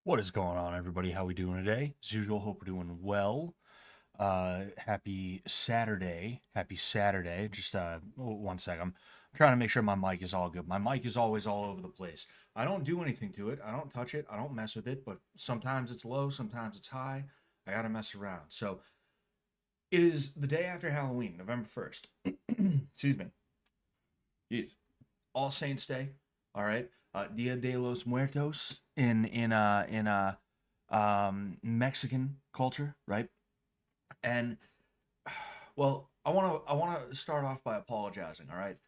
What is going on, everybody? How we doing today? As usual, hope we're doing well. Happy Saturday. Happy Saturday. Just 1 second. I'm trying to make sure my mic is all good. My mic is always all over the place. I don't do anything to it. I don't touch it. I don't mess with it. But sometimes it's low. Sometimes it's high. I gotta mess around. So it is the day after Halloween, November 1st. Excuse me. Jeez. All Saints Day. All right. Dia de los Muertos in Mexican culture, right? And well, I want to start off by apologizing. All right.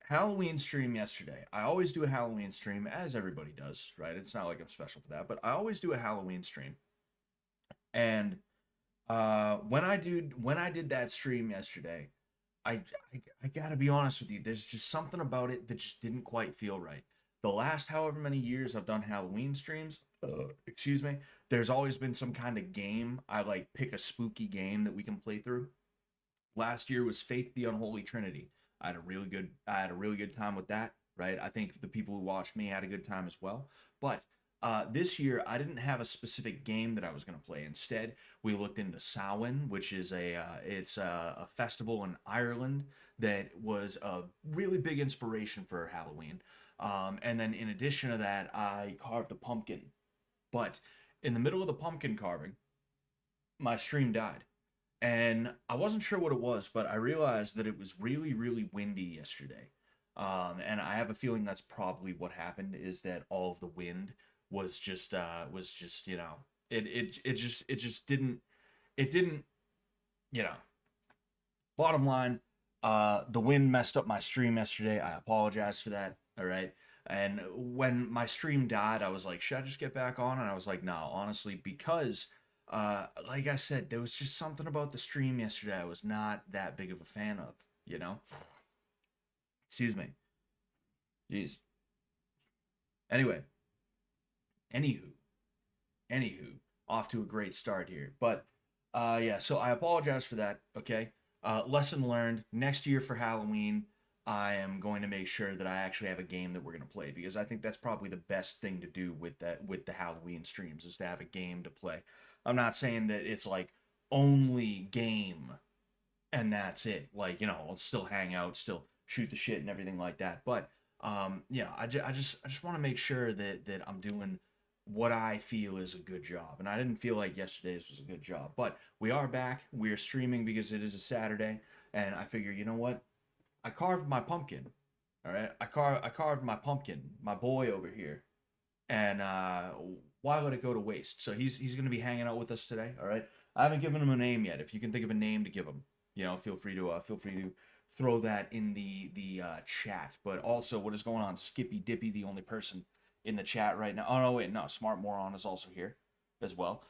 Halloween stream yesterday. I always do a Halloween stream, as everybody does, right? It's not like I'm special for that, but I always do a Halloween stream. And when I did that stream yesterday, I gotta be honest with you. There's just something about it that just didn't quite feel right. The last however many years I've done Halloween streams, excuse me, there's always been some kind of game. I like pick a spooky game that we can play through. Last year was Faith the Unholy Trinity. I had a really good time with that, right? I think the people who watched me had a good time as well. But this year, I didn't have a specific game that I was going to play. Instead, we looked into Samhain, which is a festival in Ireland that was a really big inspiration for Halloween. And then in addition to that, I carved a pumpkin. But in the middle of the pumpkin carving, my stream died. And I wasn't sure what it was, but I realized that it was really, really windy yesterday. And I have a feeling that's probably what happened is that all of the wind was just it just didn't you know bottom line, the wind messed up my stream yesterday. I apologize for that. All right. And when my stream died, I was like, should I just get back on? And I was like, no, honestly, because like I said, there was just something about the stream yesterday I was not that big of a fan of, you know? Excuse me. Jeez. Anyway, anywho, anywho, off to a great start here. But yeah, so I apologize for that, okay? Lesson learned. Next year for Halloween, I am going to make sure that I actually have a game that we're going to play because I think that's probably the best thing to do with the Halloween streams is to have a game to play. I'm not saying that it's like only game and that's it. Like, I'll still hang out, still shoot the shit and everything like that. But I just want to make sure that I'm doing what I feel is a good job. And I didn't feel like yesterday's was a good job. But we are back. We are streaming because it is a Saturday. And I figure, you know what? I carved my pumpkin. All right. I carved my pumpkin, my boy over here. And why let it go to waste? So he's gonna be hanging out with us today. All right. I haven't given him a name yet. If you can think of a name to give him, feel free to throw that in the chat. But also, what is going on? Skippy Dippy, the only person in the chat right now. Oh no, wait, no. Smart Moron is also here as well.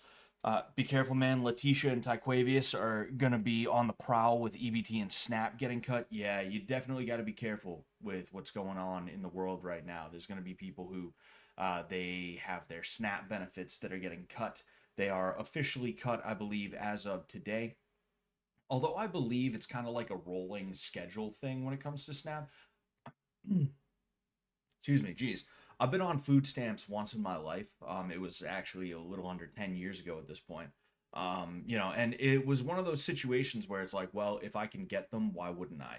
Be careful, man. Letitia and Tyquavius are gonna be on the prowl with EBT and Snap getting cut. Yeah, you definitely got to be careful with what's going on in the world right now. There's gonna be people who they have their Snap benefits that are getting cut. They are officially cut, I believe, as of today. Although I believe it's kind of like a rolling schedule thing when it comes to Snap. Excuse me, geez. I've been on food stamps once in my life. It was actually a little under 10 years ago at this point. And it was one of those situations where it's like, well, if I can get them, why wouldn't I?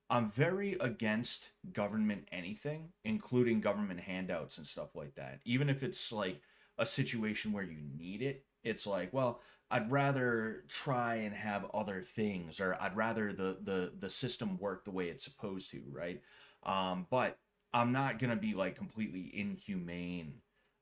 I'm very against government anything, including government handouts and stuff like that. Even if it's like a situation where you need it, it's like, well, I'd rather try and have other things, or I'd rather the system work the way it's supposed to, right? But I'm not gonna be like completely inhumane.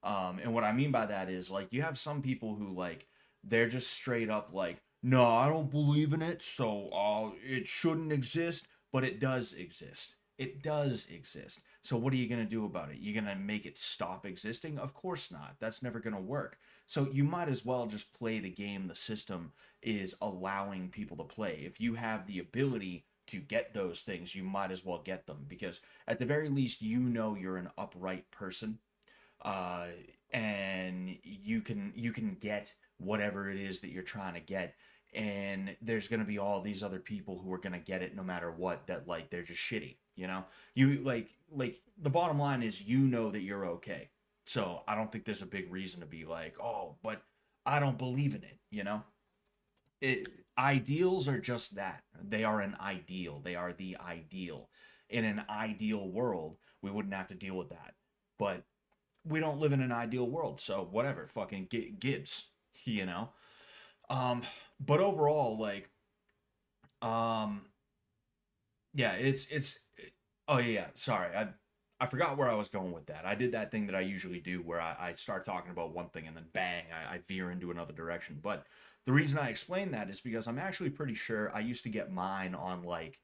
And what I mean by that is like you have some people who like they're just straight up like, no, I don't believe in it, so it shouldn't exist, but it does exist. It does exist. So what are you gonna do about it? You're gonna make it stop existing? Of course not. That's never gonna work. So you might as well just play the game the system is allowing people to play. If you have the ability to get those things, you might as well get them because at the very least, you're an upright person, uh, and you can get whatever it is that you're trying to get. And there's gonna be all these other people who are gonna get it no matter what. That they're just shitty. You the bottom line is that you're okay. So I don't think there's a big reason to be like, oh, but I don't believe in it, you know? It, ideals are just that. They are an ideal. They are the ideal. In an ideal world, we wouldn't have to deal with that. But we don't live in an ideal world, so whatever, fucking Gibbs, you know? Um, but overall, like, um, yeah, it's oh yeah, sorry. I forgot where I was going with that. I did that thing that I usually do where I start talking about one thing and then bang, I veer into another direction. But the reason I explain that is because I'm actually pretty sure I used to get mine on like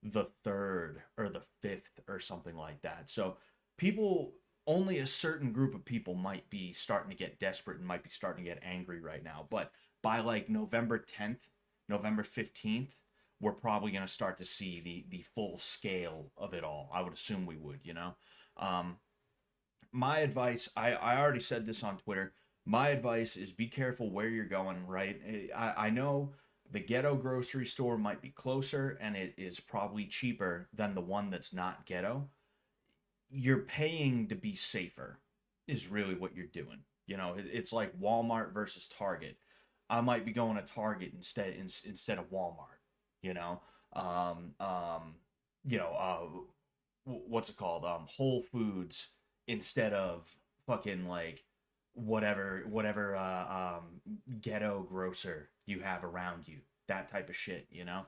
the third or the fifth or something like that. So people, only a certain group of people might be starting to get desperate and might be starting to get angry right now. But by like November 10th, November 15th, we're probably going to start to see the full scale of it all. I would assume we would, you know. Um, my advice, I already said this on Twitter. My advice is be careful where you're going, right? I know the ghetto grocery store might be closer and it is probably cheaper than the one that's not ghetto. You're paying to be safer, is really what you're doing. You know, it's like Walmart versus Target. I might be going to Target instead of Walmart. You know, um, um, you know, what's it called? Whole Foods instead of fucking like whatever ghetto grocer you have around you. That type of shit, you know.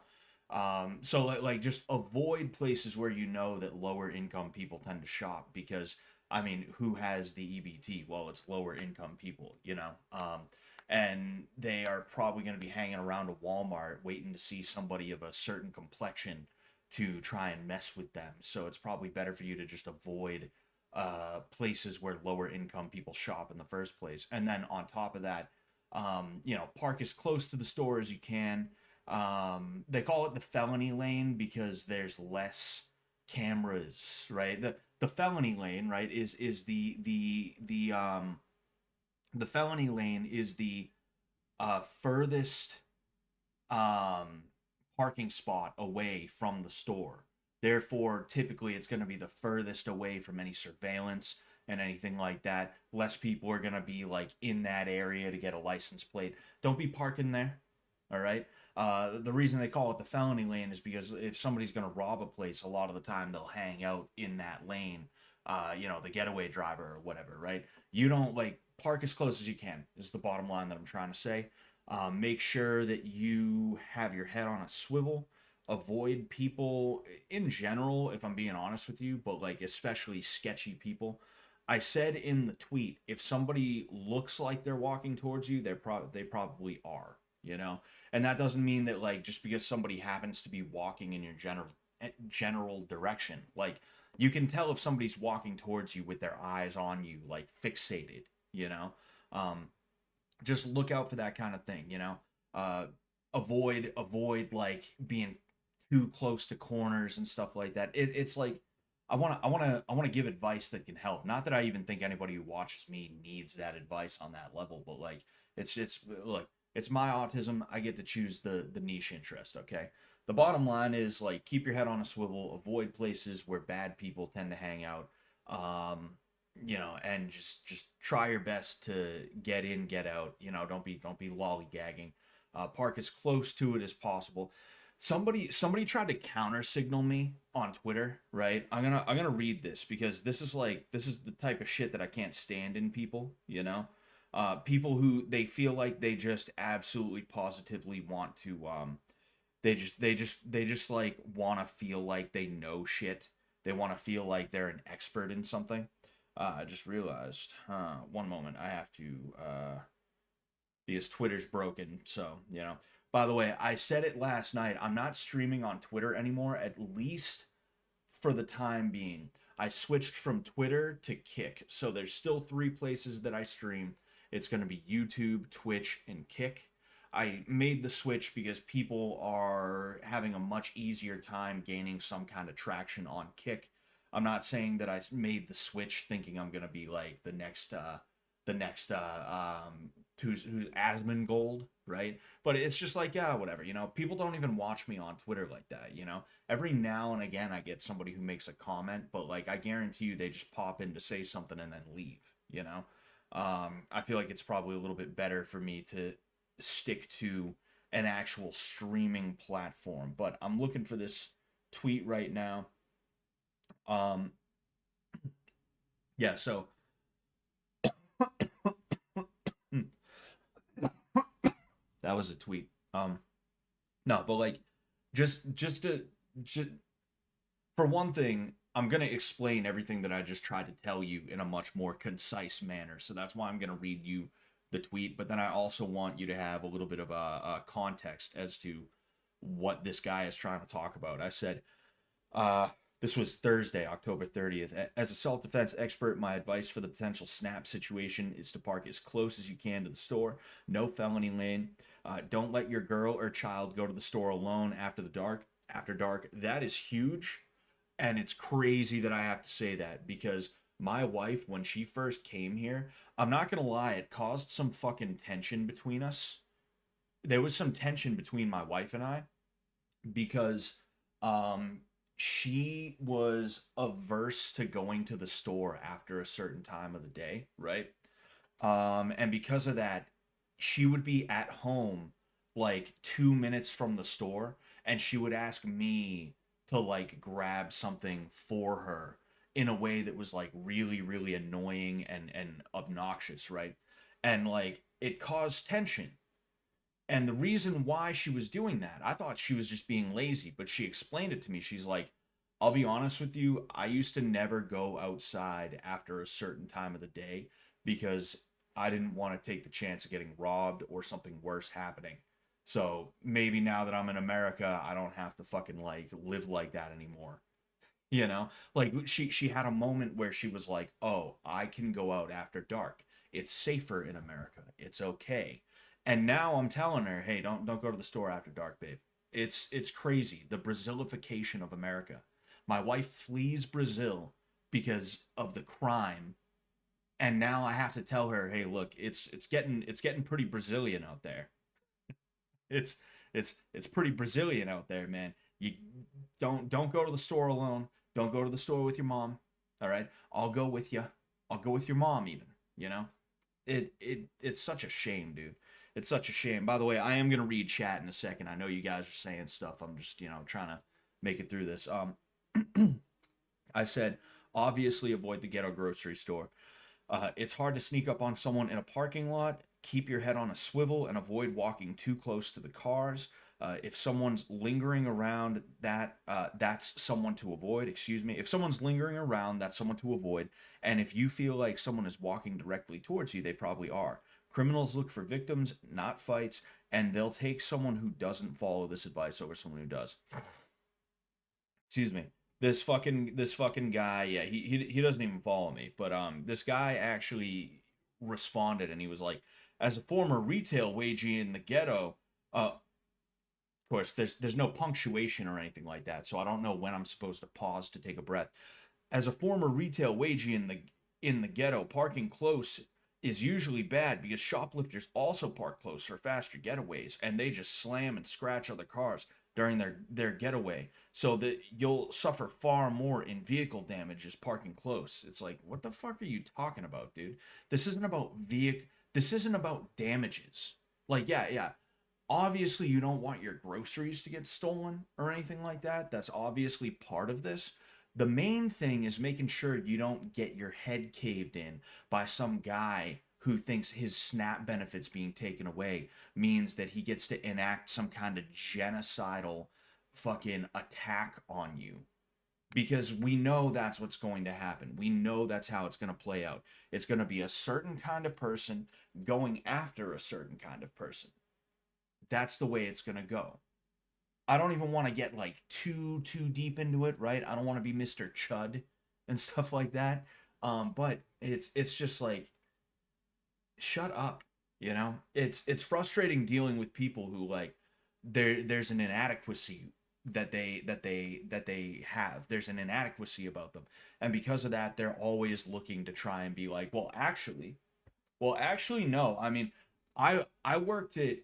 So like just avoid places where you know that lower income people tend to shop because I mean, who has the EBT? Well, it's lower income people, you know. And they are probably going to be hanging around a Walmart waiting to see somebody of a certain complexion to try and mess with them. So it's probably better for you to just avoid places where lower income people shop in the first place. And then on top of that, you know, park as close to the store as you can. They call it the felony lane because there's less cameras, right? The felony lane, right, is the felony lane is the furthest um, parking spot away from the store. Therefore, typically, it's going to be the furthest away from any surveillance and anything like that. Less people are going to be like in that area to get a license plate. Don't be parking there. All right. The reason they call it the felony lane is because if somebody's going to rob a place, a lot of the time they'll hang out in that lane. You know, the getaway driver or whatever, right? You don't like park as close as you can. Is the bottom line that I'm trying to say. Make sure that you have your head on a swivel. Avoid people in general, if I'm being honest with you, but like especially sketchy people. I said in the tweet, if somebody looks like they're walking towards you, they probably are, you know. And that doesn't mean that like just because somebody happens to be walking in your general direction, like you can tell if somebody's walking towards you with their eyes on you, like fixated, you know. Um, just look out for that kind of thing, you know. uh avoid like being too close to corners and stuff like that. It's like I want to give advice that can help. Not that I even think anybody who watches me needs that advice on that level, but like it's look, it's my autism. I get to choose the niche interest, okay? The bottom line is like keep your head on a swivel, avoid places where bad people tend to hang out. um you know, and just try your best to get in, get out. You know, don't be lollygagging. Park as close to it as possible. Somebody tried to counter signal me on Twitter, right? I'm gonna read this because this is the type of shit that I can't stand in people. You know, people who they feel like they just absolutely positively want to they just like want to feel like they know shit. They want to feel like they're an expert in something. I just realized. One moment, I have to because Twitter's broken. So you know. By the way, I said it last night. I'm not streaming on Twitter anymore, at least for the time being. I switched from Twitter to Kick, so there's still three places that I stream. It's going to be YouTube, Twitch, and Kick. I made the switch because people are having a much easier time gaining some kind of traction on Kick. I'm not saying that I made the switch thinking I'm gonna be like the next who's Asmongold, right? But it's just like yeah, whatever. You know, people don't even watch me on Twitter like that. You know, every now and again I get somebody who makes a comment, but like I guarantee you they just pop in to say something and then leave. you know. I feel like it's probably a little bit better for me to stick to an actual streaming platform. But I'm looking for this tweet right now. Um, yeah, so that was a tweet. No, but like, just to just for one thing, I'm gonna explain everything that I just tried to tell you in a much more concise manner. So that's why I'm gonna read you the tweet. But then I also want you to have a little bit of a context as to what this guy is trying to talk about. I said, uh, this was Thursday, October 30th. As a self defense expert, my advice for the potential snap situation is to park as close as you can to the store. No felony lane. Don't let your girl or child go to the store alone after the dark. After dark, that is huge, and it's crazy that I have to say that because my wife, when she first came here, I'm not gonna lie, it caused some fucking tension between us. There was some tension between my wife and I because um she was averse to going to the store after a certain time of the day, right? And because of that, she would be at home like 2 minutes from the store, and she would ask me to like grab something for her in a way that was like really, really annoying and obnoxious, right? And like it caused tension. And the reason why she was doing that, I thought she was just being lazy, but she explained it to me. She's like, I'll be honest with you, I used to never go outside after a certain time of the day because I didn't want to take the chance of getting robbed or something worse happening. So maybe now that I'm in America, I don't have to fucking like live like that anymore. You know, like she had a moment where she was like, "Oh, I can go out after dark. It's safer in America. It's okay." And now I'm telling her, "Hey, don't go to the store after dark, babe." It's crazy, the Brazilification of America. My wife flees Brazil because of the crime, and now I have to tell her, "Hey, look, it's getting pretty Brazilian out there. It's it's pretty Brazilian out there, man. You don't go to the store alone. Don't go to the store with your mom. All right, I'll go with you. I'll go with your mom even. You know, it's such a shame, dude. It's such a shame. By the way, I am gonna read chat in a second. I know you guys are saying stuff. I'm just trying to make it through this. I said obviously avoid the ghetto grocery store. It's hard to sneak up on someone in a parking lot. Keep your head on a swivel and avoid walking too close to the cars. If someone's lingering around, that's someone to avoid. Excuse me. If someone's lingering around, that's someone to avoid. And if you feel like someone is walking directly towards you, they probably are. Criminals look for victims, not fights, and they'll take someone who doesn't follow this advice over someone who does. Excuse me. This fucking guy, yeah, he doesn't even follow me, but this guy actually responded and he was like, as a former retail wagee in the ghetto, of course there's no punctuation or anything like that, so I don't know when I'm supposed to pause to take a breath. As a former retail wagee in the ghetto, parking close is usually bad because shoplifters also park close for faster getaways and they just slam and scratch other cars during their getaway so that you'll suffer far more in vehicle damages parking close. It's like, what the fuck are you talking about, dude? This isn't about vehicle, this isn't about damages. Like, yeah, obviously you don't want your groceries to get stolen or anything like that. That's obviously part of this. The main thing is making sure you don't get your head caved in by some guy who thinks his SNAP benefits being taken away means that he gets to enact some kind of genocidal fucking attack on you. Because we know that's what's going to happen. We know that's how it's going to play out. It's going to be a certain kind of person going after a certain kind of person. That's the way it's going to go. I don't even want to get like too deep into it, right? I don't want to be Mr. Chud and stuff like that. But it's just like shut up, you know? It's frustrating dealing with people who like there's an inadequacy that they have. There's an inadequacy about them. And because of that, they're always looking to try and be like, well actually no. I mean, I worked at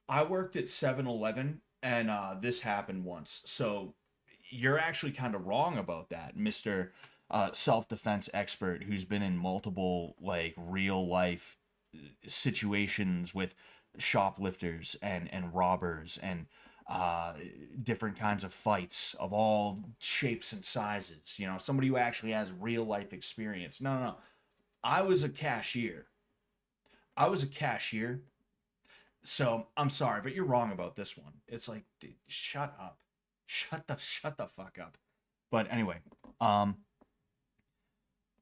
7-Eleven and this happened once. So you're actually kind of wrong about that, Mr. self-defense expert who's been in multiple like real life situations with shoplifters and robbers and uh, different kinds of fights of all shapes and sizes. You know, somebody who actually has real life experience. No, no, no. I was a cashier. I was a cashier. So I'm sorry, but you're wrong about this one. It's like, dude, shut up, shut the fuck up. But anyway, um,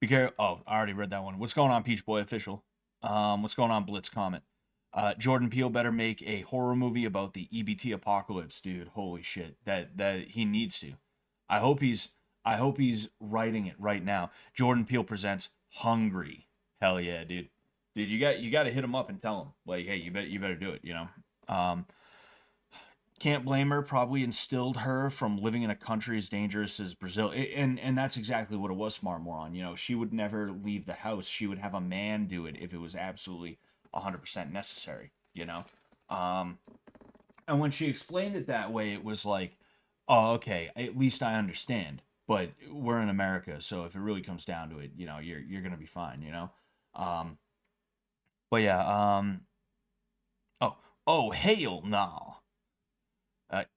because oh, I already read that one. What's going on, Peach Boy Official? What's going on, Blitz Comment? Jordan Peele better make a horror movie about the EBT apocalypse, dude. Holy shit, that he needs to. I hope he's I hope he's writing it right now. Jordan Peele presents Hungry. Hell yeah, dude. Dude, you got to hit him up and tell him like, hey, you better do it. You know. Can't blame her. Probably instilled her from living in a country as dangerous as Brazil, and that's exactly what it was. Smart moron. You know, she would never leave the house. She would have a man do it if it was absolutely 100% necessary. You know, um, and when she explained it that way, it was like, oh, okay, at least I understand. But we're in America, so if it really comes down to it, you know, you're gonna be fine. You know, um, but yeah. Oh, oh, hail no.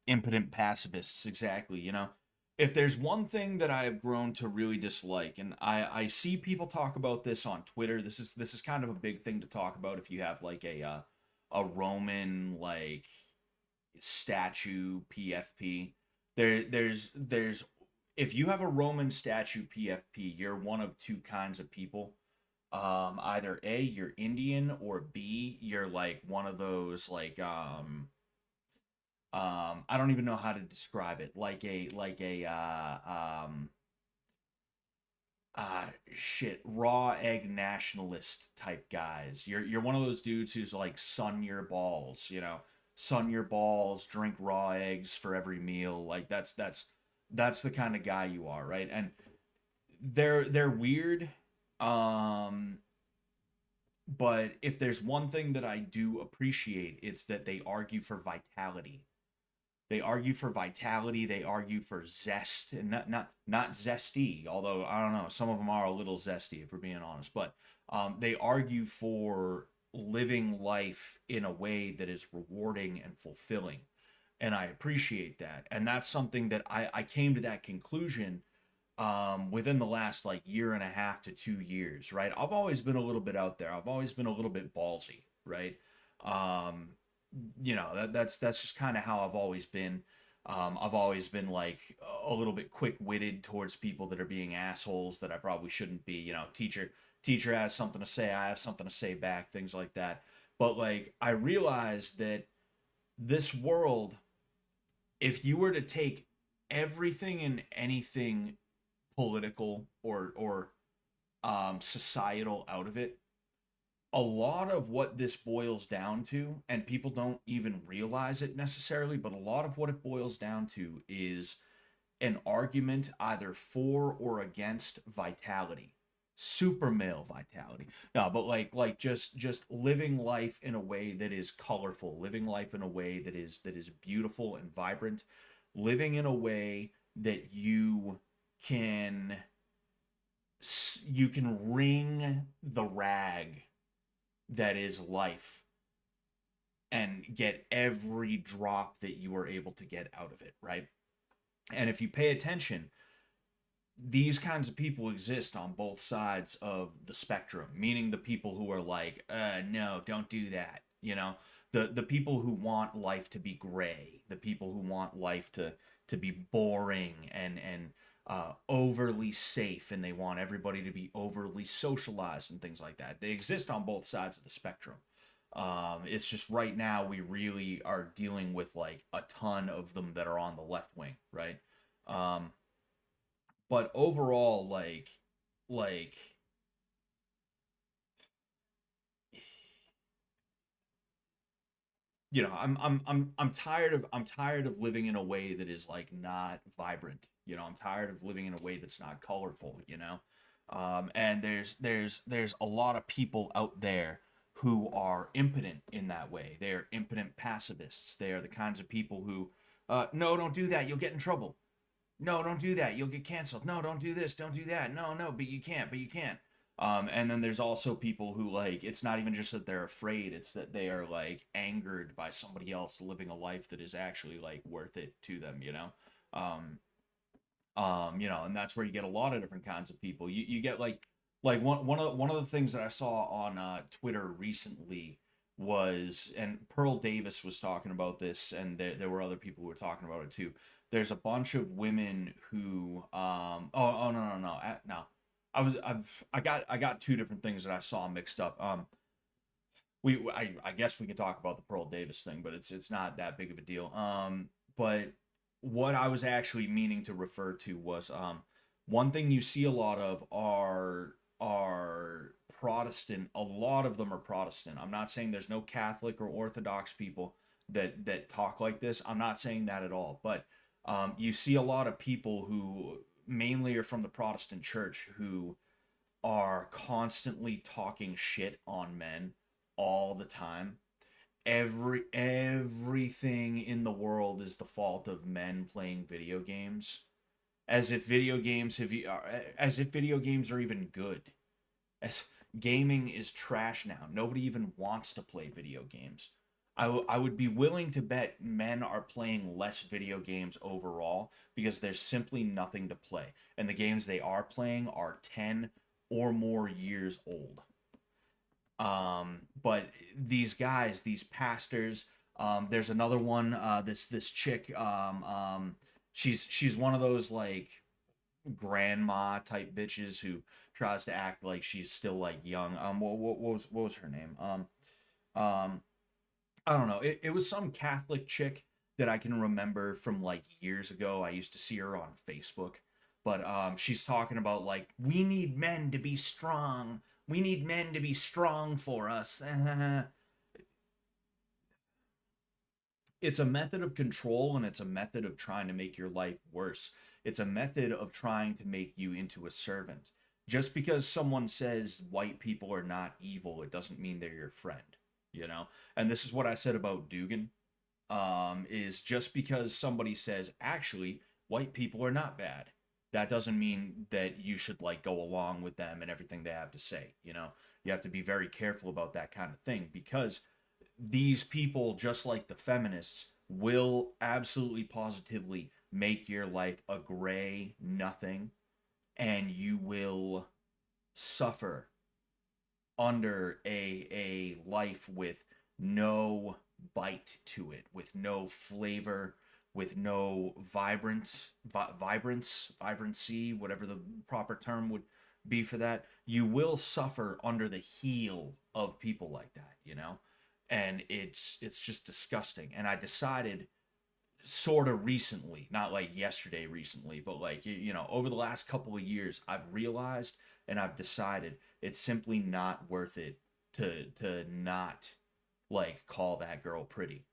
Impotent pacifists, exactly. You know, if there's one thing that I have grown to really dislike, and I see people talk about this on Twitter. This is kind of a big thing to talk about if you have like a Roman like statue PFP. There's if you have a Roman statue PFP, you're one of two kinds of people. Either A, you're Indian, or B, you're like one of those like I don't even know how to describe it, shit, raw egg nationalist type guys. You're one of those dudes who's like sun your balls, you know, sun your balls, drink raw eggs for every meal. Like that's the kind of guy you are, right? And they're weird. Um but if there's one thing that I do appreciate, it's that they argue for vitality. They argue for vitality. They argue for zest, and not zesty. Although I don't know, some of them are a little zesty if we're being honest. But they argue for living life in a way that is rewarding and fulfilling, and I appreciate that. And that's something that I came to that conclusion within the last like year and a half to 2 years. Right, I've always been a little bit out there. I've always been a little bit ballsy. Right. Um, you know that's just kind of how I've always been. I've always been like a little bit quick-witted towards people that are being assholes that I probably shouldn't be. You know, teacher has something to say, I have something to say back, things like that. But like I realized that this world, if you were to take everything and anything political or societal out of it, a lot of what this boils down to, and people don't even realize it necessarily, but a lot of what it boils down to is an argument either for or against vitality, super male vitality. No, but just living life in a way that is colorful, living life in a way that is beautiful and vibrant, living in a way that can you can wring the rag that is life and get every drop that you are able to get out of it, right? And if you pay attention, these kinds of people exist on both sides of the spectrum, meaning the people who are like, no, don't do that. You know, the people who want life to be gray, the people who want life to be boring and overly safe, and they want everybody to be overly socialized and things like that. They exist on both sides of the spectrum. It's just right now we really are dealing with like a ton of them that are on the left wing, right? Um, but overall, like you know, I'm tired of living in a way that is like not vibrant. You know, I'm tired of living in a way that's not colorful. You know, and there's a lot of people out there who are impotent in that way. They're impotent pacifists. They are the kinds of people who, no, don't do that. You'll get in trouble. no, don't do that, you'll get canceled. No, don't do this, don't do that. No, no, but you can't, but you can't. And then there's also people who, like, it's not even just that they're afraid, it's that they are like angered by somebody else living a life that is actually like worth it to them, you know. um and that's where you get a lot of different kinds of people. You get like one of the things that I saw on Twitter recently was, and Pearl Davis was talking about this, and there were other people who were talking about it too. There's a bunch of women who oh, no, I got two different things that I saw mixed up. I guess we can talk about the Pearl Davis thing, but it's not that big of a deal. But what I was actually meaning to refer to was one thing you see a lot of are Protestant. A lot of them are Protestant. I'm not saying there's no Catholic or Orthodox people that talk like this. I'm not saying that at all. But you see a lot of people who mainly are from the Protestant church who are constantly talking shit on men all the time. Everything in the world is the fault of men playing video games, as if video games have as if video games are even good. As gaming is trash now. Nobody even wants to play video games. I would be willing to bet men are playing less video games overall because there's simply nothing to play. And the games they are playing are 10 or more years old. But these guys, these pastors, there's another one, this chick, she's one of those like grandma type bitches who tries to act like she's still like young. What was her name? Um, I don't know. It was some Catholic chick that I can remember from like years ago. I used to see her on Facebook. But she's talking about like, we need men to be strong. We need men to be strong for us. It's a method of control, and it's a method of trying to make your life worse. It's a method of trying to make you into a servant. Just because someone says white people are not evil, it doesn't mean they're your friend, you know? And this is what I said about Dugan. Is just because somebody says, actually, white people are not bad, that doesn't mean that you should like go along with them and everything they have to say, you know? You have to be very careful about that kind of thing, because these people, just like the feminists, will absolutely positively make your life a gray nothing, and you will suffer under a life with no bite to it, with no flavor, with no vibrancy, whatever the proper term would be for that. You will suffer under the heel of people like that, you know? And it's just disgusting. And I decided sort of recently, not like yesterday recently, but like, over the last couple of years, I've realized and I've decided it's simply not worth it to not like call that girl pretty.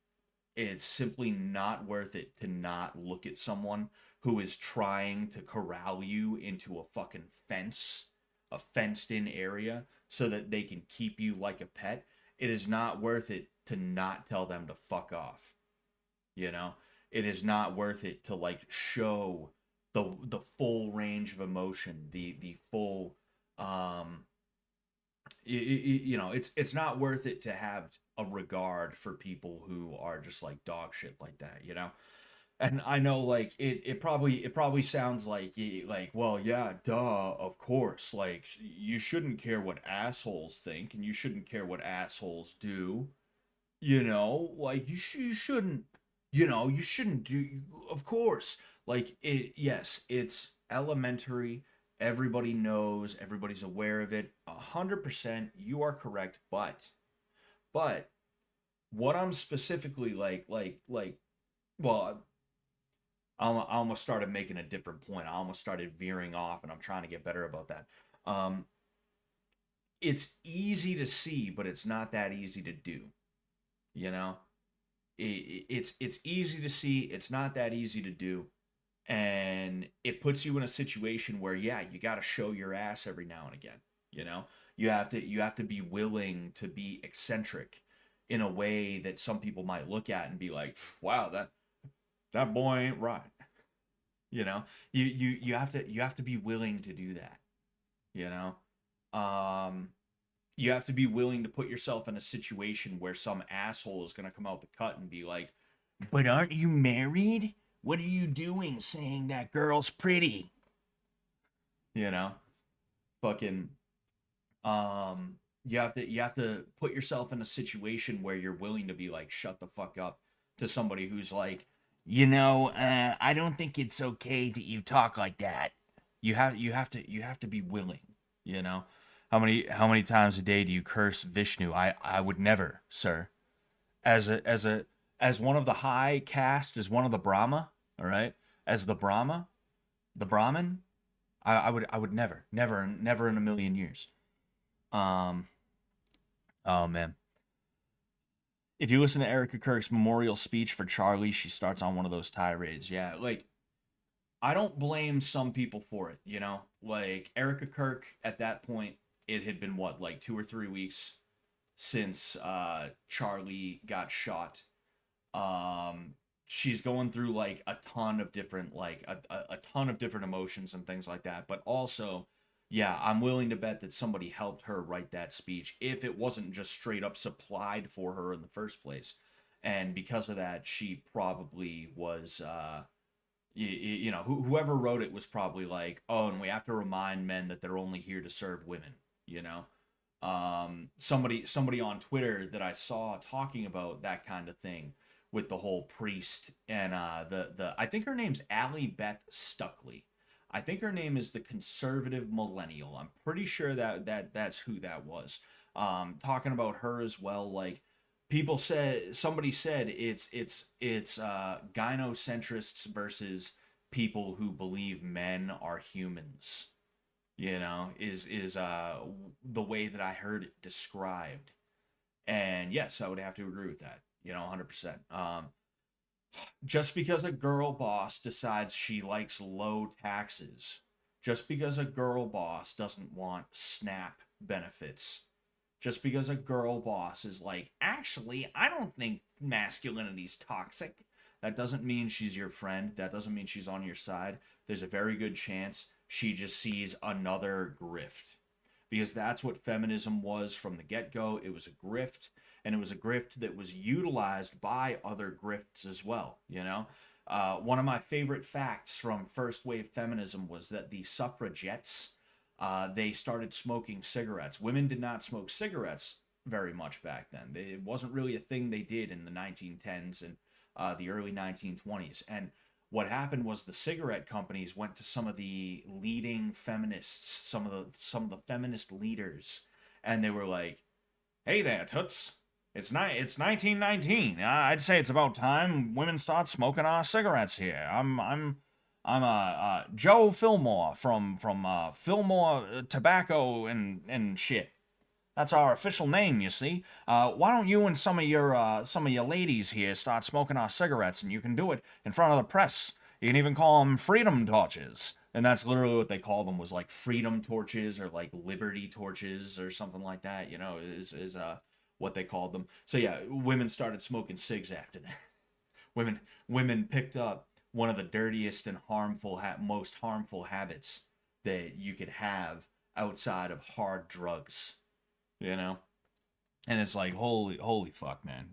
It's simply not worth it to not look at someone who is trying to corral you into a fucking fence, a fenced in area, so that they can keep you like a pet. It is not worth it to not tell them to fuck off. You know? It is not worth it to like show the full range of emotion, the full it's not worth it to have a regard for people who are just like dog shit like that, you know? And I know like it probably sounds like, well, yeah, duh, of course, like you shouldn't care what assholes think, and you shouldn't care what assholes do, like you shouldn't, you shouldn't do, of course. Like, yes, it's elementary. Everybody knows, everybody's aware of it. 100%, you are correct, but what I'm specifically well, I almost started making a different point. I almost started veering off, and I'm trying to get better about that. Um, it's easy to see, but it's not that easy to do. You know, it's easy to see. It's not that easy to do, and it puts you in a situation where, yeah, you got to show your ass every now and again. You know, you have to be willing to be eccentric in a way that some people might look at and be like, wow, that boy ain't right. You know, you have to be willing to do that. You know, you have to be willing to put yourself in a situation where some asshole is gonna come out the cut and be like, "But aren't you married? What are you doing saying that girl's pretty?" You know, fucking you have to put yourself in a situation where you're willing to be like, shut the fuck up, to somebody who's like, I don't think it's okay that you talk like that. You have to be willing, you know. How many times a day do you curse Vishnu? I would never, sir. As one of the high caste, as one of the Brahma, all right? As the Brahmin, I would never in a million years. Um, oh man. If you listen to Erica Kirk's memorial speech for Charlie, she starts on one of those tirades. Yeah, like I don't blame some people for it, you know? Like Erica Kirk at that point, it had been what, like 2 or 3 weeks since Charlie got shot. She's going through like a ton of different a ton of different emotions and things like that, but also yeah, I'm willing to bet that somebody helped her write that speech if it wasn't just straight up supplied for her in the first place. And because of that, she probably was whoever wrote it was probably like, oh, and we have to remind men that they're only here to serve women, you know. Somebody on Twitter that I saw talking about that kind of thing with the whole priest and the I think her name's Allie Beth Stuckley. I think her name is the conservative millennial. I'm pretty sure that's who that was. Talking about her as well, like somebody said it's gynocentrists versus people who believe men are humans, is the way that I heard it described. And yes, I would have to agree with that, 100%. Just because a girl boss decides she likes low taxes, just because a girl boss doesn't want SNAP benefits, just because a girl boss is like, actually, I don't think masculinity's toxic, that doesn't mean she's your friend. That doesn't mean she's on your side. There's a very good chance she just sees another grift. Because that's what feminism was from the get go. It was a grift, and it was a grift that was utilized by other grifts as well, One of my favorite facts from first wave feminism was that the suffragettes, they started smoking cigarettes. Women did not smoke cigarettes very much back then. It wasn't really a thing they did in the 1910s and the early 1920s. And what happened was the cigarette companies went to some of the leading feminists, some of the feminist leaders, and they were like, "Hey there, toots. It's 1919. I'd say it's about time women start smoking our cigarettes here. I'm Joe Fillmore from Fillmore Tobacco and shit. That's our official name, you see. Why don't you and some of your ladies here start smoking our cigarettes, and you can do it in front of the press. You can even call them freedom torches." And that's literally what they called them, was like freedom torches or like liberty torches or something like that. Is what they called them. So yeah, women started smoking cigs after that. Women picked up one of the dirtiest and most harmful habits that you could have outside of hard drugs, you know? And it's like, holy fuck, man,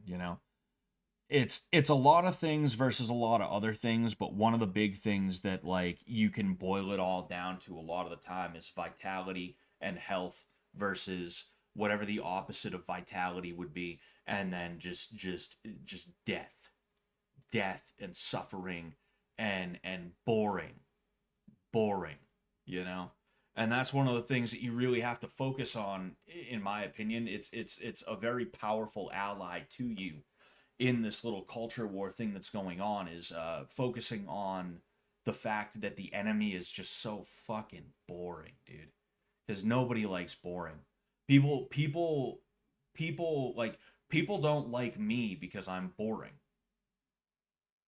It's a lot of things versus a lot of other things, but one of the big things that like you can boil it all down to a lot of the time is vitality and health versus whatever the opposite of vitality would be, and then just death and suffering and boring, you know? And that's one of the things that you really have to focus on, in my opinion. It's a very powerful ally to you in this little culture war thing that's going on, is focusing on the fact that the enemy is just so fucking boring, dude. Because nobody likes boring. People don't like me because I'm boring.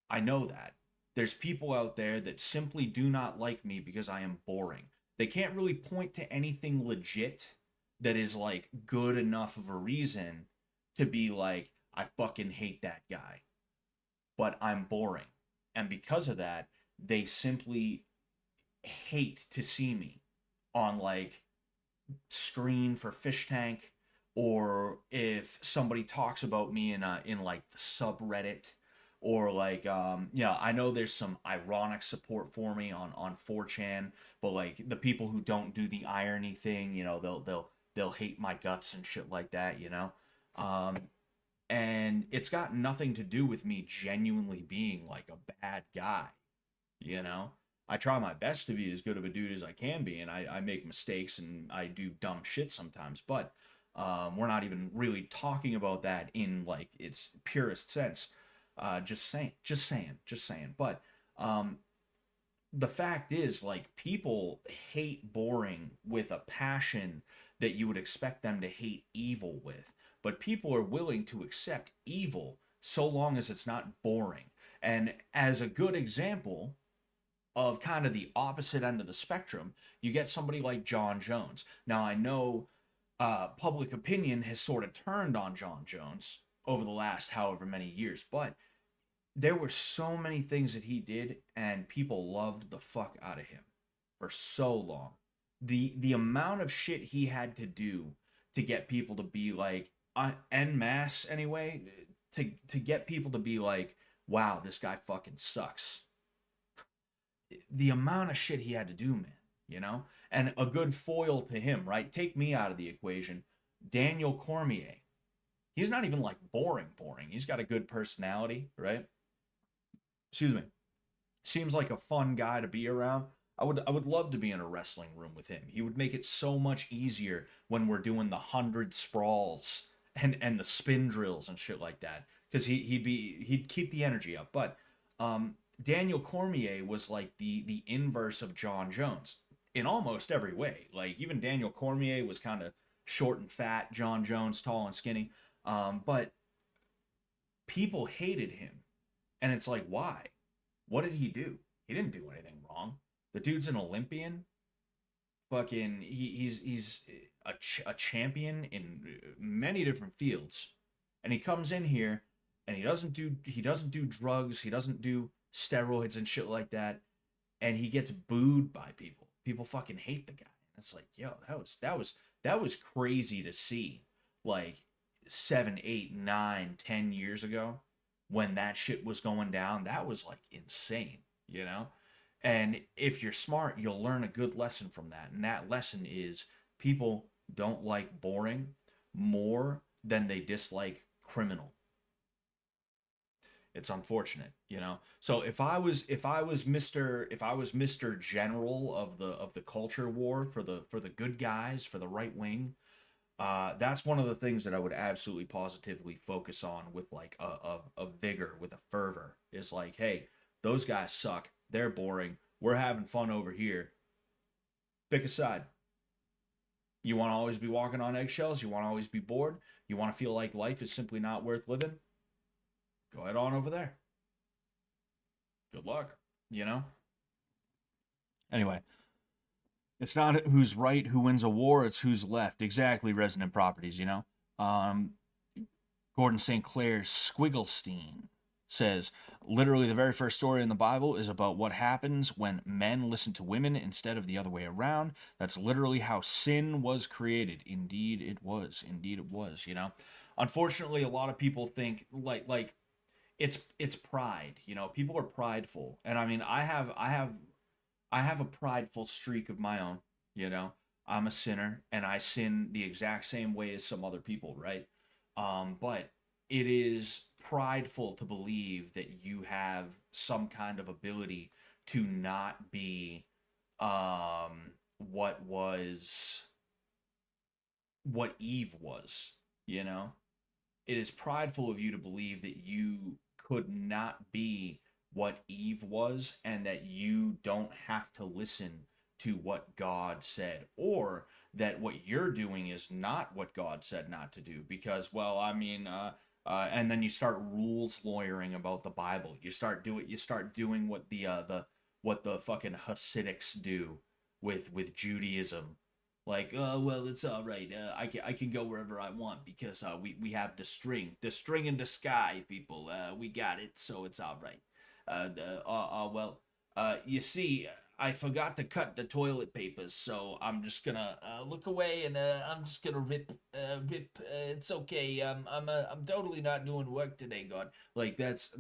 I know that. There's people out there that simply do not like me because I am boring. They can't really point to anything legit that is like good enough of a reason to be like, I fucking hate that guy. But I'm boring. And because of that, they simply hate to see me on like screen for Fish Tank, or if somebody talks about me in like the subreddit, or like yeah, I know there's some ironic support for me on 4chan, but like the people who don't do the irony thing, they'll hate my guts and shit like that, um and it's got nothing to do with me genuinely being like a bad guy, you know. I try my best to be as good of a dude as I can be, and I make mistakes and I do dumb shit sometimes, but we're not even really talking about that in like its purest sense. Just saying. But um, the fact is, like, people hate boring with a passion that you would expect them to hate evil with. But people are willing to accept evil so long as it's not boring. And as a good example of kind of the opposite end of the spectrum, you get somebody like John Jones. Now, I know public opinion has sort of turned on John Jones over the last however many years, but there were so many things that he did, and people loved the fuck out of him for so long. The amount of shit he had to do to get people to be like, en masse anyway, to get people to be like, wow, this guy fucking sucks. The amount of shit he had to do, man, you know? And a good foil to him, right? Take me out of the equation. Daniel Cormier. He's not even like boring. He's got a good personality, right? Excuse me. Seems like a fun guy to be around. I would love to be in a wrestling room with him. He would make it so much easier when we're doing the 100 sprawls and the spin drills and shit like that, because he'd keep the energy up. But Daniel Cormier was like the inverse of John Jones in almost every way. Like, even Daniel Cormier was kind of short and fat, John Jones tall and skinny. But people hated him, and it's like, why? What did he do? He didn't do anything wrong. The dude's an Olympian. Fucking, he's a champion in many different fields, and he comes in here and he doesn't do drugs. He doesn't do steroids and shit like that, and he gets booed by people. People fucking hate the guy. It's like, yo, that was crazy to see. Like 7, 8, 9, 10 years ago, when that shit was going down, that was like insane, you know? And if you're smart, you'll learn a good lesson from that. And that lesson is, people don't like boring more than they dislike criminal. It's unfortunate, you know. So if I was Mr. General of the culture war for the good guys, for the right wing, that's one of the things that I would absolutely positively focus on with like a vigor, with a fervor. Is like, hey, those guys suck. They're boring. We're having fun over here. Pick a side. You want to always be walking on eggshells? You want to always be bored? You want to feel like life is simply not worth living? Go ahead on over there. Good luck. You know? Anyway, it's not who's right who wins a war, it's who's left. Exactly, Resonant Properties, you know? Um, Gordon St. Clair Squigglestein says, literally the very first story in the Bible is about what happens when men listen to women instead of the other way around. That's literally how sin was created. Indeed it was. Indeed it was, you know? Unfortunately, a lot of people think like it's pride, you know? People are prideful. And I mean, I have a prideful streak of my own, you know. I'm a sinner and I sin the exact same way as some other people, right? But it is prideful to believe that you have some kind of ability to not be what was what Eve was, you know? It is prideful of you to believe that you could not be what Eve was, and that you don't have to listen to what God said, or that what you're doing is not what God said not to do. Because, well, I mean, and then you start rules lawyering about the Bible. You start doing what the fucking Hasidics do with Judaism. Like, oh well, it's all right. I can go wherever I want because we have the string in the sky, people. We got it, so it's all right. Well, You see, I forgot to cut the toilet papers, so I'm just gonna look away and I'm just gonna rip. It's okay. I'm totally not doing work today, God. Like that's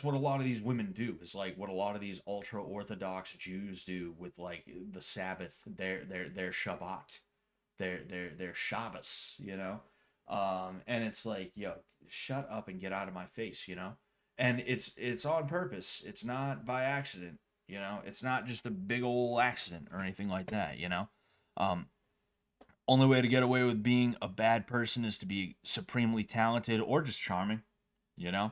what a lot of these women do. Is like what a lot of these ultra orthodox Jews do with like the Sabbath, their Shabbat, their Shabbos, you know. And it's like, yo, shut up and get out of my face, you know. And it's on purpose. It's not by accident, you know. It's not just a big old accident or anything like that, you know. Um, Only way to get away with being a bad person is to be supremely talented or just charming, you know.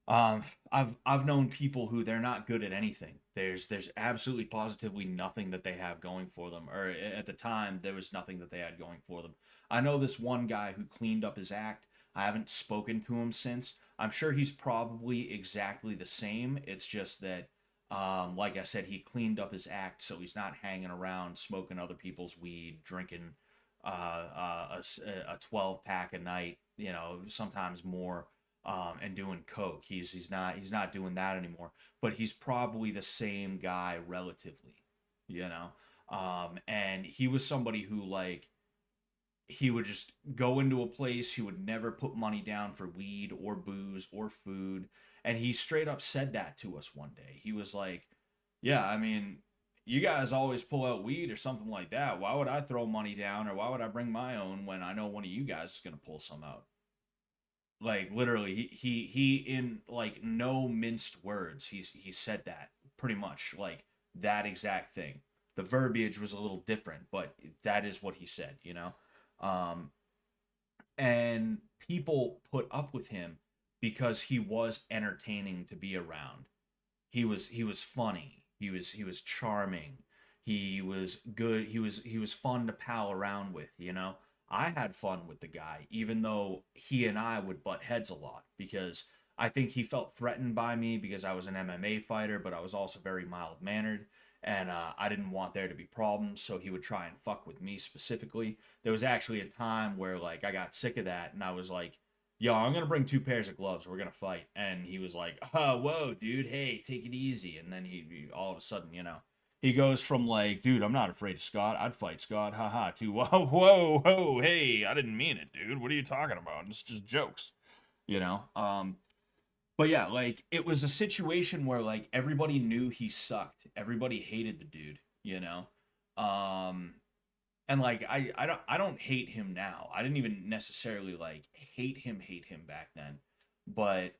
Um, I've known people who they're not good at anything. There's absolutely positively nothing that they have going for them, or at the time there was nothing that they had going for them. I know this one guy who cleaned up his act. I haven't spoken to him since. I'm sure he's probably exactly the same. It's just that, like I said, he cleaned up his act, so he's not hanging around smoking other people's weed, drinking a 12 pack a night, you know, sometimes more, and doing coke. He's not doing that anymore. But he's probably the same guy relatively, you know. And he was somebody who like he would just go into a place. He would never put money down for weed or booze or food. And he straight up said that to us one day. He was like, "Yeah, I mean, you guys always pull out weed or something like that. Why would I throw money down or why would I bring my own when I know one of you guys is gonna pull some out?" Like literally, he in like no minced words. He said that pretty much like that exact thing. The verbiage was a little different, but that is what he said. You know, um, and people put up with him because he was entertaining to be around. He was funny. He was charming. He was good. He was fun to pal around with, you know. I had fun with the guy even though he and I would butt heads a lot because I think he felt threatened by me because I was an MMA fighter, but I was also very mild-mannered and I didn't want there to be problems, so he would try and fuck with me specifically. There was actually a time where like I got sick of that and I was like, yo, I'm gonna bring two pairs of gloves. We're gonna fight. And he was like, oh, whoa, dude, hey, take it easy. And then he all of a sudden, you know, he goes from like, dude, I'm not afraid of Scott. I'd fight Scott, haha, to whoa, whoa, whoa, hey, I didn't mean it, dude. What are you talking about? It's just jokes, you know. But yeah, like it was a situation where like everybody knew he sucked. Everybody hated the dude, you know. Um, and like I don't hate him now. I didn't even necessarily like hate him back then. But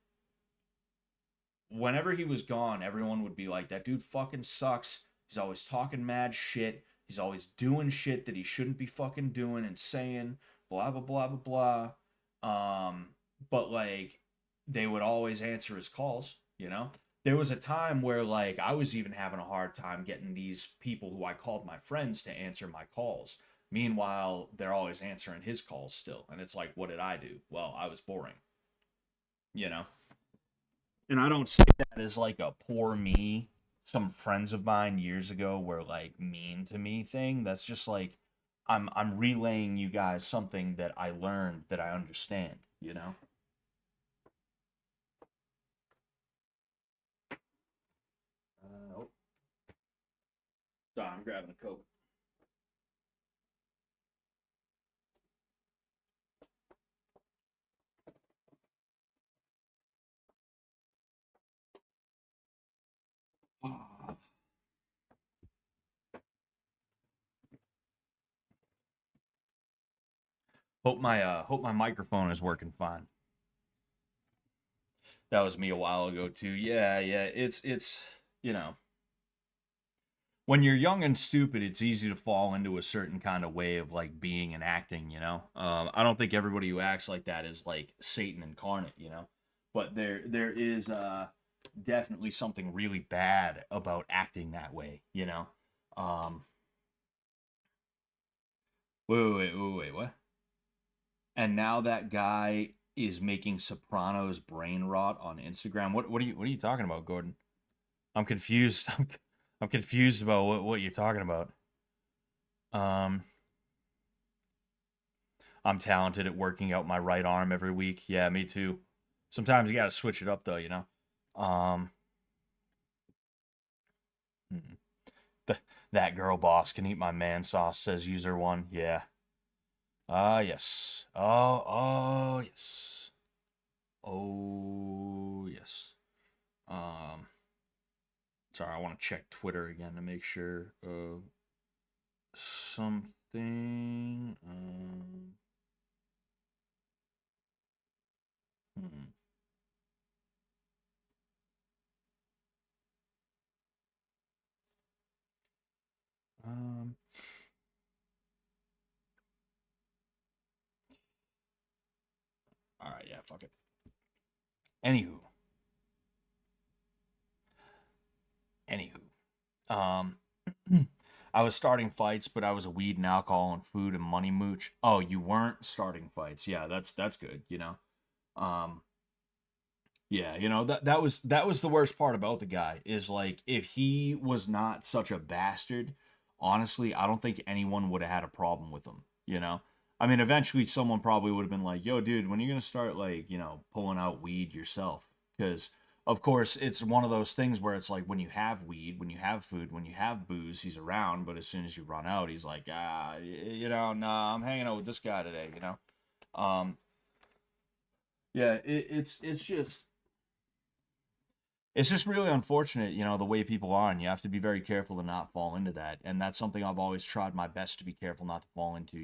whenever he was gone, everyone would be like, that dude fucking sucks. He's always talking mad shit. He's always doing shit that he shouldn't be fucking doing and saying, blah blah blah blah blah. But like they would always answer his calls, you know? There was a time where like I was even having a hard time getting these people who I called my friends to answer my calls. Meanwhile, they're always answering his calls still. And it's like, what did I do? Well, I was boring, you know? And I don't say that as like a poor me, some friends of mine years ago were like mean to me thing. That's just like I'm relaying you guys something that I learned that I understand, you know? Oh, sorry, I'm grabbing a Coke. Ah. Hope my microphone is working fine. That was me a while ago too. Yeah, yeah. It's you know, when you're young and stupid, it's easy to fall into a certain kind of way of like being and acting, you know. I don't think everybody who acts like that is like Satan incarnate, you know. But there is definitely something really bad about acting that way, you know. Um, wait, what? And now that guy is making Sopranos brain rot on Instagram. What are you talking about, Gordon? I'm confused. I'm confused about what you're talking about. Um, I'm talented at working out my right arm every week. Yeah, me too. Sometimes you got to switch it up though, you know. Um, Mhm. The, that girl boss can eat my man sauce, says user one. Yeah. Ah, yes. Oh, yes. Oh, yes. Um, sorry, I want to check Twitter again to make sure of something. Hmm. Um, all right, yeah, fuck it. Anywho, anywho, um, I was starting fights, but I was a weed and alcohol and food and money mooch. Oh, you weren't starting fights. Yeah, that's good. Um, yeah, that was the worst part about the guy is like if he was not such a bastard, honestly, I don't think anyone would have had a problem with him, you know? I mean, eventually someone probably would have been like, "Yo, dude, when are you going to start like, pulling out weed yourself?" Cuz of course, it's one of those things where it's like when you have weed, when you have food, when you have booze, he's around, but as soon as you run out, he's like, nah, I'm hanging out with this guy today. Um yeah, it's just really unfortunate, the way people are, and you have to be very careful to not fall into that. And that's something I've always tried my best to be careful not to fall into.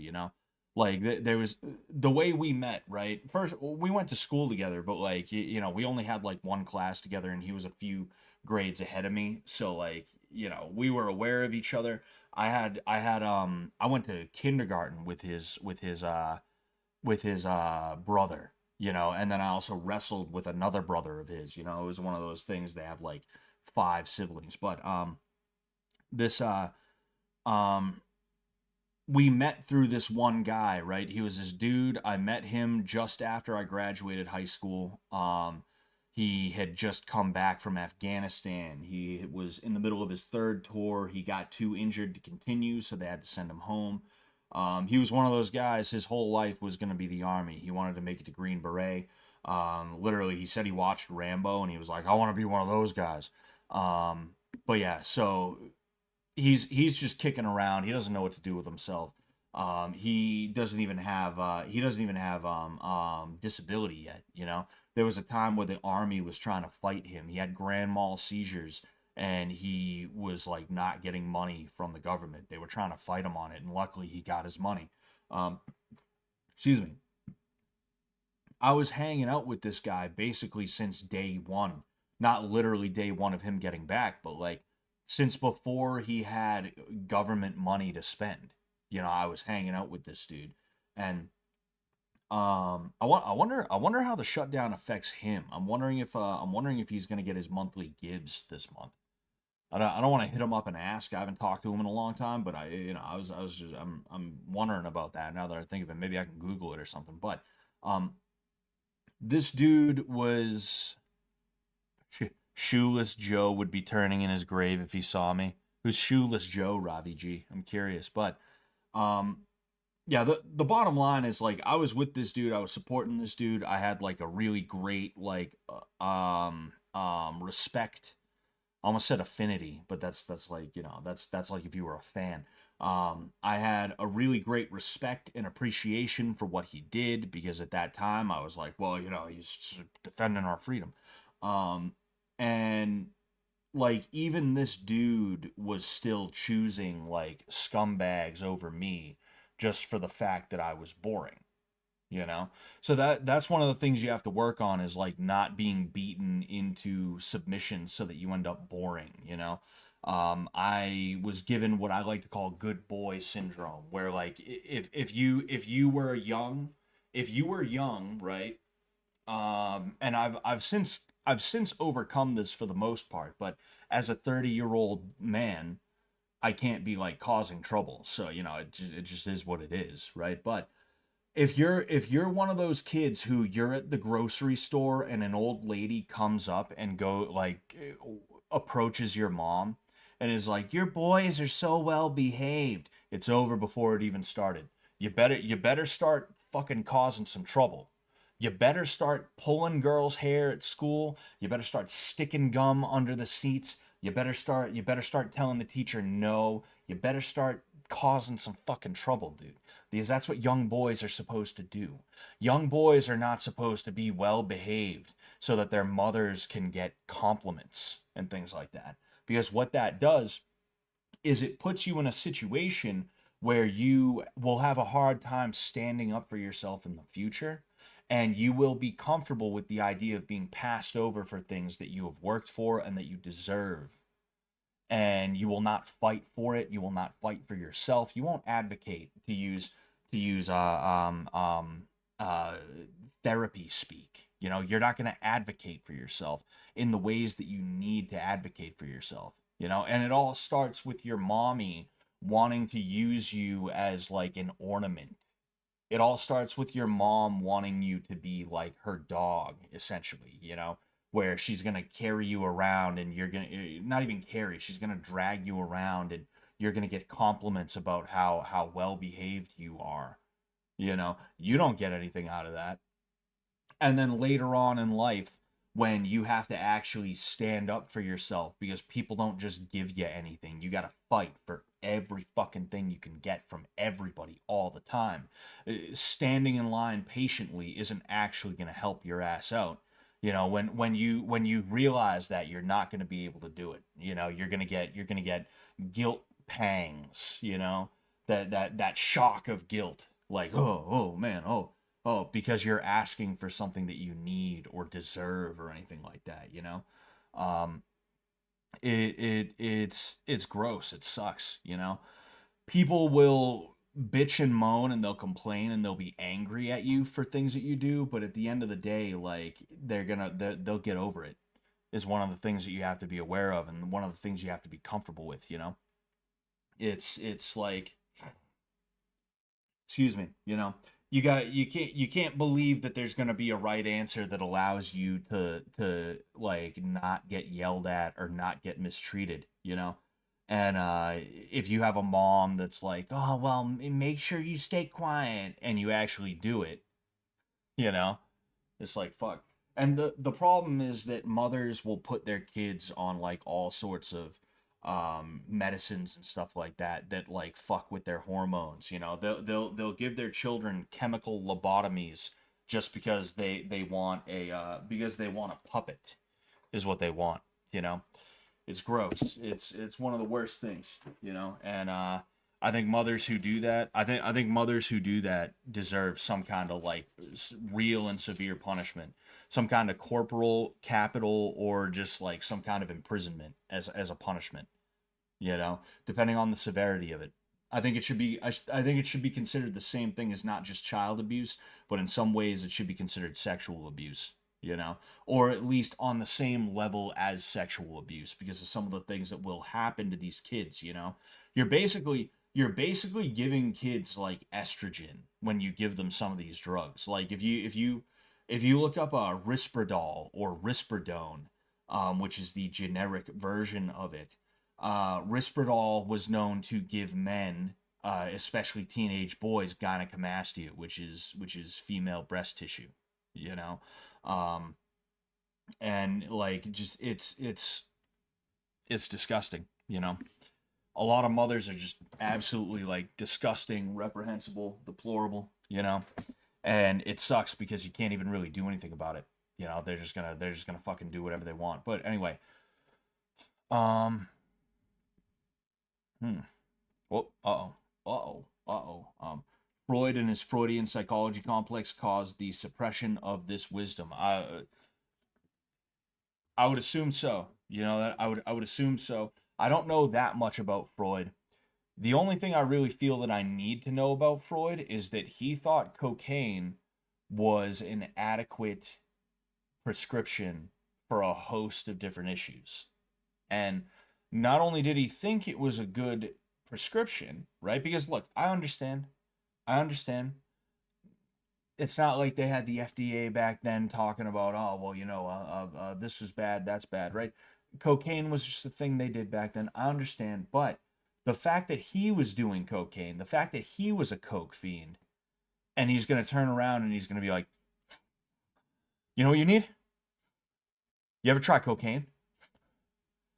Like there was the way we met, right? First, we went to school together, but like we only had like one class together, and he was a few grades ahead of me. So like, we were aware of each other. I went to kindergarten with his brother, and then I also wrestled with another brother of his. It was one of those things. They have like five siblings, but this um we met through this one guy, right? He was this dude. I met him just after I graduated high school. He had just come back from Afghanistan. He was in the middle of his third tour. He got too injured to continue, so they had to send him home. He was one of those guys. His whole life was going to be the army. He wanted to make it to Green Beret. Literally, he said he watched Rambo, and he was like, "I want to be one of those guys." But yeah, so he's just kicking around. He doesn't know what to do with himself. He doesn't even have disability yet. There was a time where the army was trying to fight him. He had grand mal seizures, and he was like not getting money from the government. They were trying to fight him on it, and luckily he got his money. Um, excuse me. I was hanging out with this guy basically since day one. Not literally day one of him getting back, but like since before he had government money to spend. I was hanging out with this dude. And I wonder how the shutdown affects him. I'm wondering if he's gonna get his monthly gives this month. I don't want to hit him up and ask. I haven't talked to him in a long time, but I'm wondering about that now that I think of it. Maybe I can Google it or something. But um, this dude was shoeless Joe would be turning in his grave if he saw me. Who's shoeless Joe, Ravi G? I'm curious, but um, yeah. The bottom line is like I was with this dude. I was supporting this dude. I had like a really great like respect. I almost said affinity, but that's like that's like if you were a fan. I had a really great respect and appreciation for what he did because at that time I was like, well, he's defending our freedom. Um, and like even this dude was still choosing like scumbags over me just for the fact that I was boring, you know so that's one of the things you have to work on is like not being beaten into submission so that you end up boring. I was given what I like to call good boy syndrome where like if you were young, right? And I've since overcome this for the most part, but as a 30-year-old man, I can't be like causing trouble. So, it just is what it is, right? But if you're one of those kids who you're at the grocery store and an old lady comes up and approaches your mom and is like, "Your boys are so well behaved." It's over before it even started. You better start fucking causing some trouble. You better start pulling girls' hair at school. You better start sticking gum under the seats. You better start telling the teacher no. You better start causing some fucking trouble, dude. Because that's what young boys are supposed to do. Young boys are not supposed to be well behaved so that their mothers can get compliments and things like that. Because what that does is it puts you in a situation where you will have a hard time standing up for yourself in the future, and you will be comfortable with the idea of being passed over for things that you have worked for and that you deserve, and you will not fight for it. You will not fight for yourself. You won't advocate, to use uh, therapy speak. You know, you're not going to advocate for yourself in the ways that you need to advocate for yourself. You know, and it all starts with your mommy wanting to use you as like an ornament. It all starts with your mom wanting you to be like her dog, essentially, you know, where she's going to carry you around, and you're going to not even carry, she's going to drag you around, and you're going to get compliments about how well behaved you are. You know, you don't get anything out of that. And then later on in life, when you have to actually stand up for yourself, because people don't just give you anything, you got to fight for every fucking thing you can get from everybody all the time. Standing in line patiently isn't actually going to help your ass out. You know, when you realize that you're not going to be able to do it, you know, you're going to get guilt pangs, you know, that shock of guilt, like, oh man, because you're asking for something that you need or deserve or anything like that, you know. um it's gross. It sucks, you know. People will bitch and moan, and they'll complain, and they'll be angry at you for things that you do, but at the end of the day, like, they'll get over it, is one of the things that you have to be aware of, and one of the things you have to be comfortable with, you know. It's like, excuse me, you know, you can't believe that there's going to be a right answer that allows you to like not get yelled at or not get mistreated, you know. And if you have a mom that's like, oh well, make sure you stay quiet, and you actually do it, you know, it's like, fuck. And the problem is that mothers will put their kids on like all sorts of medicines and stuff like that, that like fuck with their hormones, you know. They'll give their children chemical lobotomies just because they want a because they want a puppet, is what they want, you know. It's gross. It's one of the worst things, you know. And I think mothers who do that, I think mothers who do that deserve some kind of like real and severe punishment, some kind of corporal, capital, or just like some kind of imprisonment as a punishment, you know, depending on the severity of it. I think it should be I think it should be considered the same thing as not just child abuse, but in some ways it should be considered sexual abuse, you know, or at least on the same level as sexual abuse, because of some of the things that will happen to these kids, you know. You're basically giving kids like estrogen when you give them some of these drugs. Like if you look up a Risperdal or Risperdone, which is the generic version of it, Risperdal was known to give men, especially teenage boys, gynecomastia, which is female breast tissue, you know. um, and like, just it's disgusting, you know. A lot of mothers are just absolutely like disgusting, reprehensible, deplorable, you know. And it sucks because you can't even really do anything about it. You know, they're just gonna fucking do whatever they want. But anyway, um, hmm. Oh, uh-oh. Uh-oh. Uh-oh. Freud and his Freudian psychology complex caused the suppression of this wisdom. I would assume so. You know, that I would assume so. I don't know that much about Freud. The only thing I really feel that I need to know about Freud is that he thought cocaine was an adequate prescription for a host of different issues. And not only did he think it was a good prescription, right? Because look, I understand. It's not like they had the FDA back then talking about, oh, well, you know, this is bad, that's bad, right? Cocaine was just a thing they did back then. I understand. But the fact that he was doing cocaine, the fact that he was a coke fiend, and he's going to turn around and he's going to be like, you know what you need? You ever try cocaine?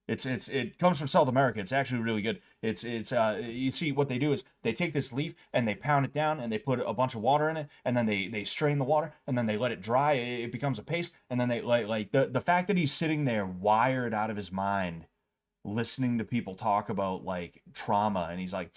It comes from South America. It's actually really good. It's you see what they do is they take this leaf and they pound it down and they put a bunch of water in it and then they strain the water and then they let it dry. It becomes a paste and then they like the fact that he's sitting there wired out of his mind, listening to people talk about like trauma and he's like,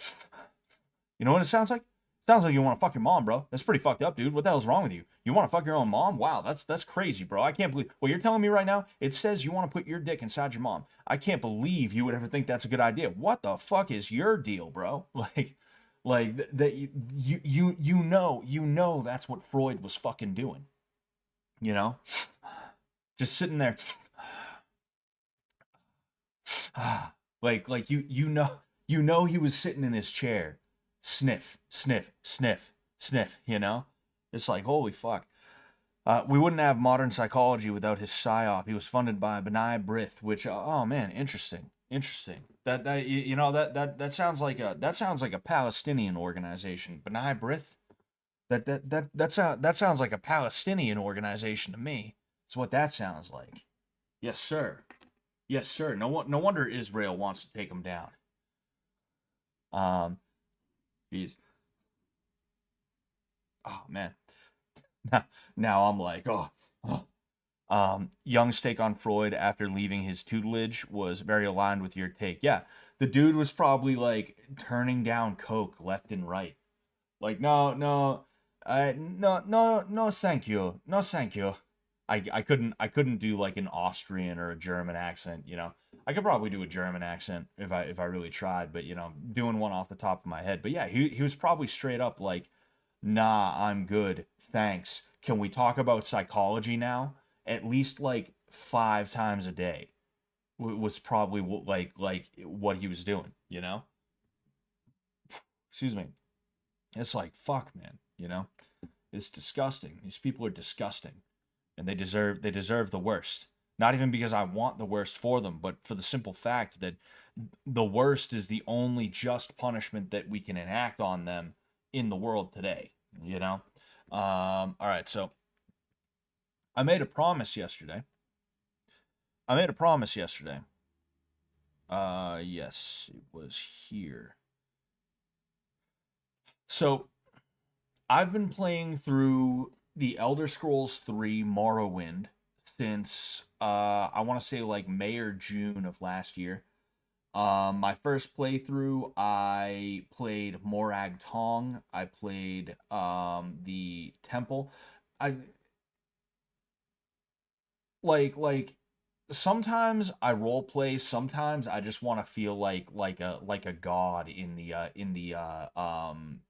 you know what it sounds like? Sounds like you want to fuck your mom, bro. That's pretty fucked up, dude. What the hell's wrong with you? You want to fuck your own mom? Wow, that's crazy, bro. I can't believe what you're telling me right now. It says you want to put your dick inside your mom. I can't believe you would ever think that's a good idea. What the fuck is your deal, bro? Like that you know that's what Freud was fucking doing. You know, just sitting there, like you know he was sitting in his chair sniff, sniff, sniff, sniff, you know? It's like, holy fuck. We wouldn't have modern psychology without his psyop. He was funded by B'nai B'rith, which, oh man, interesting. Interesting. That you know, that sounds like a Palestinian organization. B'nai B'rith? That sounds like a Palestinian organization to me. That's what that sounds like. Yes, sir. Yes, sir. No wonder Israel wants to take him down. Jeez. Oh man. Now I'm like, Young's take on Freud after leaving his tutelage was very aligned with your take. Yeah, the dude was probably like turning down coke left and right. Like, no, no, thank you, no, thank you. I couldn't do like an Austrian or a German accent, you know. I could probably do a German accent if I really tried, but you know, doing one off the top of my head. But yeah, he was probably straight up like, "Nah, I'm good. Thanks. Can we talk about psychology now?" At least like 5 times a day was probably like what he was doing, you know? Excuse me. It's like, fuck, man, you know? It's disgusting. These people are disgusting. And they deserve the worst. Not even because I want the worst for them, but for the simple fact that the worst is the only just punishment that we can enact on them in the world today, you know? All right, so I made a promise yesterday. Yes, it was here. So I've been playing through the Elder Scrolls 3 Morrowind since I want to say like May or June of last year. My first playthrough, I played Morag Tong. I played the temple. I like sometimes I role play, sometimes I just want to feel like a god in the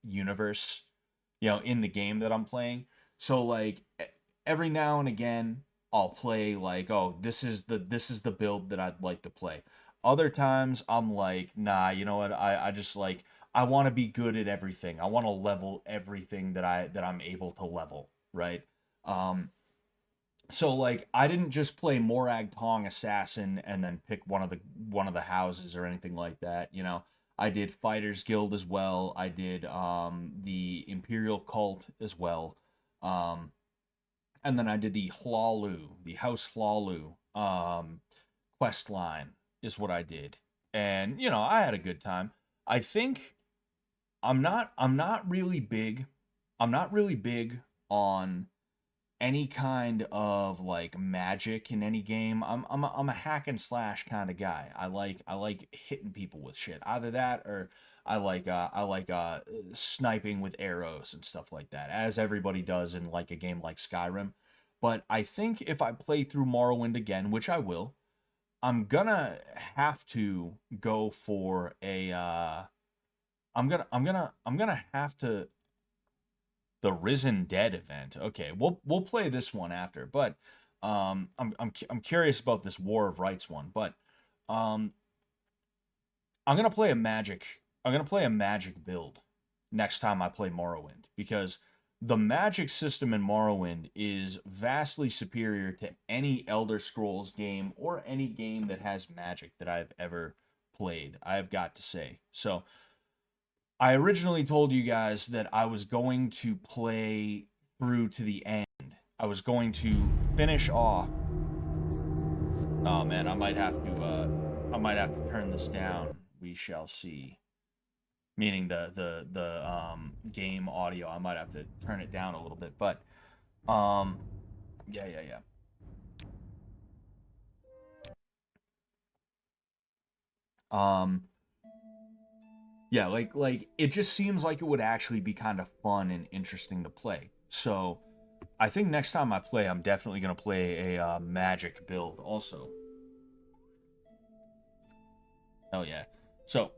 universe, you know, in the game that I'm playing. So like every now and again I'll play like, oh, this is the build that I'd like to play. Other times I'm like, nah, you know what? I just like I want to be good at everything. I want to level everything that I'm able to level, right? Um so like I didn't just play Morag Tong Assassin and then pick one of the houses or anything like that, you know. I did Fighters Guild as well. I did the Imperial Cult as well. Um and then I did the Hlalu, the House Hlalu quest line is what I did. And you know, I had a good time. I think I'm not really big. I'm not really big on any kind of like magic in any game. I'm a hack and slash kind of guy. I like hitting people with shit. Either that or I like sniping with arrows and stuff like that, as everybody does in like a game like Skyrim. But I think if I play through Morrowind again, which I will, I'm gonna have to go for a I'm gonna have to the Risen Dead event. Okay, we'll play this one after, but I'm curious about this War of Rights one, but um I'm gonna play a magic. I'm gonna play a magic build next time I play Morrowind because the magic system in Morrowind is vastly superior to any Elder Scrolls game or any game that has magic that I've ever played. I've got to say. So I originally told you guys that I was going to play through to the end. I was going to finish off. Oh man, I might have to turn this down. We shall see. Meaning the game audio. I might have to turn it down a little bit, but um, yeah, yeah, yeah. Um, yeah, like it just seems like it would actually be kind of fun and interesting to play. So I think next time I play, I'm definitely gonna play a magic build also. Hell yeah! So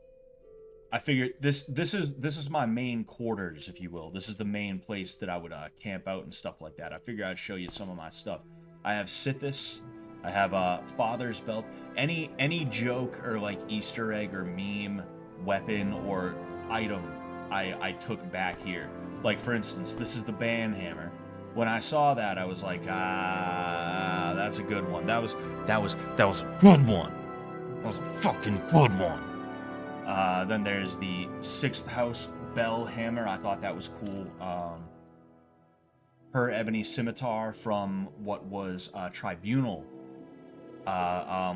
I figured this is my main quarters, if you will. This is the main place that I would camp out and stuff like that. I figured I'd show you some of my stuff. I have Sithis. I have Father's Belt. Any joke or like Easter egg or meme, weapon or item I took back here. Like for instance, this is the band hammer. When I saw that, I was like, that's a good one. That was a good one. That was a fucking good one. Then there's the Sixth House Bell Hammer. I thought that was cool. Her Ebony Scimitar from what was Tribunal.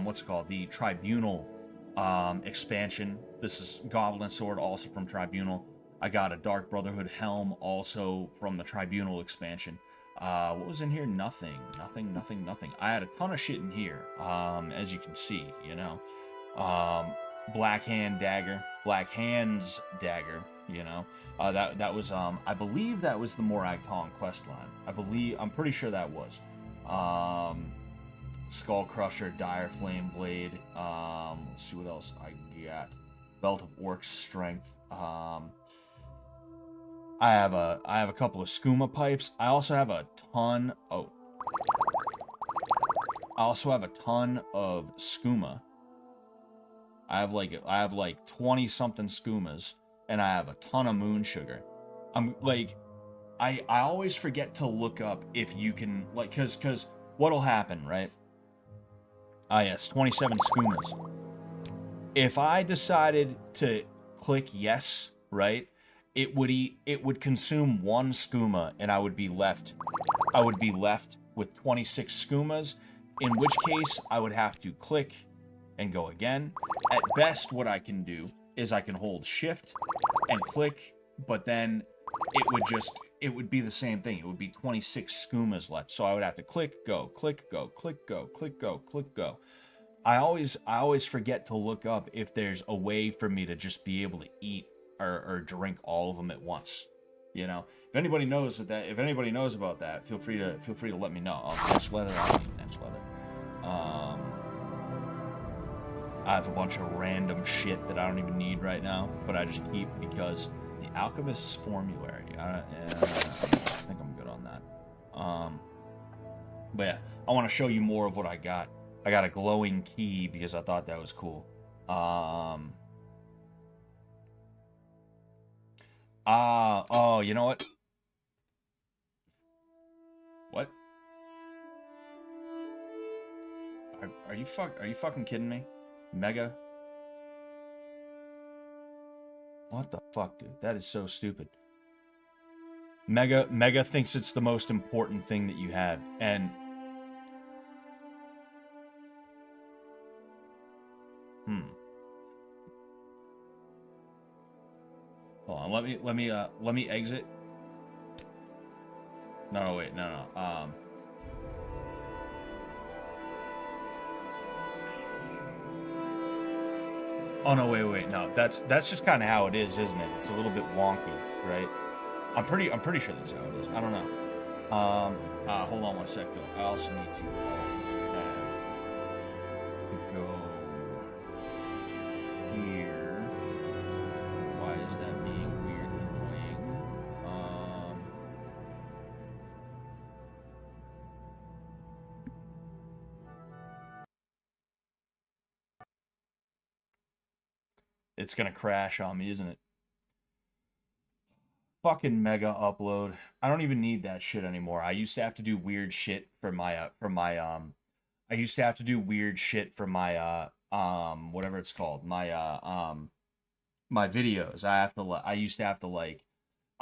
What's it called? The Tribunal expansion. This is Goblin Sword, also from Tribunal. I got a Dark Brotherhood Helm, also from the Tribunal expansion. What was in here? Nothing. I had a ton of shit in here, as you can see, you know. Black Hands Dagger, you know. That was I believe that was the Morag Tong quest line. I'm pretty sure that was. Skull Crusher, Dire Flame Blade. Let's see what else I got. Belt of Orc's Strength. I have a couple of skooma pipes. I also have a ton. I also have a ton of skooma. I have like 20 something skoomas, and I have a ton of moon sugar. I'm like, I always forget to look up if you can, like, cause what'll happen, right? Yes, 27 skoomas. If I decided to click yes, right, it would consume one skooma, and I would be left with 26 skoomas, in which case I would have to click and go again. At best, what I can do is I can hold shift and click, but then it would be the same thing. It would be 26 skoomas left. So I would have to click, go, click, go, click, go, click, go, click, go. I always forget to look up if there's a way for me to just be able to eat or drink all of them at once. You know, if anybody knows about that, feel free to let me know. Next letter, I'll need next letter. I have a bunch of random shit that I don't even need right now, but I just keep because the Alchemist's Formulary. I think I'm good on that. But yeah, I want to show you more of what I got. I got a glowing key because I thought that was cool. Oh, you know what? What? Are you fucking kidding me? Mega? What the fuck, dude? That is so stupid. Mega thinks it's the most important thing that you have, and hold on, let me exit. No, wait, no. Oh no, wait, no. That's just kind of how it is, isn't it? It's a little bit wonky, right? I'm pretty sure that's how it is. I don't know. Hold on one sec though. I also need to go here. Why is that being weird and annoying? It's gonna crash on me, isn't it? Fucking mega upload. I don't even need that shit anymore. I used to have to do weird shit for my I used to have to do weird shit for my whatever it's called, my my videos. I used to have to like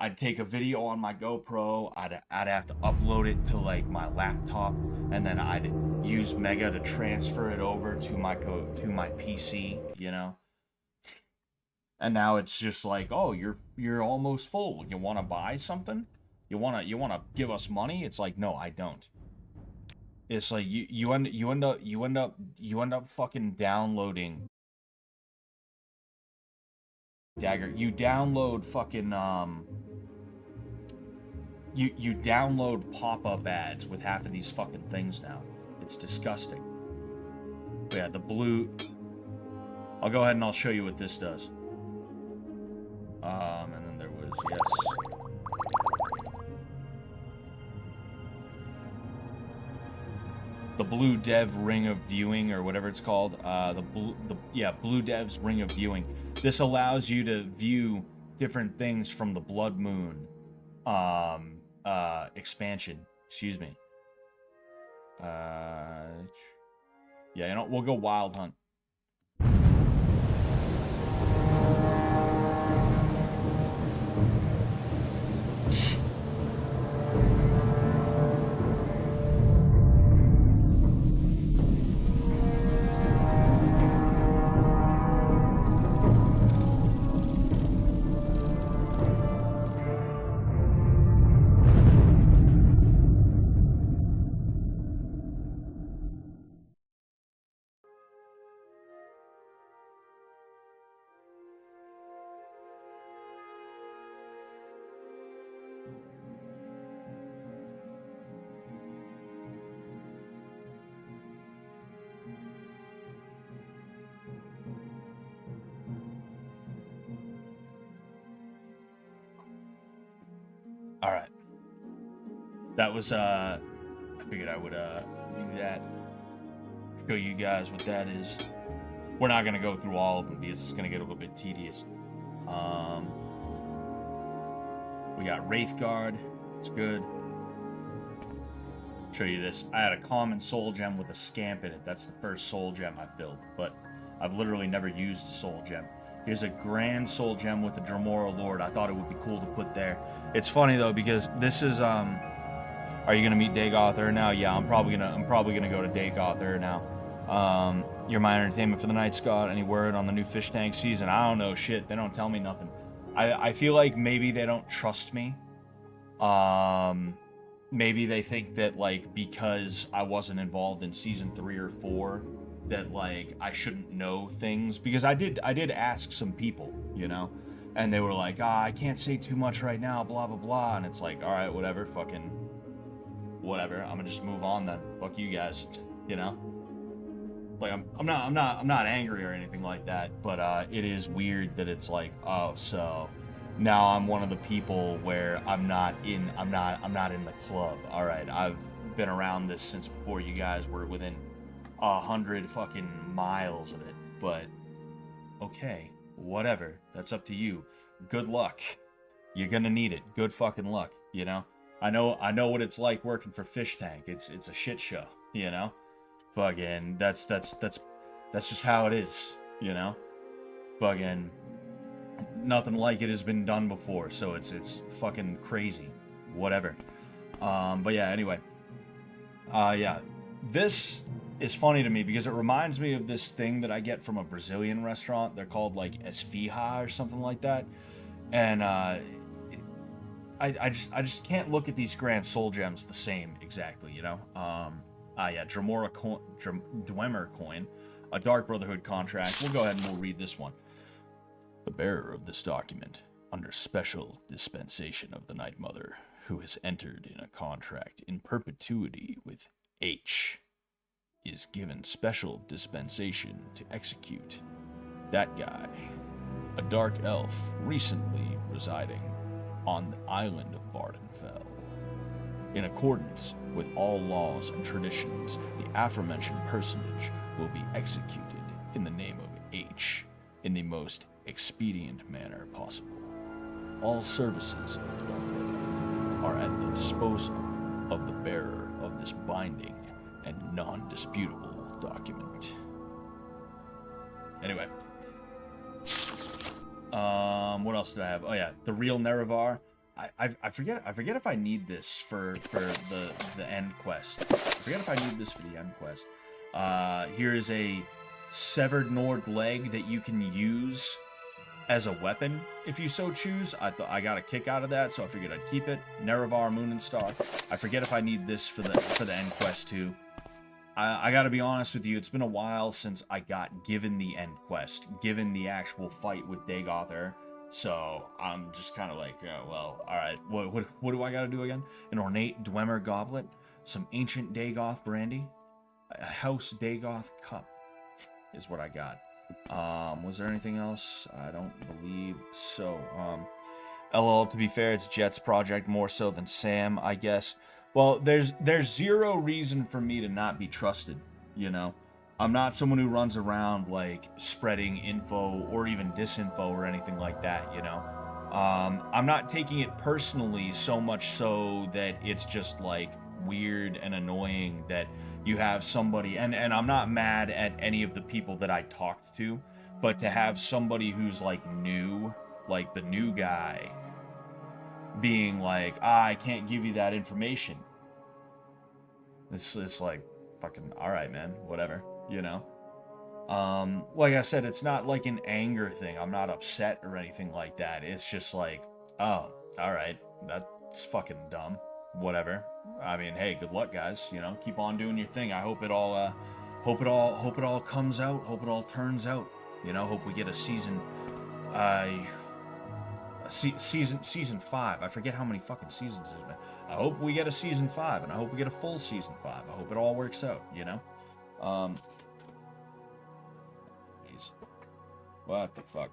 I'd take a video on my GoPro, I'd have to upload it to like my laptop, and then I'd use Mega to transfer it over to my PC, you know. And now it's just like, oh, you're almost full. You want to buy something? You wanna give us money? It's like, no, I don't. It's like you end up fucking downloading Dagger. You download fucking you download pop-up ads with half of these fucking things now. It's disgusting. But yeah, the blue. I'll go ahead and I'll show you what this does. And then there was, yes. The Blue Dev Ring of Viewing, or whatever it's called. Blue Dev's Ring of Viewing. This allows you to view different things from the Blood Moon expansion. Excuse me. Yeah, you know, we'll go Wild Hunt. All right. That was, I figured I would, do that. Show you guys what that is. We're not going to go through all of them because it's going to get a little bit tedious. We got Wraithguard. It's good. Show you this. I had a common soul gem with a scamp in it. That's the first soul gem I filled, but I've literally never used a soul gem. Here's a grand soul gem with a Dremora Lord. I thought it would be cool to put there. It's funny though because this is are you gonna meet Dagoth Ur now? Yeah, I'm probably gonna go to Dagoth Ur now. You're my entertainment for the night, Scott. Any word on the new fish tank season? I don't know shit. They don't tell me nothing. I feel like maybe they don't trust me. Maybe they think that like because I wasn't involved in season 3 or 4 that like I shouldn't know things, because I did ask some people, you know, and they were like, I can't say too much right now, blah blah blah, and it's like, all right, whatever, fucking whatever, I'm gonna just move on then. Fuck you guys, you know. Like I'm not angry or anything like that, but it is weird that it's like, oh, so now I'm one of the people where I'm not in the club. All right, I've been around this since before you guys were within 100 fucking miles of it, but okay, whatever. That's up to you. Good luck. You're gonna need it. Good fucking luck. You know. I know what it's like working for Fish Tank. It's a shit show. You know. Fucking that's just how it is. You know. Fucking nothing like it has been done before. So it's fucking crazy. Whatever. But yeah. Anyway. Yeah. This is funny to me because it reminds me of this thing that I get from a Brazilian restaurant. They're called like esfirra or something like that, and I just can't look at these grand soul gems the same exactly, you know. Yeah, Dwemer coin, a Dark Brotherhood contract. We'll go ahead and we'll read this one. The bearer of this document, under special dispensation of the Night Mother, who has entered in a contract in perpetuity with H, is given special dispensation to execute that guy, a dark elf recently residing on the island of Vardenfell. In accordance with all laws and traditions, the aforementioned personage will be executed in the name of H in the most expedient manner possible. All services of the Dark Brotherhood are at the disposal of the bearer of this binding and non-disputable document. Anyway. What else did I have? Oh yeah, the real Nerevar. I forget if I need this for the end quest. I forget if I need this for the end quest. Here is a severed Nord leg that you can use as a weapon if you so choose. I got a kick out of that, so I figured I'd keep it. Nerevar Moon and Star. I forget if I need this for the end quest too. I gotta be honest with you, it's been a while since I got given the end quest, given the actual fight with Dagoth. So I'm just kind of like, yeah, well, all right. What do I gotta do again? An ornate Dwemer goblet, some ancient Dagoth brandy, a House Dagoth cup is what I got. Was there anything else? I don't believe so. LOL, to be fair, it's Jet's project more so than Sam, I guess. Well, there's zero reason for me to not be trusted, you know? I'm not someone who runs around, like, spreading info or even disinfo or anything like that, you know? I'm not taking it personally so much so that it's just, like, weird and annoying that you have somebody... And I'm not mad at any of the people that I talked to, but to have somebody who's, like, new, like the new guy... being like, I can't give you that information. It's like, fucking, alright, man, whatever, you know? Like I said, it's not like an anger thing. I'm not upset or anything like that. It's just like, oh, alright, that's fucking dumb. Whatever. I mean, hey, good luck, guys, you know? Keep on doing your thing. I hope it all, hope it all comes out. Hope it all turns out. You know, hope we get a season, season 5. I forget how many fucking seasons there's been. I hope we get a season 5, and I hope we get a full season 5. I hope it all works out, you know? Jeez. What the fuck?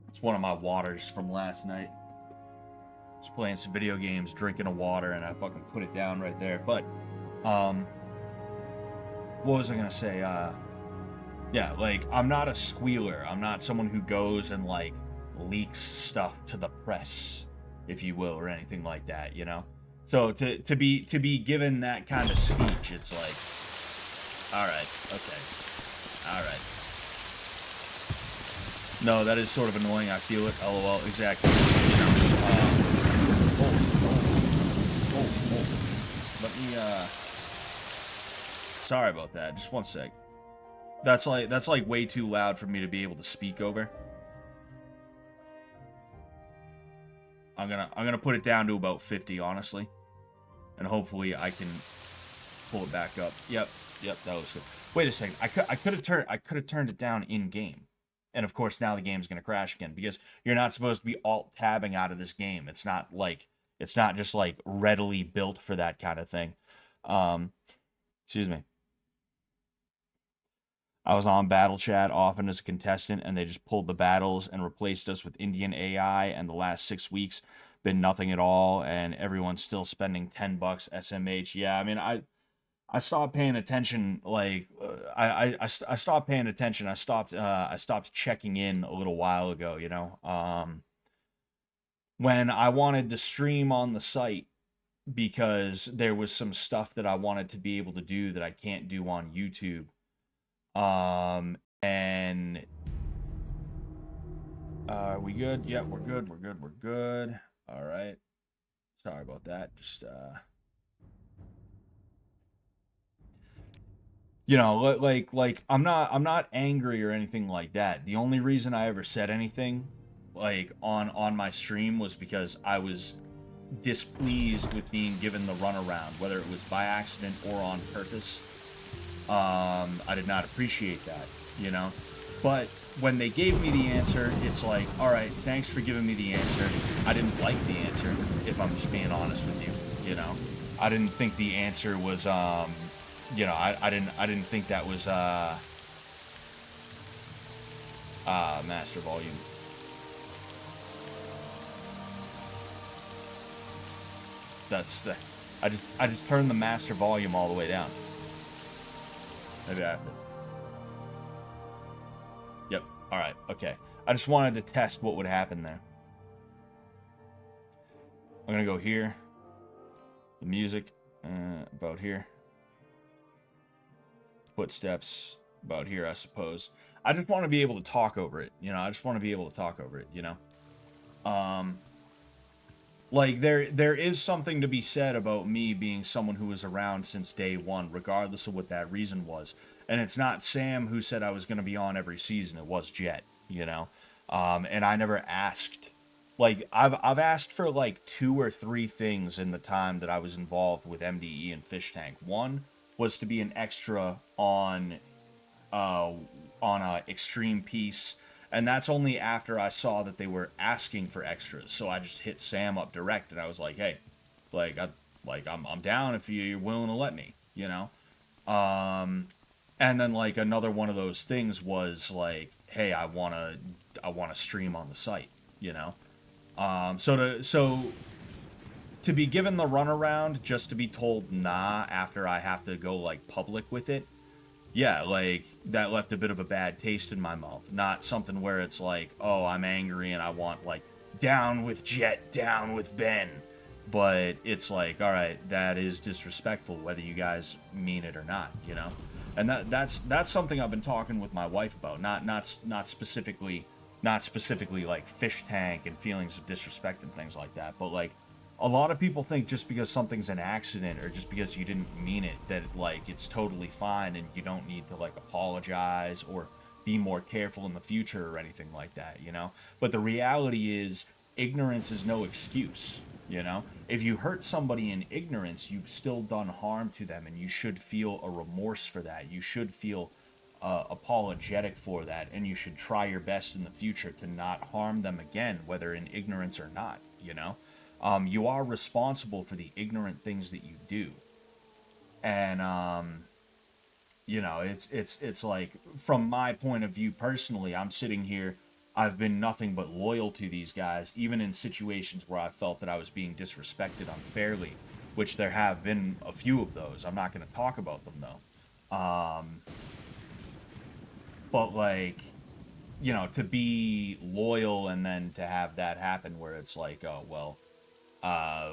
It's one of my waters from last night. I was playing some video games, drinking a water, and I fucking put it down right there. But, what was I gonna say? Yeah, like, I'm not a squealer. I'm not someone who goes and, like, leaks stuff to the press, if you will, or anything like that, you know? So, to be given that kind of speech, it's like, alright, okay, alright. No, that is sort of annoying, I feel it, lol, exactly, you know? Let me, sorry about that, just one sec. That's like way too loud for me to be able to speak over. I'm gonna put it down to about 50, honestly, and hopefully I can pull it back up. Yep, that was good. Wait a second, I could have turned it down in game, and of course now the game's gonna crash again because you're not supposed to be alt tabbing out of this game. It's not just like readily built for that kind of thing. Excuse me. I was on Battle Chat often as a contestant, and they just pulled the battles and replaced us with Indian AI, and the last 6 weeks been nothing at all, and everyone's still spending $10 SMH. Yeah, I mean, I stopped paying attention. Like, I stopped paying attention. I stopped checking in a little while ago. You know, when I wanted to stream on the site because there was some stuff that I wanted to be able to do that I can't do on YouTube. And are we good? Yeah, we're good. We're good. All right. Sorry about that. Just, you know, like I'm not angry or anything like that. The only reason I ever said anything like on my stream was because I was displeased with being given the runaround, whether it was by accident or on purpose. I did not appreciate that, you know? But when they gave me the answer, it's like, all right, thanks for giving me the answer. I didn't like the answer, if I'm just being honest with you, you know? I didn't think the answer was, you know, I didn't think that was, master volume. That's the, I just turned the master volume all the way down. Maybe I have to. Yep. All right. Okay. I just wanted to test what would happen there. I'm going to go here. The music. About here. Footsteps. About here, I suppose. I just want to be able to talk over it. You know, I just want to be able to talk over it. You know, um, like there is something to be said about me being someone who was around since day one, regardless of what that reason was. And it's not Sam who said I was going to be on every season. It was Jet. You know, and I never asked. Like I've asked for like 2 or 3 things in the time that I was involved with MDE and Fish Tank. One was to be an extra uh, on a extreme piece, and that's only after I saw that they were asking for extras. So I just hit Sam up direct, and I was like, "Hey, like I'm down if you're willing to let me," you know. And then like another one of those things was like, "Hey, I wanna stream on the site," you know. So to be given the runaround just to be told nah after I have to go like public with it, yeah, like that left a bit of a bad taste in my mouth. Not something where it's like, oh, I'm angry and I want like down with Jet, down with Ben. But it's like, all right, that is disrespectful whether you guys mean it or not, you know? And that's something I've been talking with my wife about. Not specifically like Fish Tank and feelings of disrespect and things like that, but like a lot of people think just because something's an accident or just because you didn't mean it that like it's totally fine and you don't need to like apologize or be more careful in the future or anything like that, you know. But the reality is ignorance is no excuse, you know. If you hurt somebody in ignorance, you've still done harm to them, and you should feel a remorse for that. You should feel apologetic for that, and you should try your best in the future to not harm them again, whether in ignorance or not, you know. You are responsible for the ignorant things that you do, and you know, it's like from my point of view personally, I'm sitting here. I've been nothing but loyal to these guys, even in situations where I felt that I was being disrespected unfairly, which there have been a few of those. I'm not going to talk about them though. But like, you know, to be loyal and then to have that happen where it's like, oh well, uh,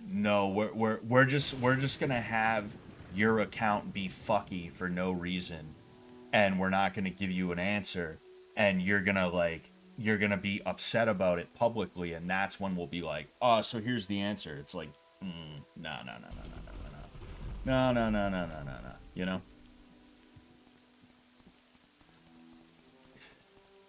no, we're just gonna have your account be fucky for no reason, and we're not gonna give you an answer, and you're gonna be upset about it publicly, and that's when we'll be like, oh, so here's the answer. It's like, no, no, no, no, no, no, no, no, no, no, no, no, no, no, you know.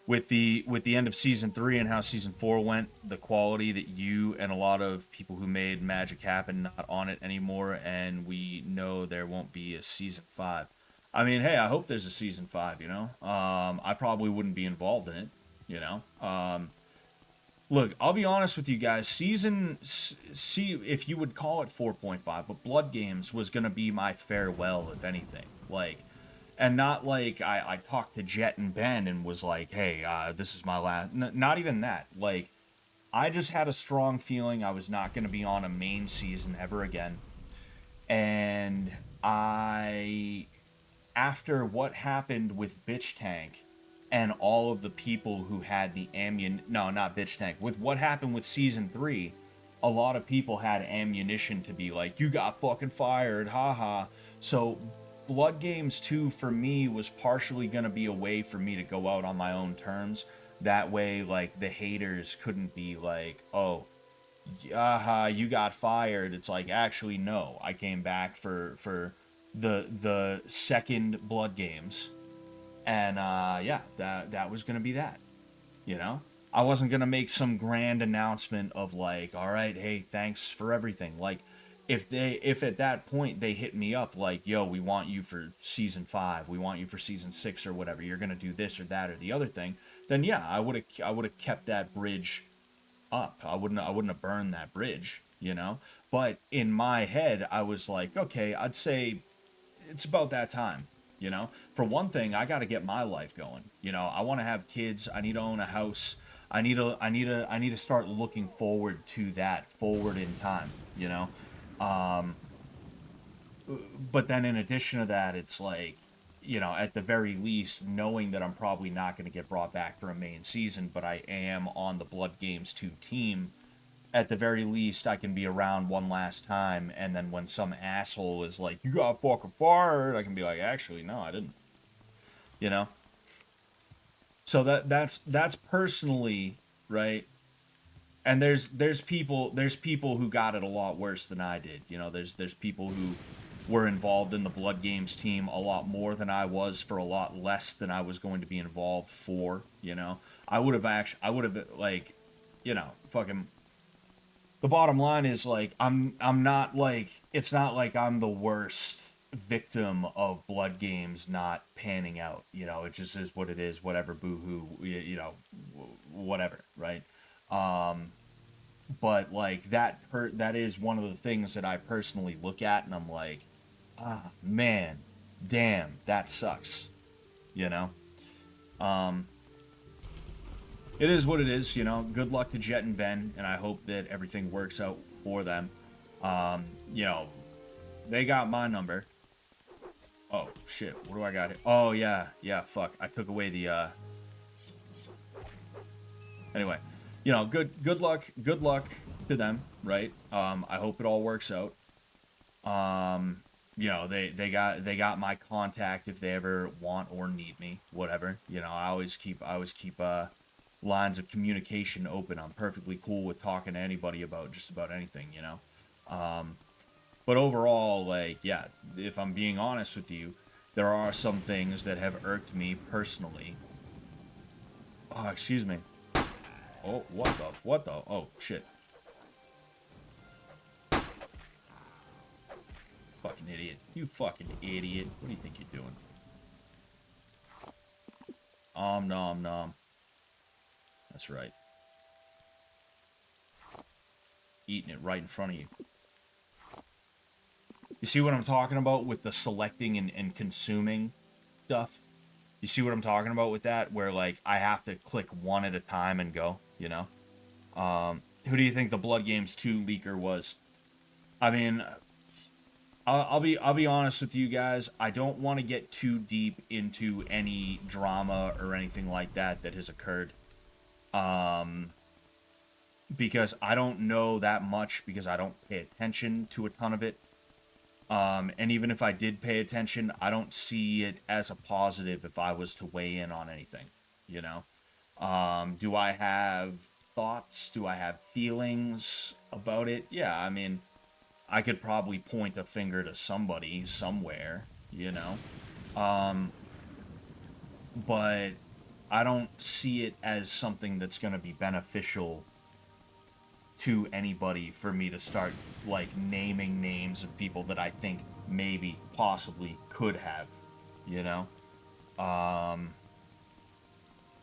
With the end of season 3 and how season 4 went, the quality that you and a lot of people who made magic happen not on it anymore, and we know there won't be a season 5. I mean, hey, I hope there's a season 5, you know. I probably wouldn't be involved in it, you know. Look, I'll be honest with you guys. See, if you would call it 4.5, but Blood Games was gonna be my farewell, if anything. Like, and not like I talked to Jet and Ben and was like, hey, this is my last. Not even that. Like, I just had a strong feeling I was not gonna be on a main season ever again, and after what happened with Bitch Tank and all of the people who had the no, not Bitch Tank, with what happened with season 3, a lot of people had ammunition to be like, you got fucking fired, haha. So Blood Games 2 for me was partially going to be a way for me to go out on my own terms. That way, like, the haters couldn't be like, oh, haha, you got fired. It's like, actually, no, I came back for the second Blood Games, and yeah, that was gonna be that. You know, I wasn't gonna make some grand announcement of like, all right, hey, thanks for everything. Like, if at that point they hit me up like, yo, we want you for season 5, we want you for season 6 or whatever, you're gonna do this or that or the other thing, then yeah, I would have kept that bridge up. I wouldn't have burned that bridge, you know. But in my head, I was like, okay, I'd say it's about that time, you know. For one thing, I got to get my life going. You know, I want to have kids. I need to own a house. I need to start looking forward to that forward in time, you know. Um, but then in addition to that, it's like, you know, at the very least, knowing that I'm probably not going to get brought back for a main season, but I am on the Blood Games 2 team, at the very least, I can be around one last time, and then when some asshole is like, you got fucking fired, I can be like, actually, no, I didn't. You know? So that's personally, right? And there's people who got it a lot worse than I did. You know, there's people who were involved in the Blood Games team a lot more than I was for a lot less than I was going to be involved for. You know, I would have like, you know, fucking. The bottom line is like I'm not like it's not like I'm the worst victim of Blood Games not panning out. You know, it just is what it is. Whatever, boo-hoo. You know, whatever, right? Um, but like that is one of the things that I personally look at and I'm like, ah, man, damn, that sucks. You know, um, it is what it is. You know, good luck to Jet and Ben, and I hope that everything works out for them. You know, they got my number. Oh shit, what do I got here? Oh yeah, yeah, fuck, I took away the. Anyway, you know, good luck to them, right? I hope it all works out. Um, you know, they got my contact if they ever want or need me, whatever. You know, I always keep lines of communication open. I'm perfectly cool with talking to anybody about just about anything, you know. Um, but overall, like, yeah, if I'm being honest with you, there are some things that have irked me personally. Oh, excuse me. Oh, what the? Oh, shit. Fucking idiot. You fucking idiot. What do you think you're doing? Nom nom. That's right. Eating it right in front of you. You see what I'm talking about with the selecting and consuming stuff? You see what I'm talking about with that? Where, like, I have to click one at a time and go, you know? Who do you think the Blood Games 2 leaker was? I mean, I'll be honest with you guys. I don't want to get too deep into any drama or anything like that that has occurred. Um, because I don't know that much because I don't pay attention to a ton of it. And even if I did pay attention, I don't see it as a positive if I was to weigh in on anything, you know? Do I have thoughts? Do I have feelings about it? Yeah, I mean, I could probably point a finger to somebody somewhere, you know? Um, but I don't see it as something that's going to be beneficial to anybody for me to start like naming names of people that I think maybe possibly could have, you know. Um,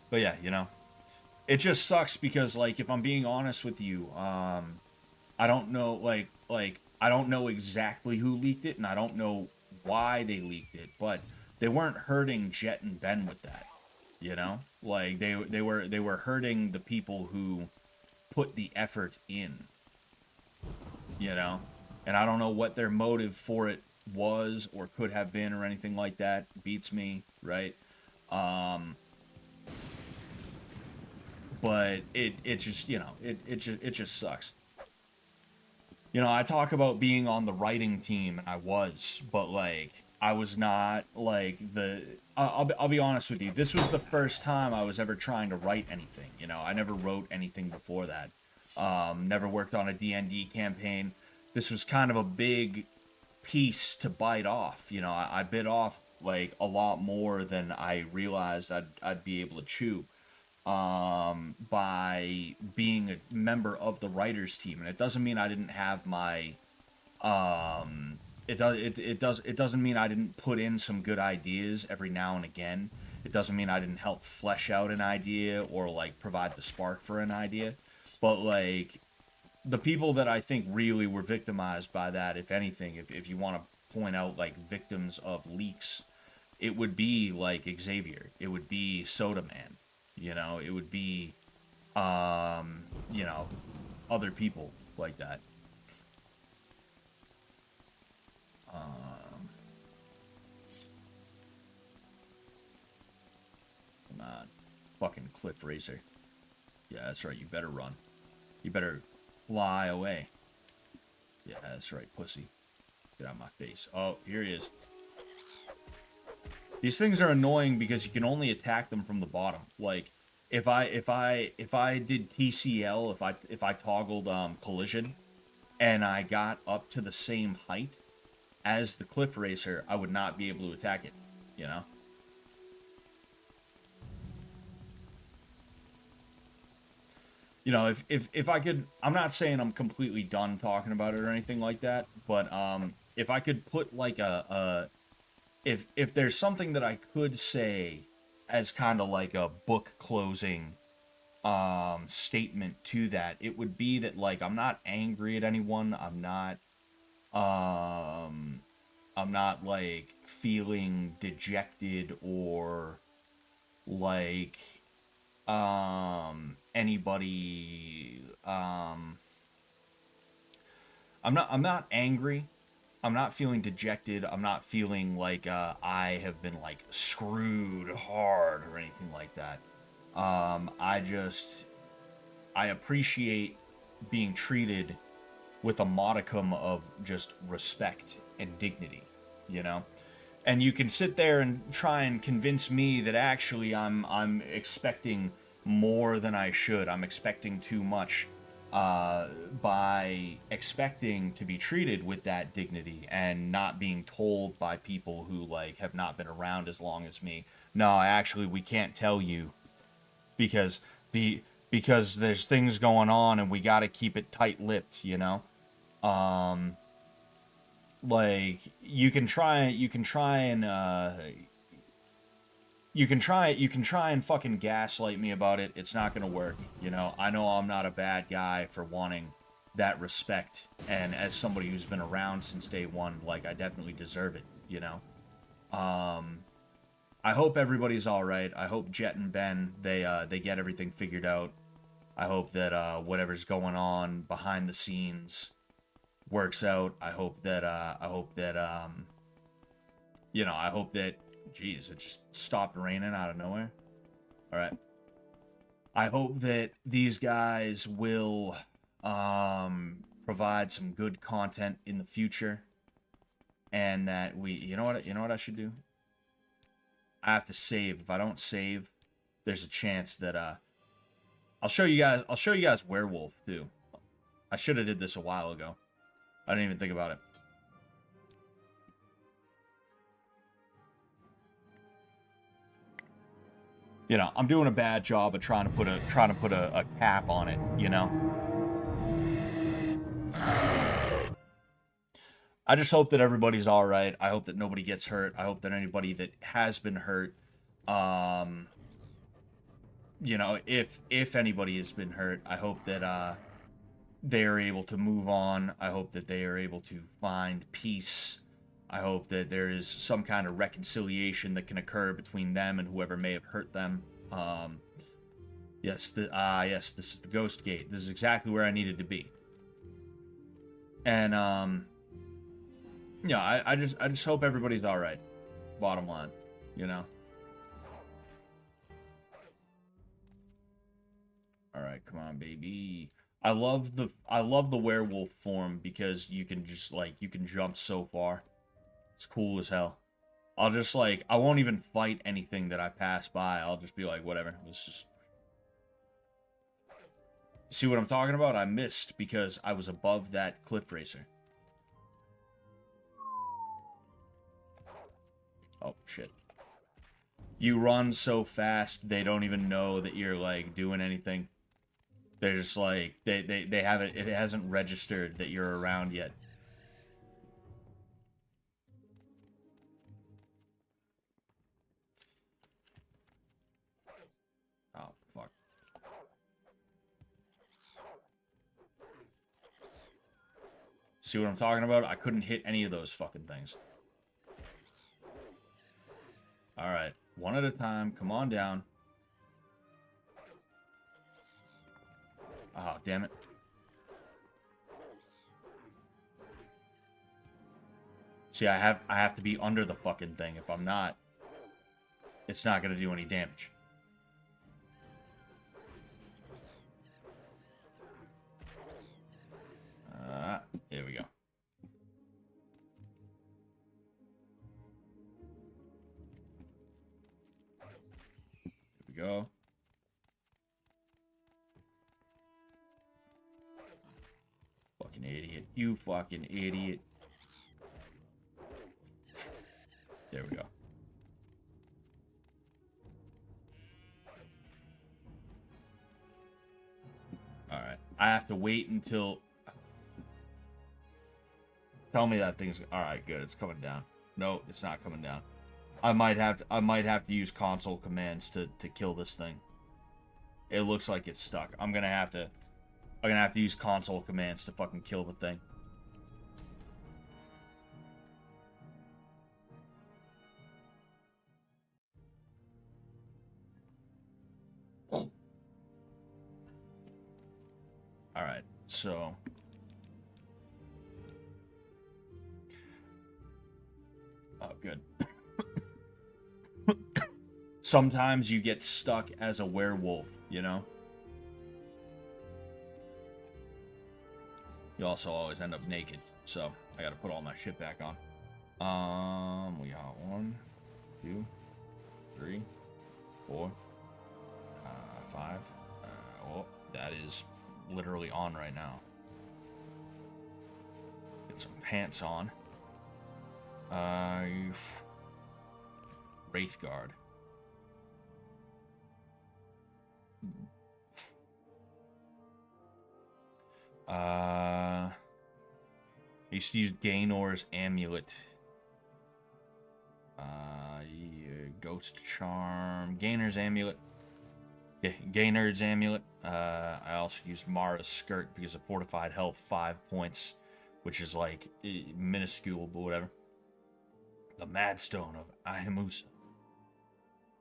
but yeah, you know, it just sucks because like if I'm being honest with you, I don't know like I don't know exactly who leaked it and I don't know why they leaked it, but they weren't hurting Jet and Ben with that, you know. Like they were hurting the people who put the effort in, you know? And I don't know what their motive for it was or could have been or anything like that. Beats me, right? Um, but it just, you know, it just sucks. You know, I talk about being on the writing team and I was, but like I was not like the I'll be honest with you. This was the first time I was ever trying to write anything, you know. I never wrote anything before that. Never worked on a D&D campaign. This was kind of a big piece to bite off. You know, I bit off like a lot more than I realized I'd be able to chew by being a member of the writers team. And it doesn't mean I didn't have my it doesn't mean I didn't put in some good ideas every now and again. It doesn't mean I didn't help flesh out an idea or like provide the spark for an idea. But like the people that I think really were victimized by that, if anything, if you want to point out like victims of leaks, it would be like Xavier. It would be Soda Man. You know, it would be you know, other people like that. Um, Come on. Fucking Cliff Racer. Yeah, that's right. You better run. You better fly away. Yeah, that's right, pussy. Get out of my face. Oh, here he is. These things are annoying because you can only attack them from the bottom. Like, if I did TCL, if I toggled collision, and I got up to the same height as the cliff racer, I would not be able to attack it. You know. You know, if I could, I'm not saying I'm completely done talking about it or anything like that, but if I could put like if there's something that I could say as kind of like a book closing statement to that, it would be that, like, I'm not angry at anyone. I'm not like feeling dejected or like anybody I'm not angry. I'm not feeling dejected. I'm not feeling like I have been like screwed hard or anything like that. I appreciate being treated with a modicum of just respect and dignity, you know? And you can sit there and try and convince me that actually I'm expecting more than I should. I'm expecting too much by expecting to be treated with that dignity and not being told by people who like have not been around as long as me. No, actually, we can't tell you because the because there's things going on and we got to keep it tight-lipped, you know. Um, like you can try and fucking gaslight me about it. It's not gonna work. You know, I know I'm not a bad guy for wanting that respect, and as somebody who's been around since day one, like, I definitely deserve it, you know. Um, I hope everybody's all right. I hope Jet and Ben they get everything figured out. I hope that whatever's going on behind the scenes works out. I hope that jeez, it just stopped raining out of nowhere. All right. I hope that these guys will provide some good content in the future, and that you know what I should do? I have to save. If I don't save, there's a chance that I'll show you guys werewolf too. I should have did this a while ago. I didn't even think about it. You know, I'm doing a bad job of trying to put a cap on it, you know. I just hope that everybody's all right. I hope that nobody gets hurt. I hope that anybody that has been hurt, um, you know, if anybody has been hurt, I hope that they are able to move on. I hope that they are able to find peace. I hope that there is some kind of reconciliation that can occur between them and whoever may have hurt them. Yes, this is the Ghost Gate. This is exactly where I needed to be. And yeah, I just hope everybody's all right. Bottom line, you know. All right, come on, baby. I love the werewolf form because you can just like you can jump so far. It's cool as hell. I'll just like I won't even fight anything that I pass by. I'll just be like, whatever. Let's just see what I'm talking about. I missed because I was above that cliff racer. Oh shit. You run so fast they don't even know that you're like doing anything. They're just like they haven't it hasn't registered that you're around yet. Oh fuck. See what I'm talking about? I couldn't hit any of those fucking things. Alright, one at a time. Come on down. Oh, damn it. See, I have to be under the fucking thing. If I'm not, it's not gonna do any damage. There we go. go. Fucking idiot. You fucking idiot. There we go. Alright. I have to wait until... Tell me that thing's... Alright, good. It's coming down. No, it's not coming down. I might have to use console commands to kill this thing. It looks like it's stuck. I'm gonna have to use console commands to fucking kill the thing. Alright, so... Oh, good. Sometimes you get stuck as a werewolf, you know? You also always end up naked, so I gotta put all my shit back on. We got 1, 2, 3, 4, 5. Oh, that is literally on right now. Get some pants on. Wraith Guard. I used to use Gainor's Amulet. Ghost Charm. Gainor's Amulet. Gaynard's Amulet. I also used Mara's Skirt because of Fortified Health 5 points, which is like minuscule, but whatever. The Madstone of Ahimusa.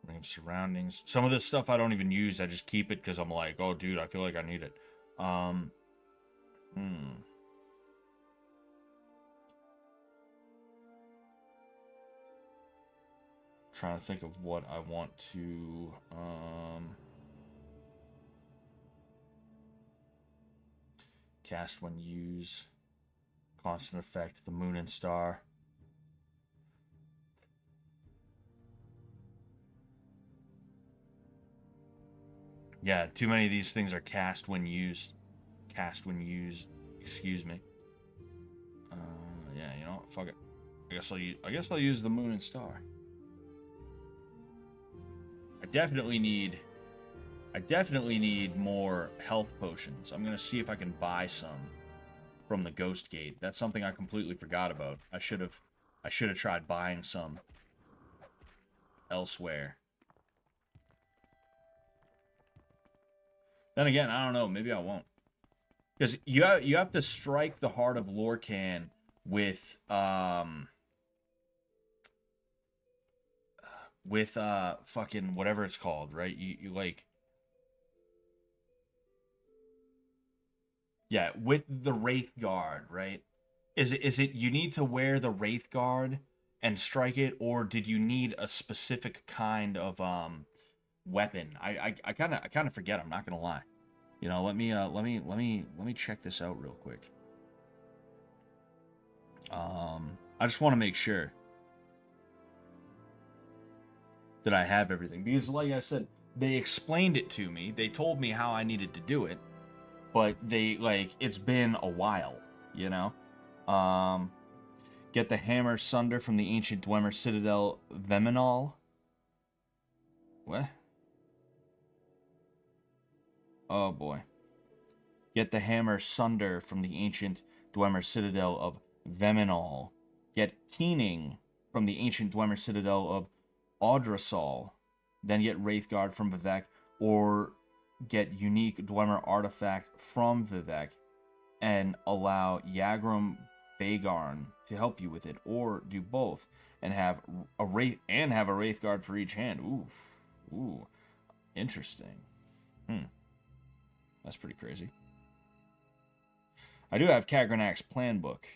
Ring of Surroundings. Some of this stuff I don't even use. I just keep it because I'm like, oh, dude, I feel like I need it. Trying to think of what I want to cast when use. Constant effect, the Moon and Star. Yeah, too many of these things are cast when used. Cast when used. Excuse me. Yeah, you know what? Fuck it. I guess I'll use the Moon and Star. I definitely need more health potions. I'm gonna see if I can buy some from the Ghost Gate. That's something I completely forgot about. I should have tried buying some elsewhere. Then again, I don't know. Maybe I won't. Because you have to strike the heart of Lorcan with fucking whatever it's called, right? You like, yeah, with the Wraith Guard, right? Is it you need to wear the Wraith Guard and strike it, or did you need a specific kind of weapon? I kind of forget. I'm not gonna lie. You know, let me check this out real quick. I just want to make sure that I have everything, because like I said, they explained it to me. They told me how I needed to do it, but it's been a while, you know. Get the Hammer Sunder from the ancient Dwemer Citadel Veminal. What? Oh boy. Get the Hammer Sunder from the ancient Dwemer Citadel of Veminal. Get Keening from the ancient Dwemer Citadel of Audrasol. Then get Wraithguard from Vivek, or get unique Dwemer artifact from Vivek and allow Yagrum Bagarn to help you with it, or do both and have a Wraithguard for each hand. Ooh, interesting. That's pretty crazy. I do have Kagranak's plan book.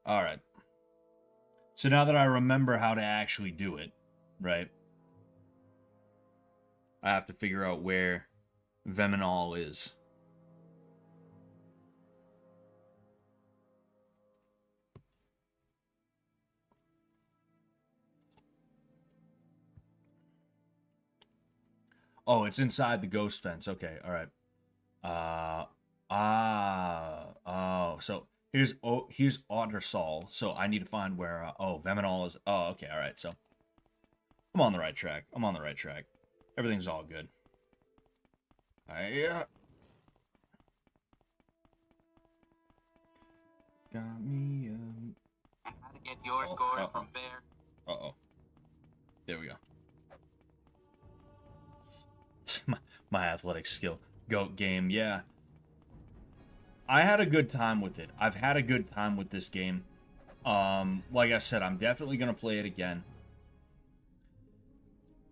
All right. So now that I remember how to actually do it, right? I have to figure out where Veminol is. Oh, it's inside the ghost fence. Okay, all right. Oh. So here's Ottersol. So I need to find where. Veminol is. Oh, okay, all right. So I'm on the right track. I'm on the right track. Everything's all good. Yeah. Got me. How to get your scores from there? There we go. my athletic skill. Goat game, yeah. I had a good time with it. I've had a good time with this game. Like I said, I'm definitely gonna play it again.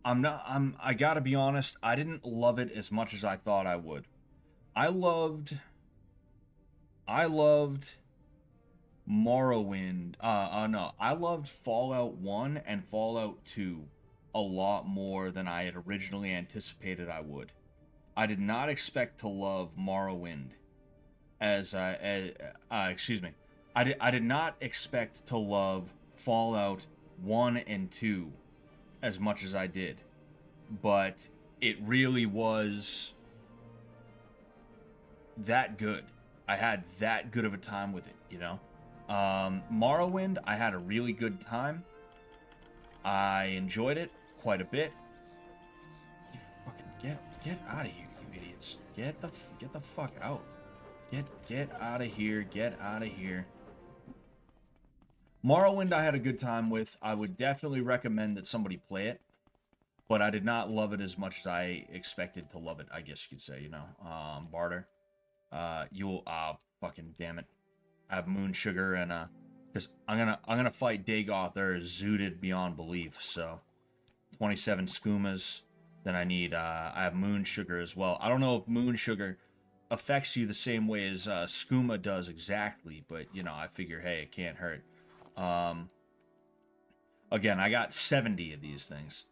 I gotta be honest, I didn't love it as much as I thought I would. I loved Morrowind. No, I loved Fallout 1 and Fallout 2 a lot more than I had originally anticipated I would. I did not expect to love Morrowind excuse me. I did not expect to love Fallout 1 and 2 as much as I did. But it really was that good. I had that good of a time with it, you know? Morrowind, I had a really good time. I enjoyed it quite a bit. You fucking get out of here, you idiots. Get the fuck out. Get out of here. Get out of here. Morrowind I had a good time with. I would definitely recommend that somebody play it. But I did not love it as much as I expected to love it, I guess you could say, you know. Barter. You'll fucking damn it. I have Moon Sugar and because I'm gonna fight Dagoth. They're zooted beyond belief, so 27 Skumas. Then I need I have Moon Sugar as well. I don't know if Moon Sugar affects you the same way as Skooma does exactly, but you know, I figure, hey, it can't hurt. Again, I got 70 of these things.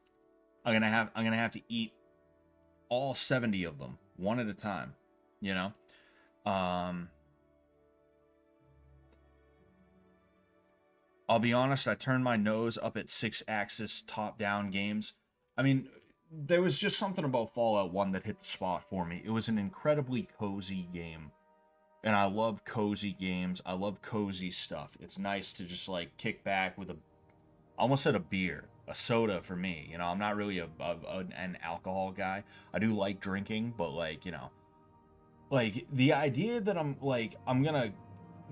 I'm gonna have to eat all 70 of them one at a time, you know. I'll be honest, I turned my nose up at 6-axis top-down games. I mean, there was just something about Fallout 1 that hit the spot for me. It was an incredibly cozy game. And I love cozy games. I love cozy stuff. It's nice to just, like, kick back with I almost said a beer. A soda for me. You know, I'm not really an alcohol guy. I do like drinking, but, like, you know. Like, the idea that I'm gonna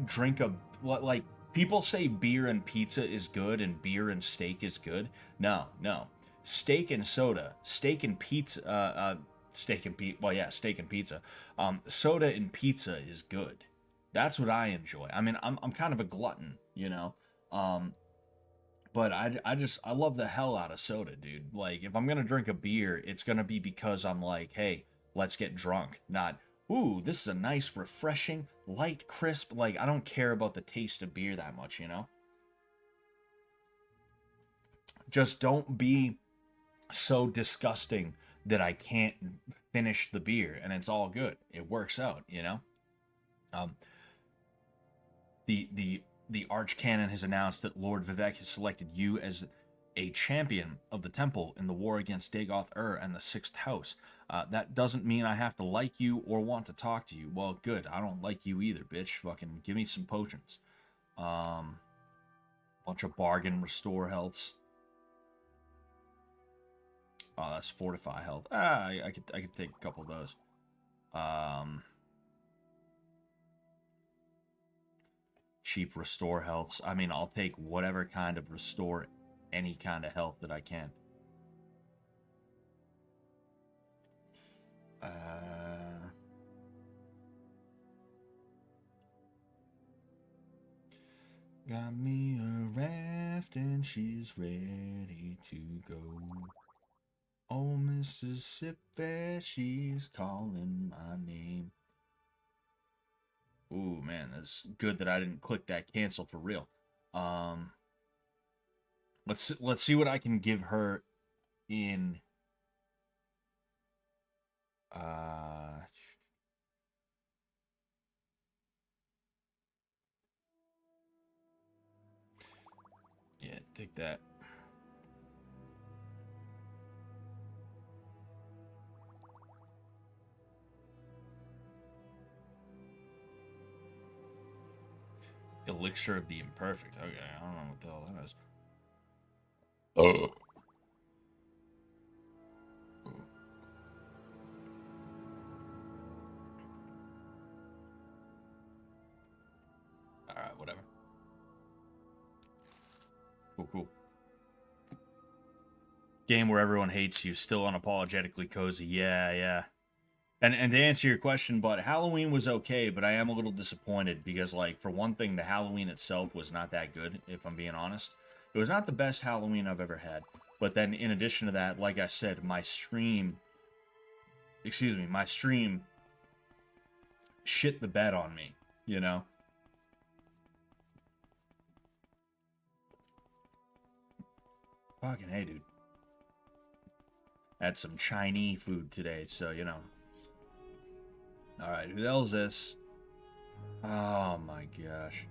drink like, people say beer and pizza is good and beer and steak is good. No. Steak and soda, steak and pizza, steak and pizza. Well, yeah, steak and pizza. Soda and pizza is good. That's what I enjoy. I mean, I'm kind of a glutton, you know. But I love the hell out of soda, dude. Like, if I'm gonna drink a beer, it's gonna be because I'm like, hey, let's get drunk. Not, ooh, this is a nice, refreshing, light, crisp. Like, I don't care about the taste of beer that much, you know? Just don't be so disgusting that I can't finish the beer, and it's all good. It works out, you know? Um, the Archcanon has announced that Lord Vivek has selected you as a champion of the temple in the war against Dagoth-Ur and the Sixth House. That doesn't mean I have to like you or want to talk to you. Well, good. I don't like you either, bitch. Fucking give me some potions. Bunch of bargain restore healths. Oh, that's fortify health. I could take a couple of those. Cheap restore healths. I mean, I'll take whatever kind of restore any kind of health that I can. Got me a raft and she's ready to go. Oh, Mississippi, she's calling my name. Ooh, man, that's good that I didn't click that cancel for real. Let's see what I can give her in Yeah, take that. Elixir of the Imperfect. Okay, I don't know what the hell that is. Oh. Alright, whatever. Cool, cool. Game where everyone hates you, still unapologetically cozy. Yeah, yeah. And to answer your question, but Halloween was okay, but I am a little disappointed because, like, for one thing, the Halloween itself was not that good, if I'm being honest. It was not the best Halloween I've ever had. But then, in addition to that, like I said, my stream shit the bed on me, you know? Fucking hey, dude. Had some Chinese food today, so, you know. Alright, who the hell is this? Oh my gosh.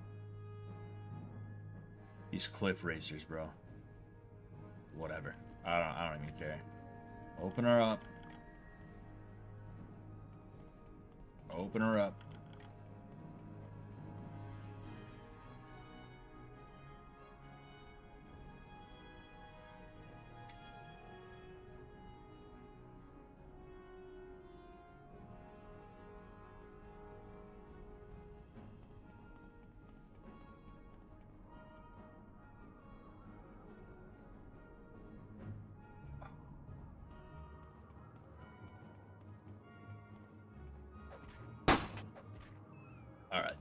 These cliff racers, bro. Whatever. I don't even care. Open her up. Open her up. Alright.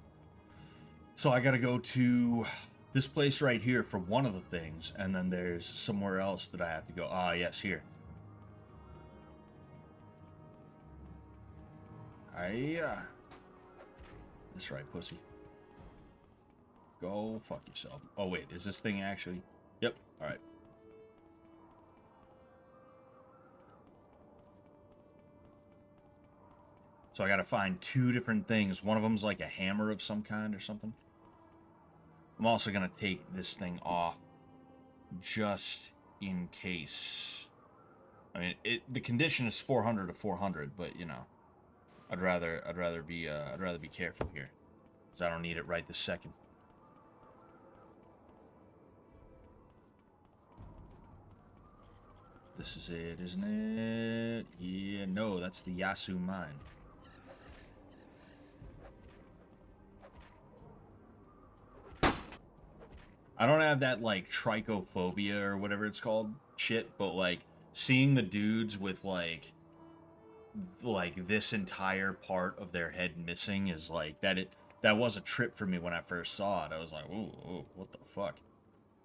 So I gotta go to this place right here for one of the things, and then there's somewhere else that I have to go. Ah, yes, here. That's right, pussy. Go fuck yourself. Oh, wait, is this thing actually... Yep, alright. So I gotta find two different things. One of them's like a hammer of some kind or something. I'm also gonna take this thing off just in case. I mean, the condition is 400 to 400, but you know, I'd rather be careful here, because I don't need it right this second. This is it, isn't it? Yeah, no, that's the Yasu mine. I don't have that, like, trichophobia or whatever it's called shit, but, like, seeing the dudes with, like this entire part of their head missing is, like, that was a trip for me when I first saw it. I was like, ooh, what the fuck?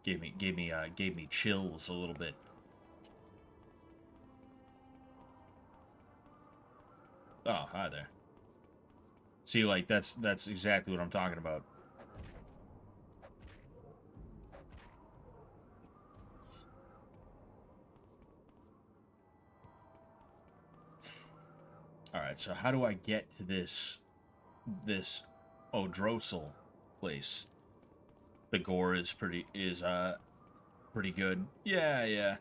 Gave me chills a little bit. Oh, hi there. See, like, that's exactly what I'm talking about. Alright, so how do I get to this Odrosel place? The gore is pretty good. Yeah, yeah.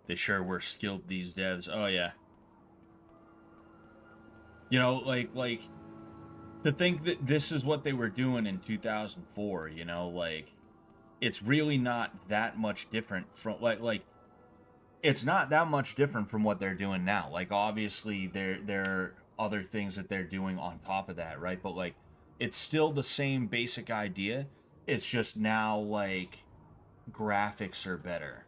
They sure were skilled, these devs. Oh yeah. You know, like to think that this is what they were doing in 2004, you know, like it's really not that much different from like it's not that much different from what they're doing now. Like obviously there are other things that they're doing on top of that, right? But like it's still the same basic idea. It's just now like graphics are better.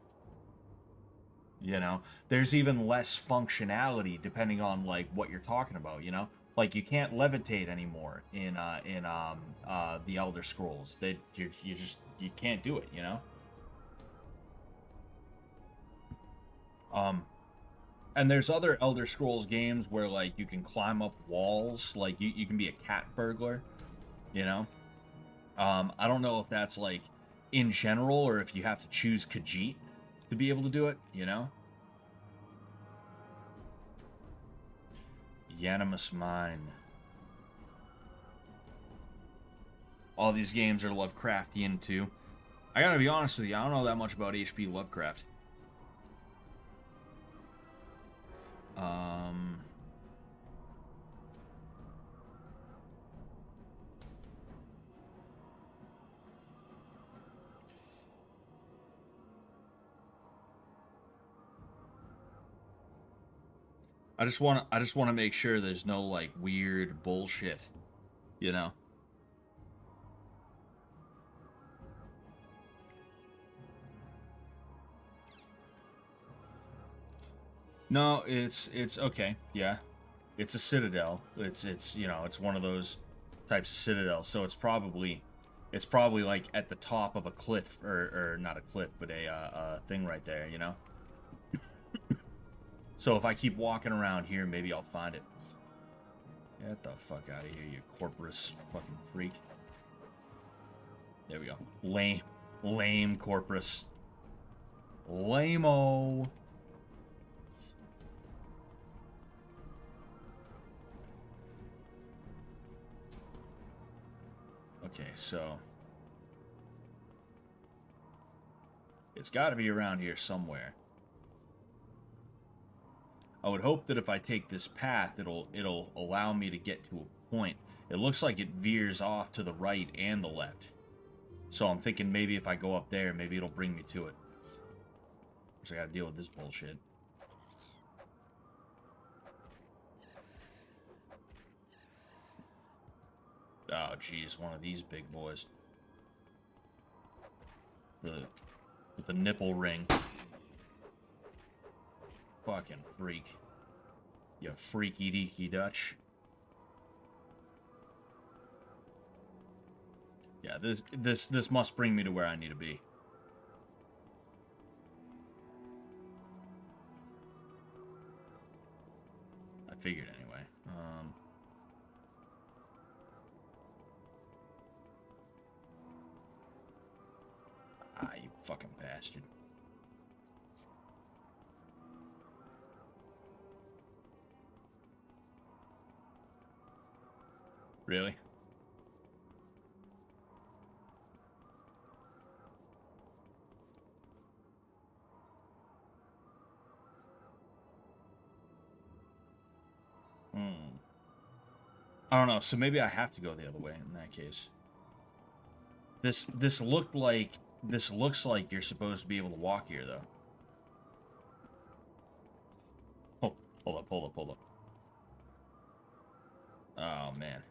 You know, there's even less functionality depending on like what you're talking about. You know, like you can't levitate anymore in the Elder Scrolls. You just you can't do it. You know. Um, and there's other Elder Scrolls games where like you can climb up walls, like you can be a cat burglar, you know. I don't know if that's like in general or if you have to choose Khajiit to be able to do it, you know. Unanimous Mine. All these games are Lovecraftian too. I gotta be honest with you, I don't know that much about H.P. Lovecraft. Um, I just want to make sure there's no like weird bullshit, you know. No, it's okay. Yeah. It's a citadel. It's you know, it's one of those types of citadels. So it's probably like at the top of a cliff or not a cliff, but a thing right there, you know. So if I keep walking around here, maybe I'll find it. Get the fuck out of here, you corporous fucking freak. There we go. Lame corporus. Lame-o. Okay, so it's got to be around here somewhere. I would hope that if I take this path, it'll allow me to get to a point. It looks like it veers off to the right and the left. So I'm thinking maybe if I go up there, maybe it'll bring me to it. Which I gotta deal with this bullshit. Oh, geez, one of these big boys. With the nipple ring. Fucking freak. You freaky deaky Dutch. Yeah, this must bring me to where I need to be. I figured anyway. You fucking bastard. Really? I don't know, so maybe I have to go the other way in that case. This looks like you're supposed to be able to walk here though. Oh, hold up. Oh man.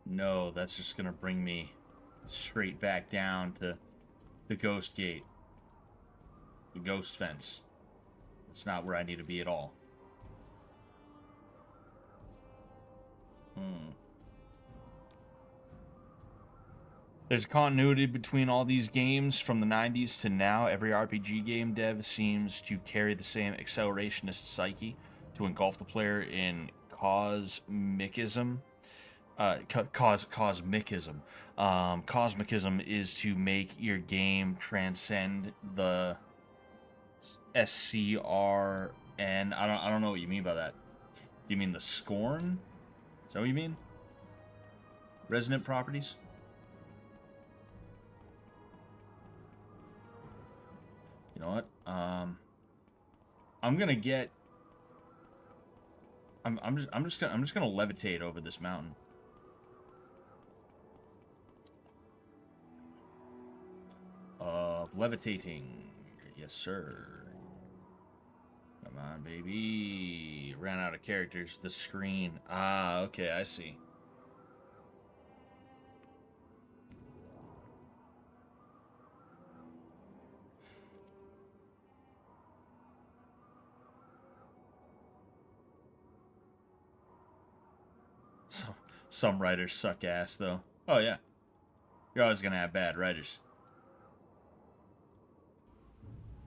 No, that's just gonna bring me straight back down to the ghost gate. The ghost fence. It's not where I need to be at all. There's continuity between all these games from the 90s to now. Every RPG game dev seems to carry the same accelerationist psyche to engulf the player in cosmicism. Cosmicism. Cosmicism is to make your game transcend the SCRN. I don't know what you mean by that. Do you mean the scorn? Is that what you mean? Resonant properties? You know what? I'm gonna get. I'm just gonna levitate over this mountain. Levitating, yes sir. Come on, baby. Ran out of characters. The screen. Ah, okay, I see. Some writers suck ass, though. Oh, yeah. You're always gonna have bad writers.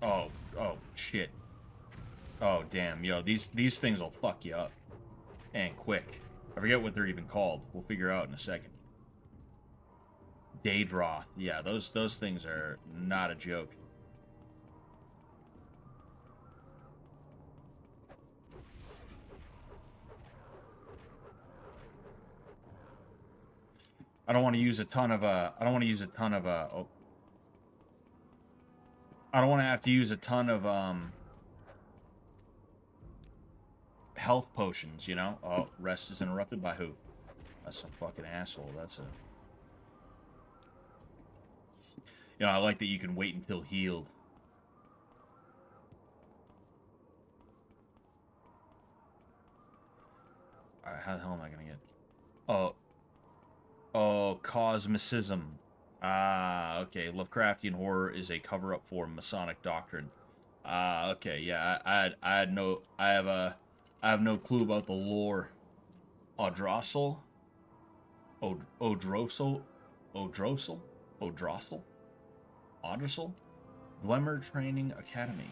Oh, shit. Oh, damn. Yo, these things will fuck you up. And quick. I forget what they're even called. We'll figure out in a second. Daedroth. Yeah, those things are not a joke. I don't want to use a ton of I don't want to use a ton of oh. I don't want to have to use a ton of health potions, you know? Oh, rest is interrupted by who? That's some fucking asshole. That's a... You know, I like that you can wait until healed. Alright, how the hell am I gonna get... Oh. Oh, cosmicism. Ah, okay. Lovecraftian horror is a cover-up for Masonic doctrine. Ah, okay. Yeah, I have no clue about the lore. Odrossel? Odrossel? Odrossel? Odrossel? Odrossel? Dwemer Training Academy.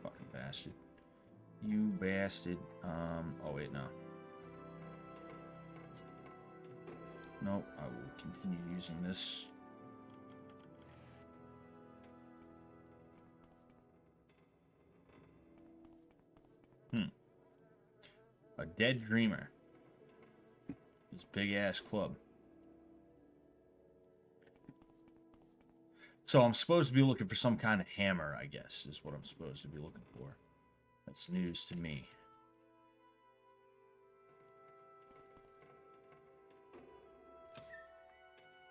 Fucking bastard. You bastard. Oh wait, no. Nope, I will continue using this. A dead dreamer. This big ass club. So I'm supposed to be looking for some kind of hammer, I guess, is what I'm supposed to be looking for. That's news to me.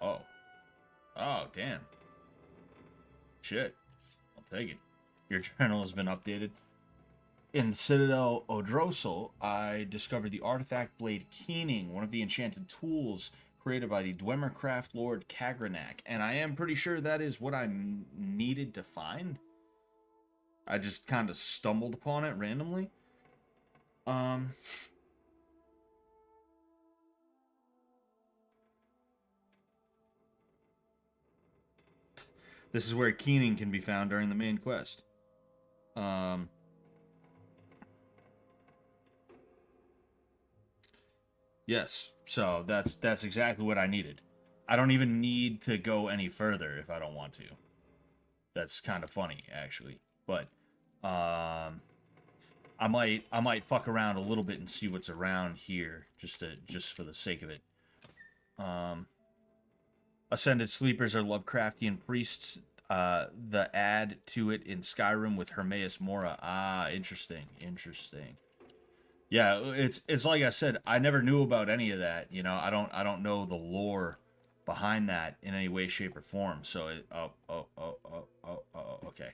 Oh. Oh, damn. Shit. I'll take it. Your journal has been updated. In Citadel Odrossel, I discovered the artifact blade Keening, one of the enchanted tools created by the Dwemer craft lord Kagranak, and I am pretty sure that is what I needed to find. I just kind of stumbled upon it randomly. This is where Keening can be found during the main quest. Yes, so that's exactly what I needed. I don't even need to go any further if I don't want to. That's kind of funny, actually. But I might fuck around a little bit and see what's around here, just for the sake of it. Ascended Sleepers are Lovecraftian priests. The add to it in Skyrim with Hermaeus Mora. Ah, interesting. Yeah, it's like I said, I never knew about any of that. You know, I don't know the lore behind that in any way, shape, or form. So okay,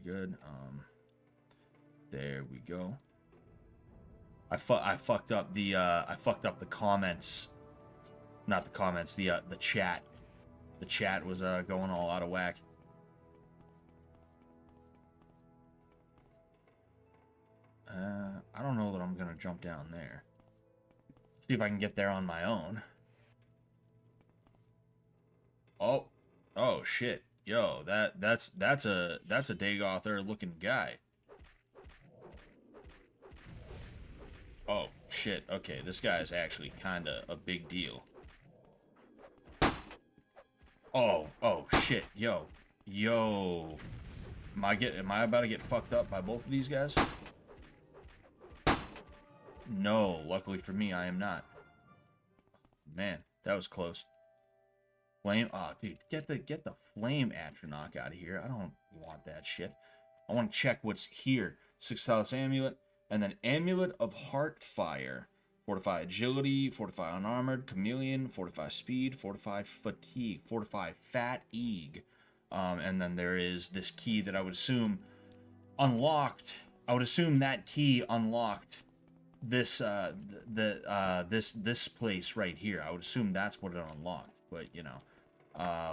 good. There we go. I fucked up the comments, not the comments, the chat. The chat was going all out of whack. I don't know that I'm gonna jump down there. See if I can get there on my own. Oh shit. Yo, that's a Dagoth looking guy. Oh shit. Okay, this guy is actually kind of a big deal. Oh shit. Yo. Am I about to get fucked up by both of these guys? No, luckily for me, I am not. Man, that was close. Flame. Oh, dude, get the flame Atronach out of here. I don't want that shit. I want to check what's here. 6,000 amulet, and then amulet of Heartfire. Fortify agility, fortify unarmored, chameleon, fortify speed, fortify fatigue, fortify fatigue. And then there is this key that I would assume unlocked. I would assume that key unlocked this this place right here. I would assume that's what it unlocked, but you know,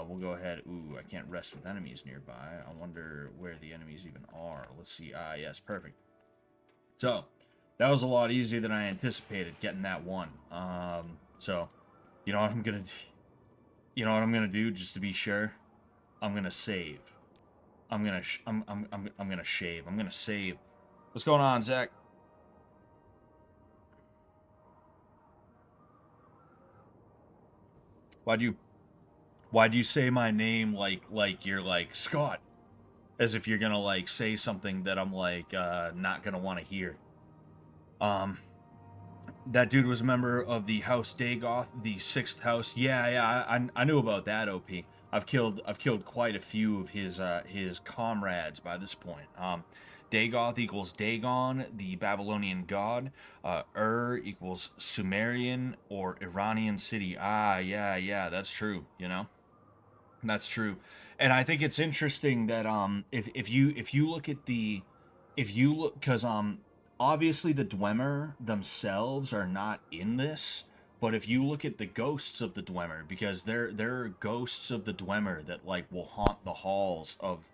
we'll go ahead. Ooh, I can't rest with enemies nearby. I wonder where the enemies even are. Let's see. Yes, perfect. So that was a lot easier than I anticipated getting that one. So you know what I'm gonna you know what I'm gonna do just to be sure. I'm gonna save. I'm gonna I'm gonna shave. I'm gonna save. What's going on, Zach? Why'd you say my name like you're like Scott? As if you're gonna like say something that I'm like not gonna want to hear. That dude was a member of the House Dagoth, the sixth house. Yeah, I knew about that. OP. I've killed quite a few of his comrades by this point. Dagoth equals Dagon, the Babylonian god. Equals Sumerian or Iranian city. Yeah, that's true. You know, that's true. And I think it's interesting that if you look at the if you look because obviously the Dwemer themselves are not in this, but if you look at the ghosts of the Dwemer, because there are ghosts of the Dwemer that like will haunt the halls of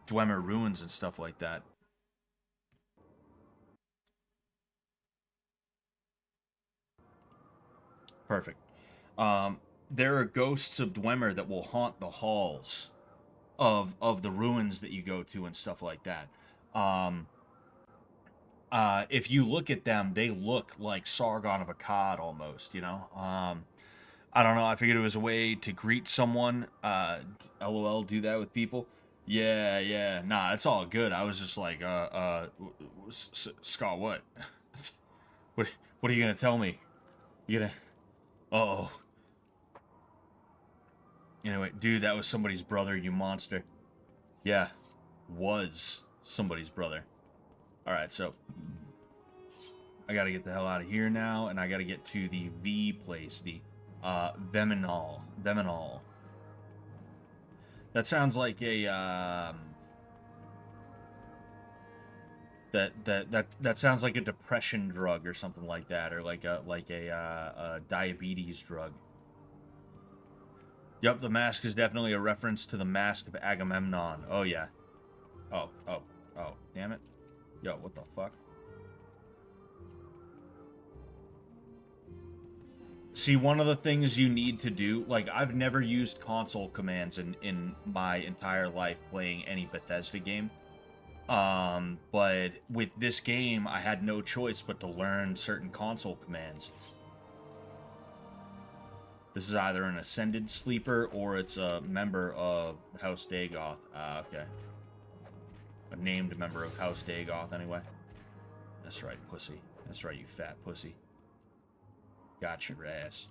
Dwemer ruins and stuff like that. Perfect. There are ghosts of Dwemer that will haunt the halls of the ruins that you go to and stuff like that. Um, if you look at them, they look like Sargon of Akkad almost. You know. I don't know. I figured it was a way to greet someone. LOL, do that with people. Yeah. Nah, it's all good. I was just like, Scott, what? what? What are you gonna tell me? You gonna? Oh. Anyway, dude, that was somebody's brother. You monster. Yeah, was somebody's brother. All right, so I gotta get the hell out of here now, and I gotta get to the V place, the Veminal. Veminal. That sounds like a that sounds like a depression drug or something like that, or like a diabetes drug. Yep, the mask is definitely a reference to the Mask of Agamemnon. Oh yeah. Oh, damn it. Yo, what the fuck? See, one of the things you need to do, like, I've never used console commands in my entire life playing any Bethesda game. But with this game, I had no choice but to learn certain console commands. This is either an Ascended Sleeper or it's a member of House Dagoth. Okay. A named member of House Dagoth, anyway. That's right, pussy. That's right, you fat pussy. Got your ass.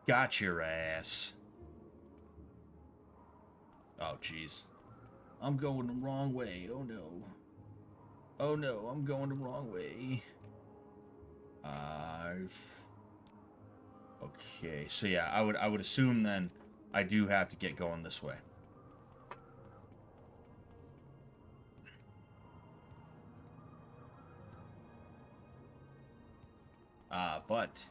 Got your ass. Oh, jeez. I'm going the wrong way. Oh, no. Oh, no. I'm going the wrong way. Okay. So, yeah, I would assume, then, I do have to get going this way. But...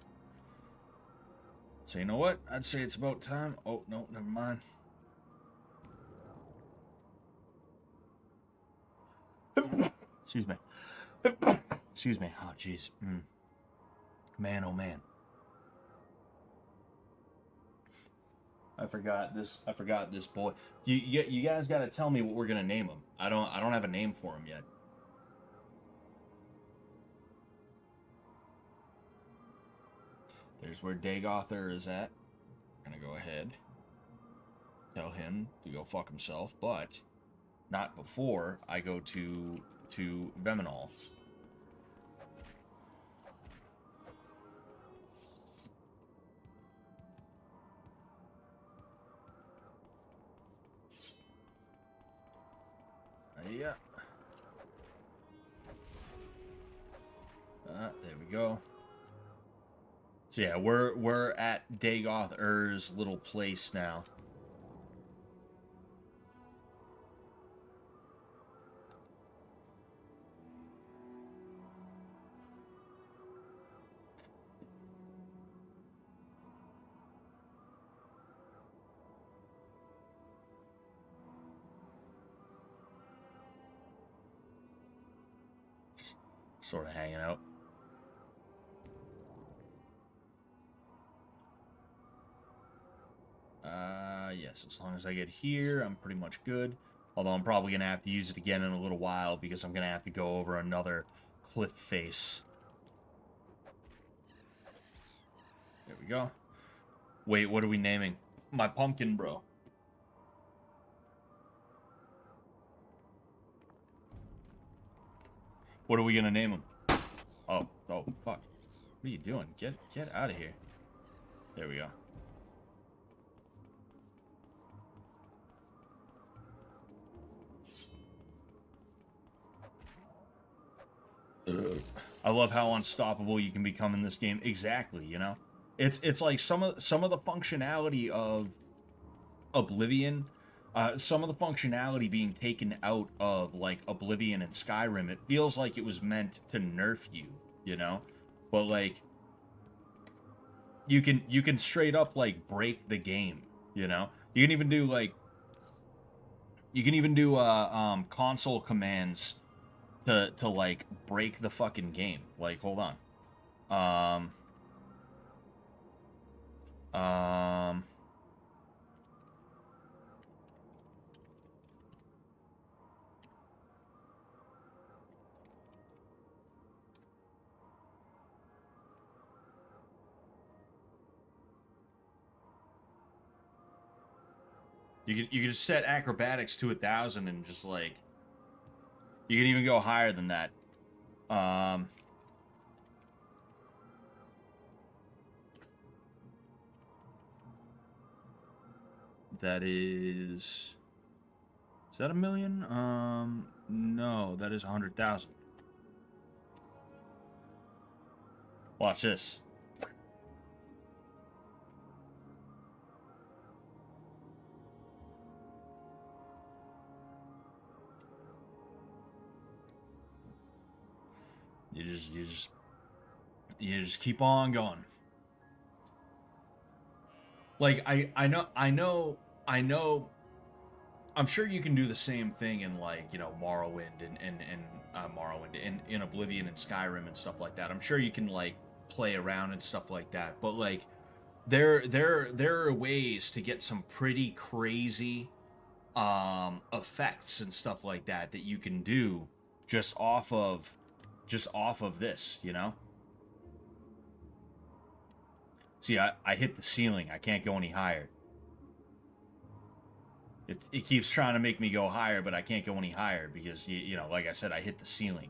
So, you know what? I'd say it's about time. Oh, no, never mind. Excuse me. Excuse me. Oh, jeez. Man, oh, man. I forgot this boy. You guys got to tell me what we're going to name him. I don't have a name for him yet. There's where Dagother is at. I'm gonna go ahead. Tell him to go fuck himself, but not before I go to Veminal. Yeah. There we go. So yeah, we're at Dagoth Ur's little place now. sort of hanging out. Yes, as long as I get here, I'm pretty much good. Although I'm probably going to have to use it again in a little while because I'm going to have to go over another cliff face. There we go. Wait, what are we naming? My pumpkin, bro. What are we going to name him? Oh, fuck. What are you doing? Get out of here. There we go. I love how unstoppable you can become in this game. Exactly, you know? It's like some of the functionality of Oblivion, some of the functionality being taken out of like Oblivion and Skyrim. It feels like it was meant to nerf you, you know? But like you can straight up like break the game, you know? You can even do like console commands to like break the fucking game. Like, hold on. You can just set acrobatics to 1,000 and just like you can even go higher than that. That is that 1,000,000? No, that is 100,000. Watch this. You just keep on going. Like I know I'm sure you can do the same thing in like, you know, Morrowind and in Oblivion and Skyrim and stuff like that. I'm sure you can like play around and stuff like that. But like there are ways to get some pretty crazy effects and stuff like that that you can do just off of this, you know? See, I hit the ceiling. I can't go any higher. It keeps trying to make me go higher, but I can't go any higher because, you know, like I said, I hit the ceiling.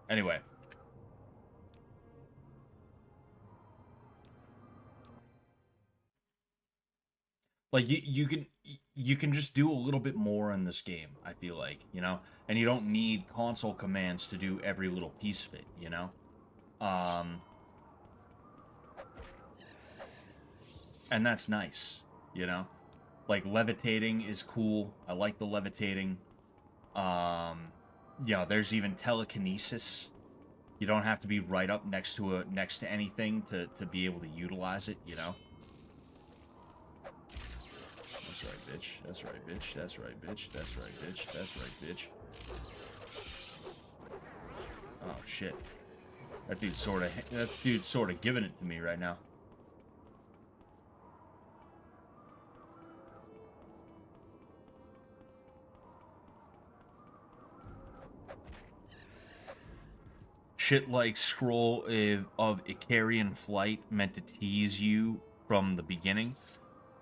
Anyway. Like, you can just do a little bit more in this game, I feel like, you know? And you don't need console commands to do every little piece of it, you know? And that's nice, you know? Like, levitating is cool. I like the levitating. Yeah, there's even telekinesis. You don't have to be right up next to anything to be able to utilize it, you know? That's right, bitch. That's right, bitch. That's right, bitch. That's right, bitch. That's right, bitch. Oh shit. That dude's sort of giving it to me right now. Shit like Scroll of Icarian Flight meant to tease you from the beginning.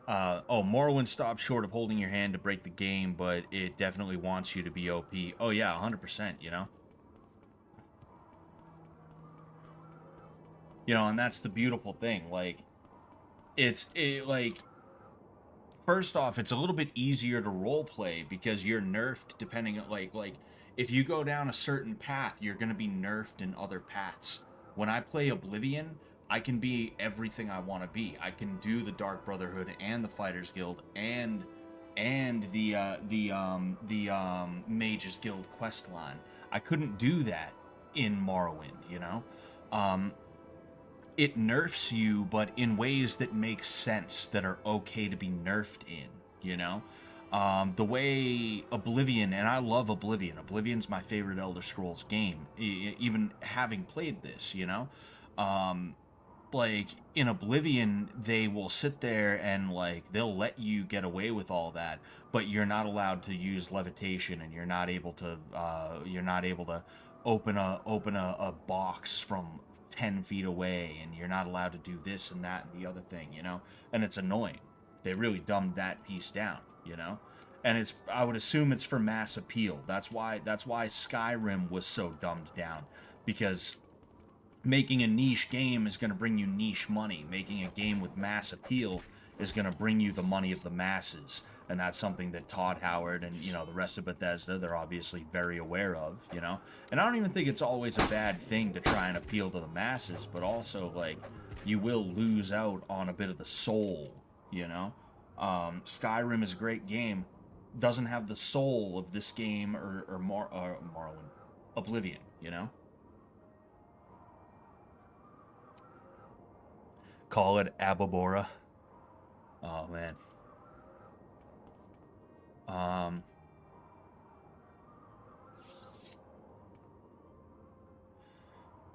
Oh, Morrowind stops short of holding your hand to break the game, but it definitely wants you to be OP. Oh yeah, 100%, you know? You know, and that's the beautiful thing. Like, like, first off, it's a little bit easier to roleplay because you're nerfed depending on, like, if you go down a certain path, you're going to be nerfed in other paths. When I play Oblivion, I can be everything I want to be. I can do the Dark Brotherhood and the Fighters Guild and the Mages Guild quest line. I couldn't do that in Morrowind, you know? It nerfs you, but in ways that make sense, that are okay to be nerfed in, you know? The way Oblivion, and I love Oblivion. Oblivion's my favorite Elder Scrolls game. Even having played this, you know, like in Oblivion, they will sit there and like they'll let you get away with all that, but you're not allowed to use levitation, and you're not able to open a box from 10 feet away, and you're not allowed to do this and that and the other thing, you know, and it's annoying. They really dumbed that piece down, you know, and it's I would assume it's for mass appeal. That's why Skyrim was so dumbed down, because making a niche game is going to bring you niche money. Making a game with mass appeal is going to bring you the money of the masses. And that's something that Todd Howard and, you know, the rest of Bethesda, they're obviously very aware of, you know. And I don't even think it's always a bad thing to try and appeal to the masses, but also, like, you will lose out on a bit of the soul, you know. Skyrim is a great game. Doesn't have the soul of this game or Morrowind. Oblivion, you know. Call it Ababora. Oh man.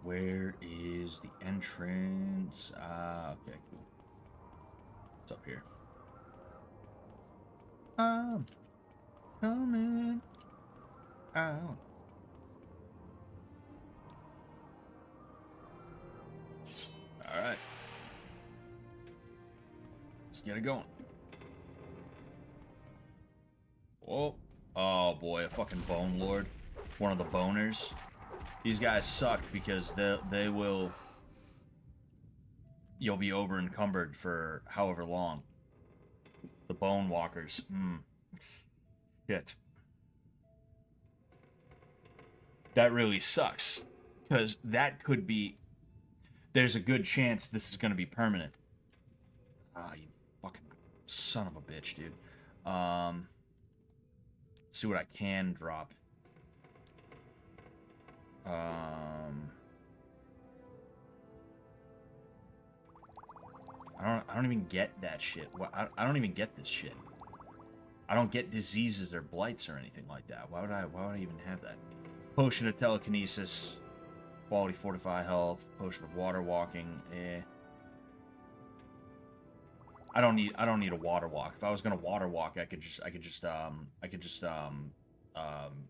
Where is the entrance? Okay, cool. It's up here. I'm coming out. All right. Get it going. Whoa. Oh boy, a fucking bone lord. One of the boners. These guys suck because they will... You'll be over encumbered for however long. The bone walkers. Shit. That really sucks. Because that could be... There's a good chance this is going to be permanent. Ah, you fucking son of a bitch, dude. Let's see what I can drop. I don't even get that shit. I don't even get this shit. I don't get diseases or blights or anything like that. Why would I even have that? Potion of telekinesis, quality fortify health, potion of water walking. I don't need a water walk. If I was gonna water walk, I could just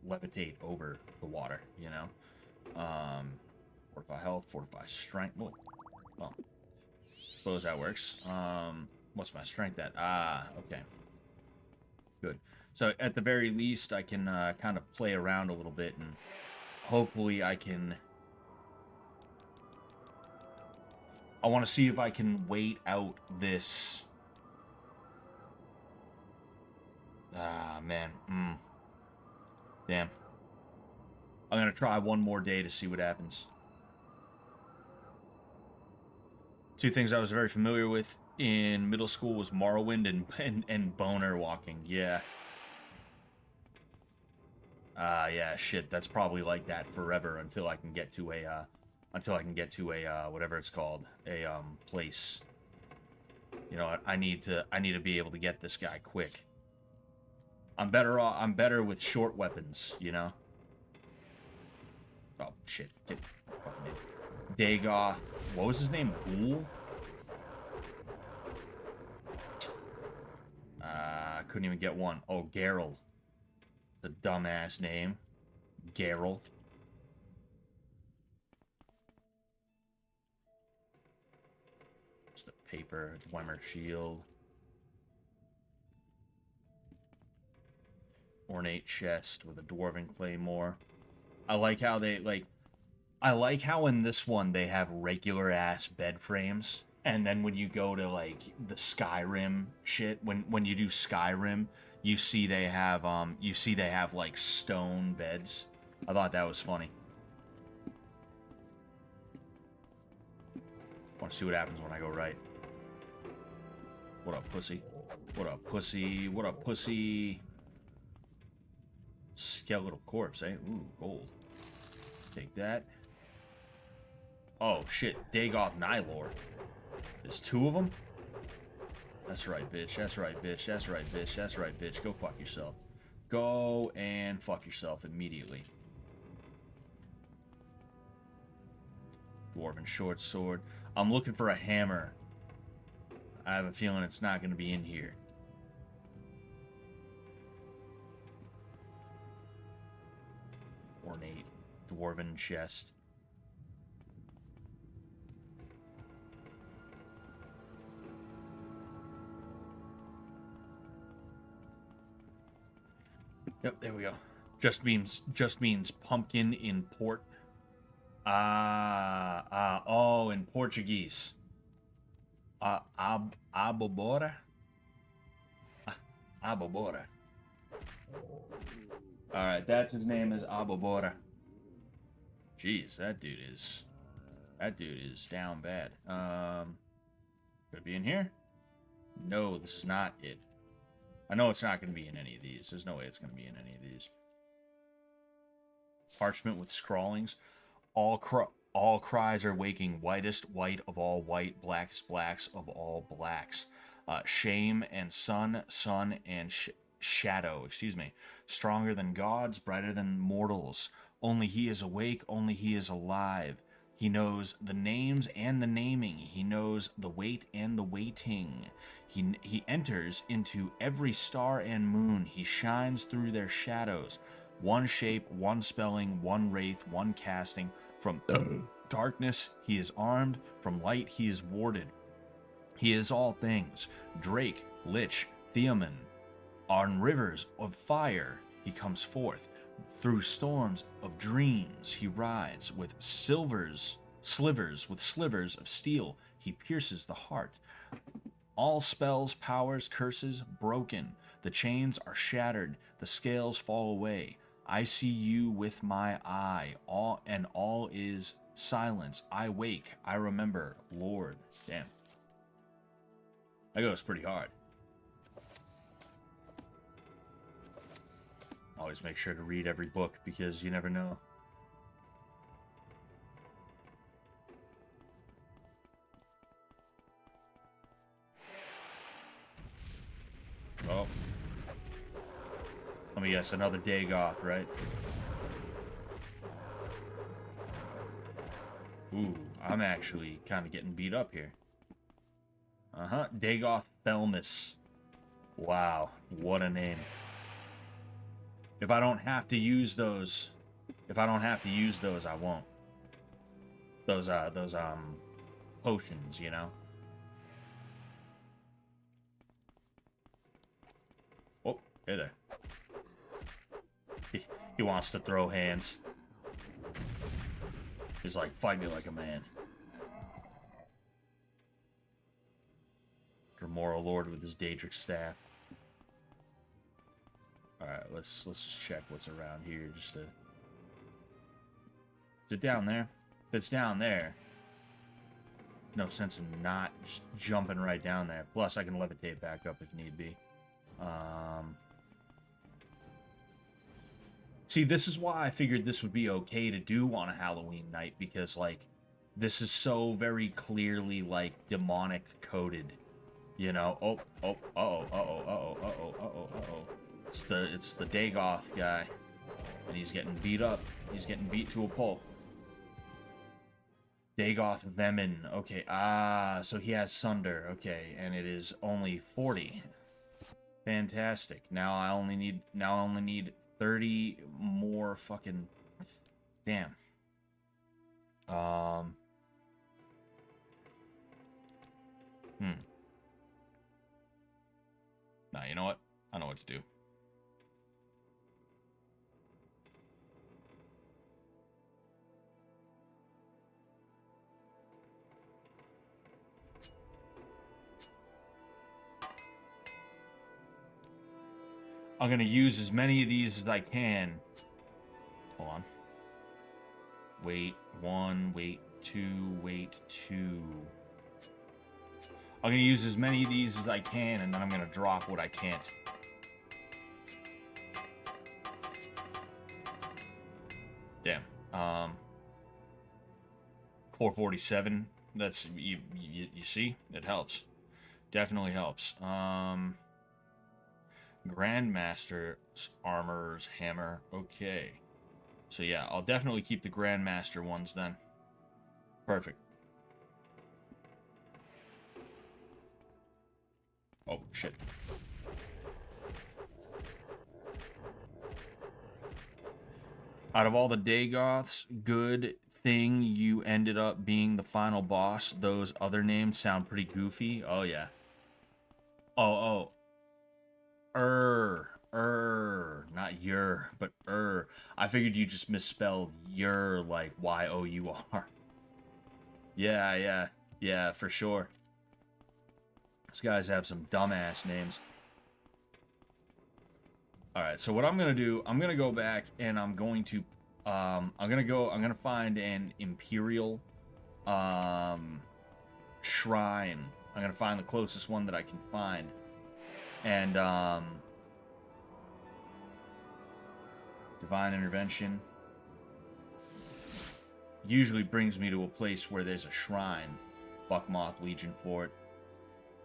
levitate over the water, you know. Fortify health, fortify strength. Well, suppose that works. What's my strength at? Ah, okay. Good. So at the very least, I can kind of play around a little bit, and hopefully I can... I want to see if I can wait out this... Ah, man. Damn. I'm going to try one more day to see what happens. Two things I was very familiar with in middle school was Morrowind and boner walking. Yeah. Yeah, shit. That's probably like that forever until I can get to a whatever it's called, a place. You know, I need to be able to get this guy quick. I'm better with short weapons, you know. Oh shit! Get fucking in. Dagoth. What was his name? Ghoul. Couldn't even get one. Oh, Geralt. The dumbass name. Geralt. Just a paper Dwemer shield. Ornate chest with a dwarven claymore. I like how they I like how in this one they have regular ass bed frames, and then when you go to like the Skyrim shit, when you do Skyrim, you see they have like stone beds. I thought that was funny. Want to see what happens when I go right. What up, pussy? What up, pussy? What up, pussy? Skeletal corpse, eh? Ooh, gold. Take that. Oh, shit. Dagoth Nylor. There's two of them? That's right, bitch. That's right, bitch. That's right, bitch. That's right, bitch. Go fuck yourself. Go and fuck yourself immediately. Dwarven short sword. I'm looking for a hammer. I have a feeling it's not going to be in here. Ornate dwarven chest. Yep, there we go. Just means pumpkin in port. Oh, in Portuguese. Abobora? Abobora. Alright, that's his name is Abobora. Jeez, that dude is down bad. Could it be in here? No, this is not it. I know it's not going to be in any of these. There's no way it's going to be in any of these. Parchment with scrawlings. All cries are waking. Whitest white of all white. Blackest blacks of all blacks. Shame and sun and shadow. Excuse me. Stronger than gods, brighter than mortals. Only he is awake. Only he is alive. He knows the names and the naming. He knows the weight and the waiting. He enters into every star and moon. He shines through their shadows. One shape, one spelling, one wraith, one casting. From darkness he is armed. From light he is warded. He is all things. Drake, Lich, Theoman. On rivers of fire he comes forth. Through storms of dreams he rides. With slivers of steel he pierces the heart. All spells, powers, curses broken. The chains are shattered. The scales fall away. I see you with my eye. All is silence. I wake. I remember. Lord. Damn. That goes pretty hard. Always make sure to read every book because you never know. Oh. Let me guess, another Dagoth, right? Ooh, I'm actually kind of getting beat up here. Uh-huh, Dagoth Thelmus. Wow, what a name. If I don't have to use those, I won't. Those potions, you know? Oh, hey there. He wants to throw hands. He's like, fight me like a man. Dremora Lord with his Daedric staff. Alright, let's just check what's around here just to... Is it down there? If it's down there, no sense in not just jumping right down there. Plus, I can levitate back up if need be. See, this is why I figured this would be okay to do on a Halloween night, because, like, this is so very clearly, like, demonic coded. You know? Oh, It's the Dagoth guy. And he's getting beat up. He's getting beat to a pulp. Dagoth Vemin. Okay, so he has Sunder. Okay, and it is only 40. Fantastic. Now I only need 30 more fucking... Damn. Nah, you know what? I know what to do. I'm gonna use as many of these as I can. Hold on. Wait, 1, wait, 2, wait, 2. I'm gonna use as many of these as I can, and then I'm gonna drop what I can't. Damn. 447. That's you see, it helps. Definitely helps. Grandmaster's Armorer's Hammer. Okay. So yeah, I'll definitely keep the Grandmaster ones then. Perfect. Oh, shit. Out of all the Dagoths, good thing you ended up being the final boss. Those other names sound pretty goofy. Oh, yeah. Oh. Not your, but I figured you just misspelled your, like, Y-O-U-R. Yeah, for sure. These guys have some dumbass names. Alright, so what I'm gonna do, I'm gonna go back and I'm going to, I'm gonna find an Imperial, shrine. I'm gonna find the closest one that I can find. And, Divine Intervention usually brings me to a place where there's a shrine. Buckmoth Legion Fort.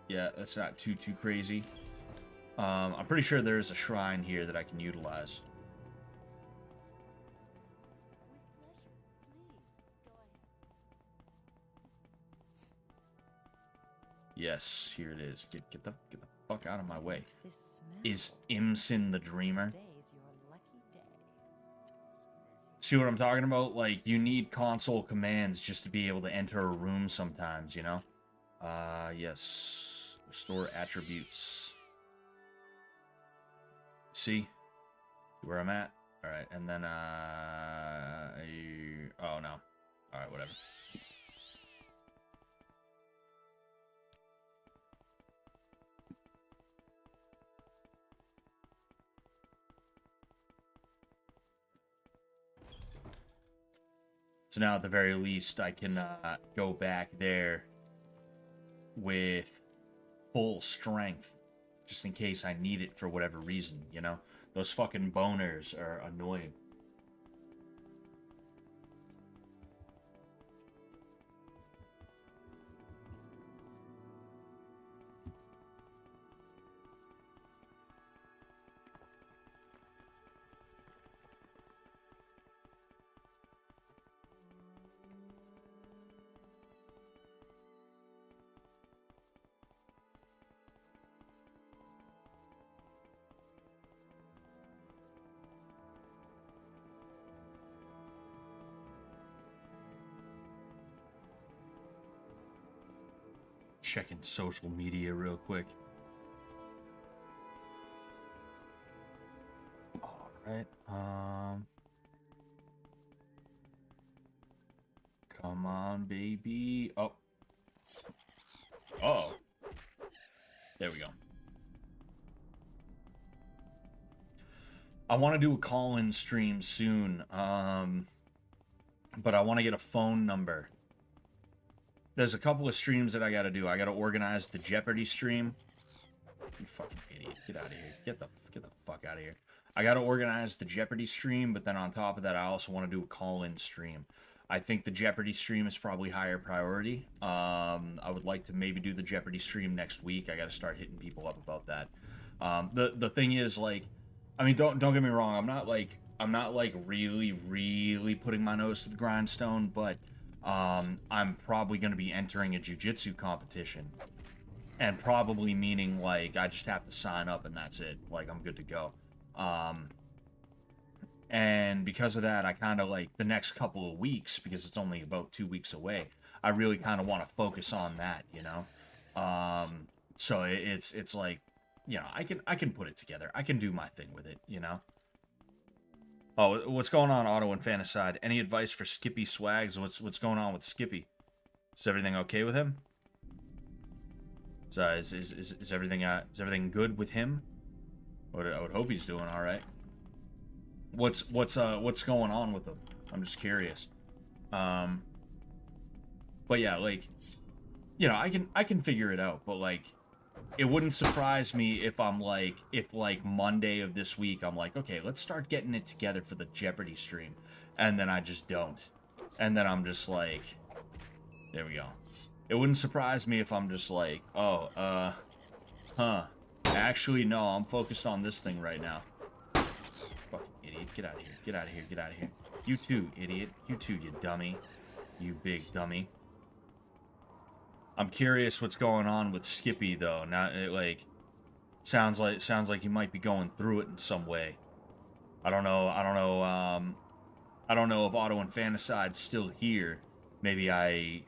Yeah, that's not too crazy. I'm pretty sure there's a shrine here that I can utilize. Yes, here it is. Get the fuck out of my way. Is Imsin the Dreamer? See what I'm talking about? Like, you need console commands just to be able to enter a room sometimes, you know? Yes. Restore attributes. See where I'm at? Alright, and then, oh, no. Alright, whatever. So now, at the very least, I can go back there with full strength, just in case I need it for whatever reason, you know? Those fucking boners are annoying. Checking social media real quick. Alright, come on, baby. Oh. Uh-oh. There we go. I want to do a call-in stream soon, but I want to get a phone number. There's a couple of streams that I gotta do. I gotta organize the Jeopardy stream. You fucking idiot. Get out of here. Get the fuck out of here. I gotta organize the Jeopardy stream, but then on top of that, I also want to do a call-in stream. I think the Jeopardy stream is probably higher priority. I would like to maybe do the Jeopardy stream next week. I gotta start hitting people up about that. The thing is, like, I mean, don't get me wrong. I'm not like really putting my nose to the grindstone, but I'm probably going to be entering a jiu-jitsu competition, and probably meaning, like, I just have to sign up and that's it. Like, I'm good to go. And because of that, I kind of, like, the next couple of weeks, because it's only about 2 weeks away, I really kind of want to focus on that, you know? So it's like, you know, I can put it together. I can do my thing with it, you know? Oh, what's going on, Auto and Fanticide? Any advice for Skippy Swags? What's going on with Skippy? Is everything okay with him? So is everything good with him? I would hope he's doing all right. What's going on with him? I'm just curious. But yeah, like, you know, I can figure it out, but like, it wouldn't surprise me if like Monday of this week, I'm like, okay, let's start getting it together for the Jeopardy stream. And then I just don't. And then I'm just like, there we go. It wouldn't surprise me if I'm just like, oh, huh. Actually, no, I'm focused on this thing right now. Fucking idiot. Get out of here. Get out of here. Get out of here. You too, idiot. You too, you dummy. You big dummy. I'm curious what's going on with Skippy, though. Not, like... Sounds like you might be going through it in some way. I don't know, I don't know if Auto Infanticide's still here. Maybe I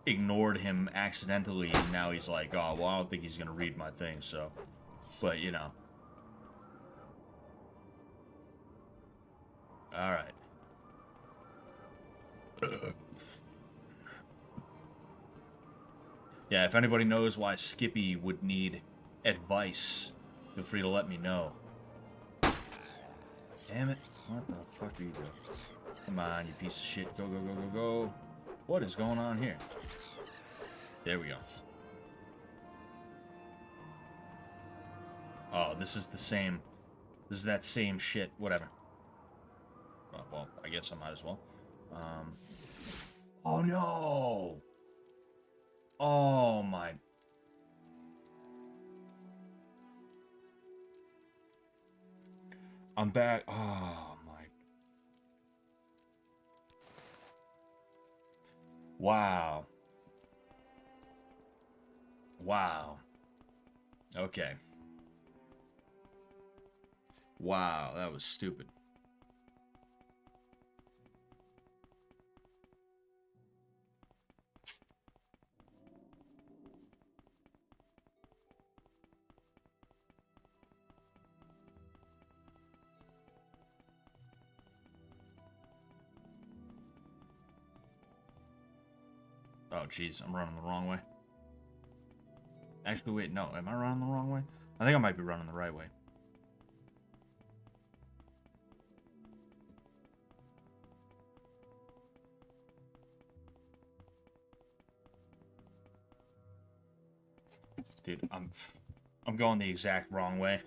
ignored him accidentally, and now he's like, oh, well, I don't think he's gonna read my thing, so... But, you know. Alright. Yeah, if anybody knows why Skippy would need advice, feel free to let me know. Damn it. What the fuck are you doing? Come on, you piece of shit. Go, go, go, go, go. What is going on here? There we go. Oh, this is the same... This is that same shit. Whatever. Oh, well, I guess I might as well. Oh, no! Oh, my... I'm back. Oh, my... Wow. Wow. Okay. Wow, that was stupid. Oh, jeez, I'm running the wrong way. Actually, wait, no. Am I running the wrong way? I think I might be running the right way. Dude, I'm going the exact wrong way.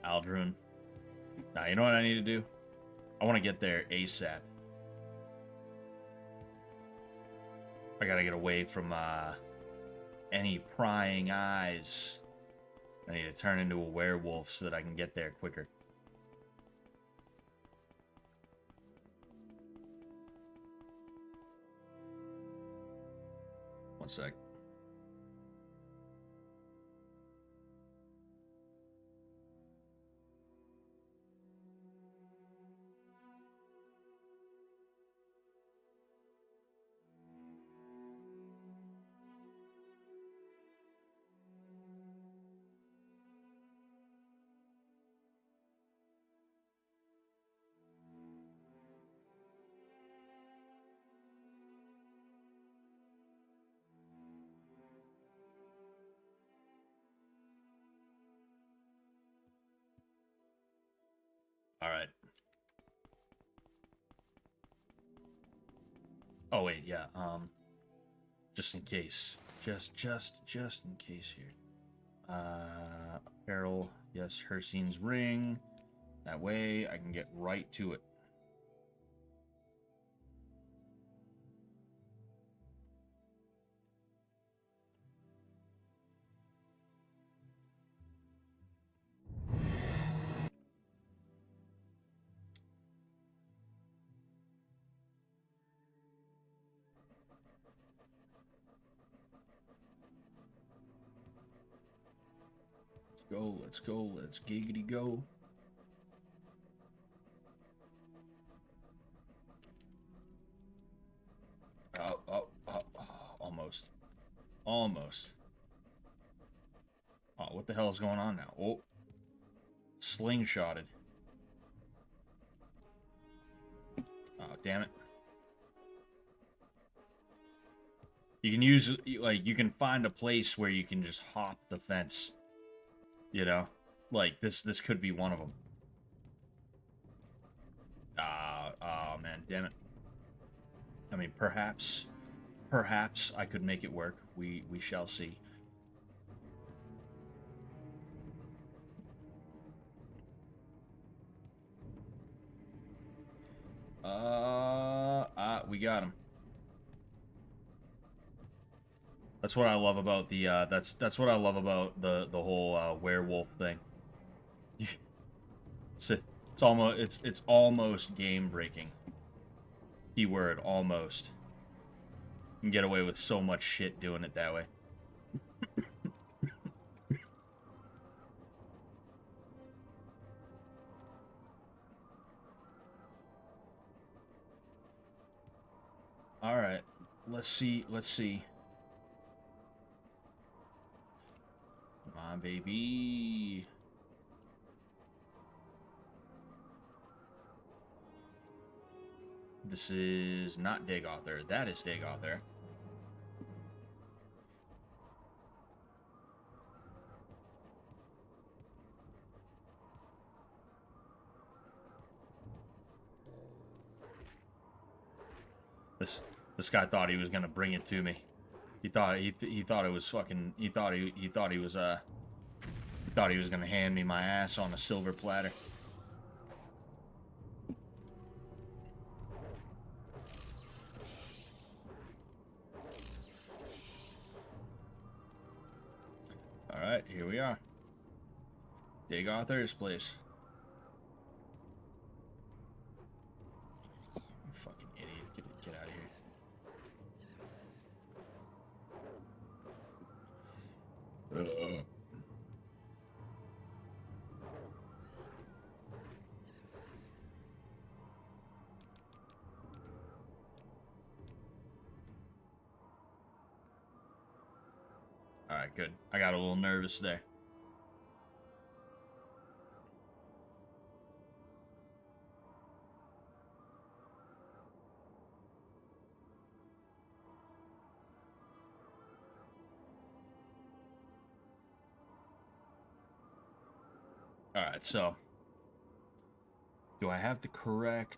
Aldrin. Now, you know what I need to do? I want to get there ASAP. I gotta get away from any prying eyes. I need to turn into a werewolf so that I can get there quicker. One sec. All right. Oh wait, yeah. Just in case. Just in case here. Apparel. Yes, Hersine's ring. That way I can get right to it. Let's go, let's giggity go. Almost. Almost. Oh, what the hell is going on now? Oh. Slingshotted. Oh, damn it. You can use, like, you can find a place where you can just hop the fence. You know? Like, this could be one of them. Oh, man, damn it. I mean, perhaps I could make it work. We shall see. We got him. That's what I love about the that's what I love about the whole werewolf thing. It's almost game breaking. Keyword almost. You can get away with so much shit doing it that way. All right. Let's see. Come on, baby. This is not Dagoth. That is Dagoth. This guy thought he was gonna bring it to me. He thought it was fucking. He thought he was gonna hand me my ass on a silver platter. All right, here we are. Dagoth's place. You fucking idiot! Get out of here. All right, good. I got a little nervous there. All right, so do I have the correct?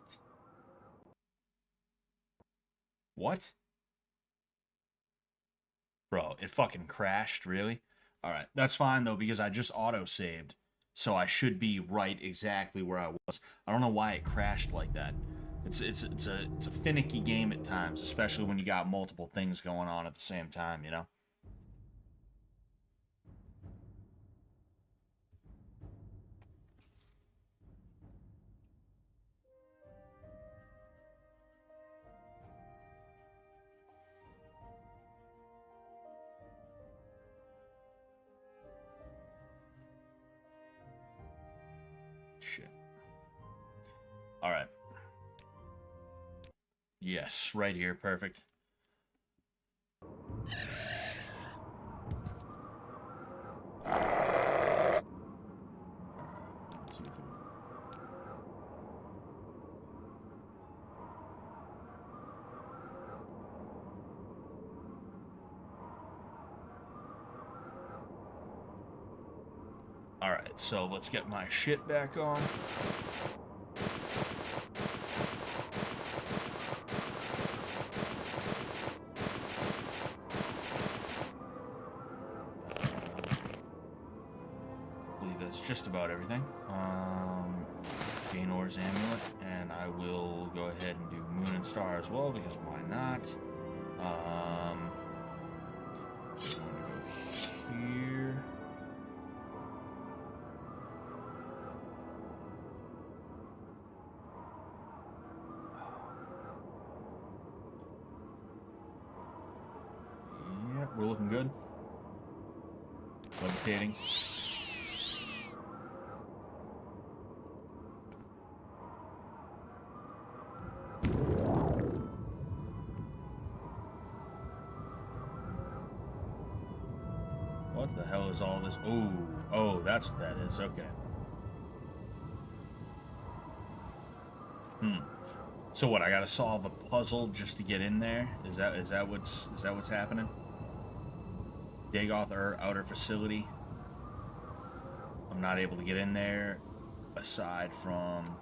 What? Bro, it fucking crashed, really? Alright, that's fine though, because I just auto-saved. So I should be right exactly where I was. I don't know why it crashed like that. It's a finicky game at times, especially when you got multiple things going on at the same time, you know? Shit. Alright. Yes, right here, perfect. Alright, so let's get my shit back on. I believe that's just about everything. Gain Or's Amulet, and I will go ahead and do Moon and Star as well, because why not? I'm gonna go here. Yeah, we're looking good. Levitating. What the hell is all this? Oh, that's what that is. Okay. So what? I gotta solve a puzzle just to get in there? Is that what's happening? Dagoth outer facility. I'm not able to get in there, aside from.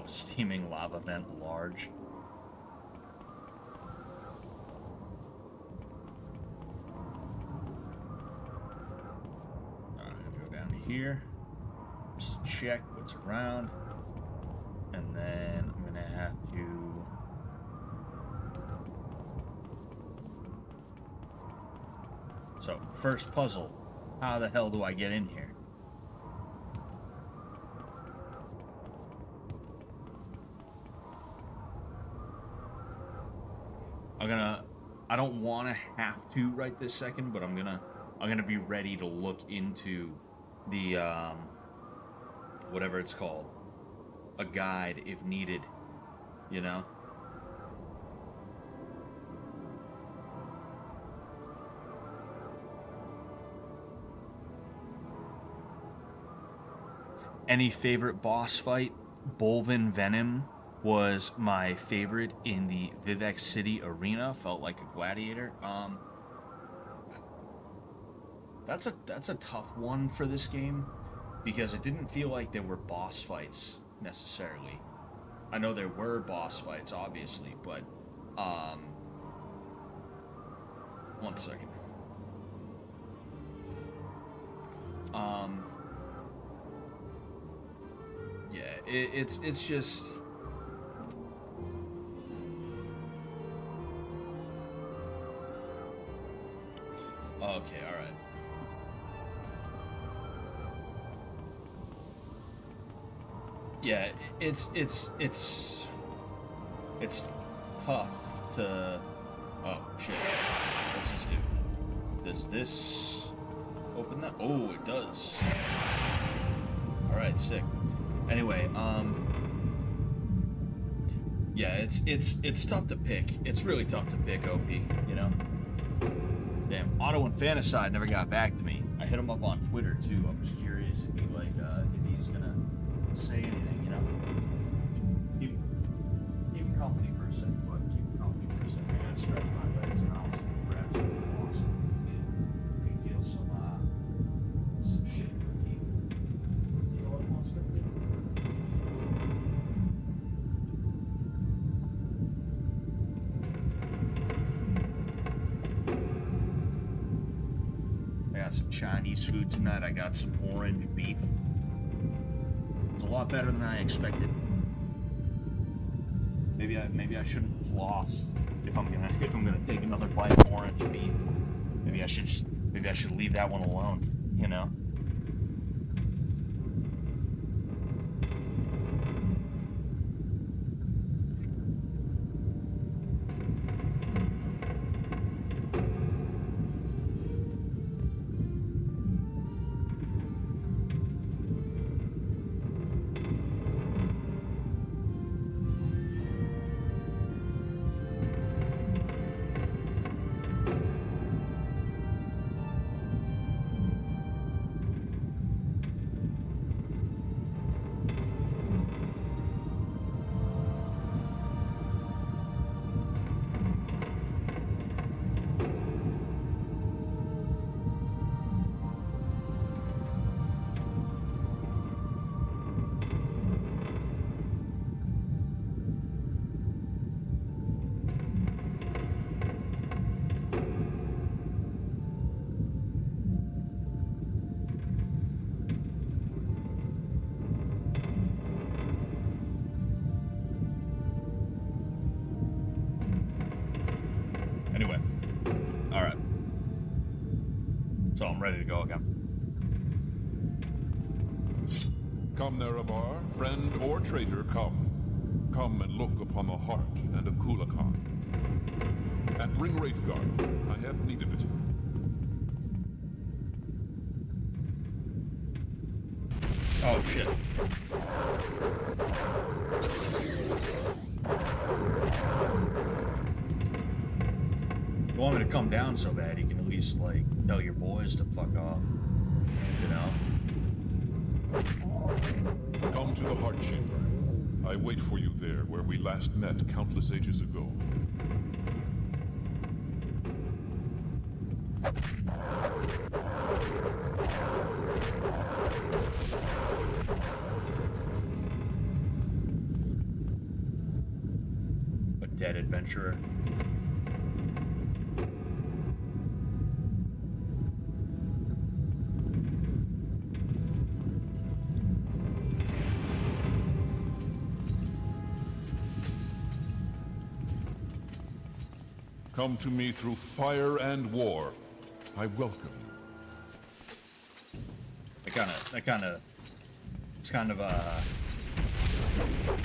Steaming lava vent large. here. Just check what's around. And then I'm gonna have to... So, first puzzle. How the hell do I get in here? I don't want to have to right this second, but I'm gonna be ready to look into the whatever it's called, a guide if needed, you know. Any favorite boss fight? Bolvin Venom was my favorite in the Vivek City arena. Felt like a gladiator. That's a tough one for this game because it didn't feel like there were boss fights necessarily. I know there were boss fights, obviously, but one second. Yeah, it's just. Okay, all right. Yeah, it's tough to. Oh shit! What's this do? Does this open that? Oh, it does. All right, sick. Anyway, yeah, it's tough to pick. It's really tough to pick, OP. You know. Damn, Otto Infanticide never got back to me. I hit him up on Twitter too. I'm just curious if if he's gonna say anything, you know. Keep him company for a second, bud. Keep him company for a second. I gotta stretch my legs and I'll grab some walks. Maybe feel some shit in my teeth. You know what he wants to do? Some Chinese food tonight. I got some orange beef. It's a lot better than I expected. Maybe I shouldn't floss if I'm gonna take another bite of orange beef. Maybe I should leave that one alone, you know? So I'm ready to go again. Come, Nerevar, friend or traitor, come. Come and look upon the heart and a Kulakan. And bring Wraithguard. I have need of it. Oh, shit. You want me to come down so bad, you can at least, like, tell your boys to fuck off. You know? Come to the Heart Chamber. I wait for you there, where we last met countless ages ago. A dead adventurer. Come to me through fire and war. I welcome you. It's kind of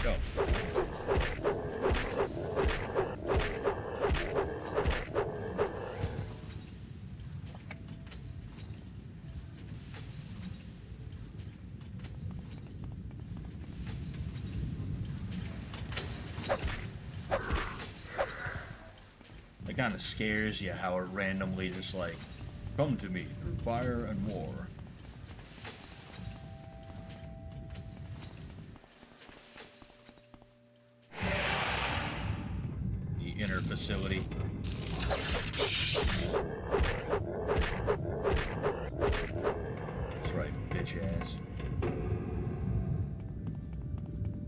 go. It kind of scares you how it randomly just like, come to me through fire and war. The inner facility. That's right, bitch ass.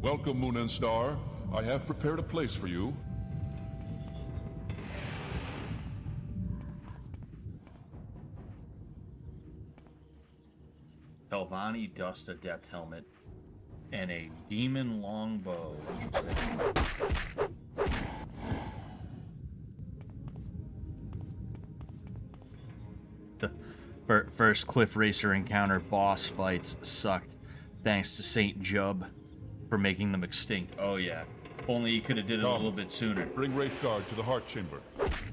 Welcome, Moon and Star. I have prepared a place for you. Helvani Dust Adept helmet and a demon longbow. Interesting. The first Cliff Racer encounter boss fights sucked, thanks to Saint Jub for making them extinct. Oh yeah. If only he could have did it a little bit sooner. Bring Wraithguard to the Heart Chamber.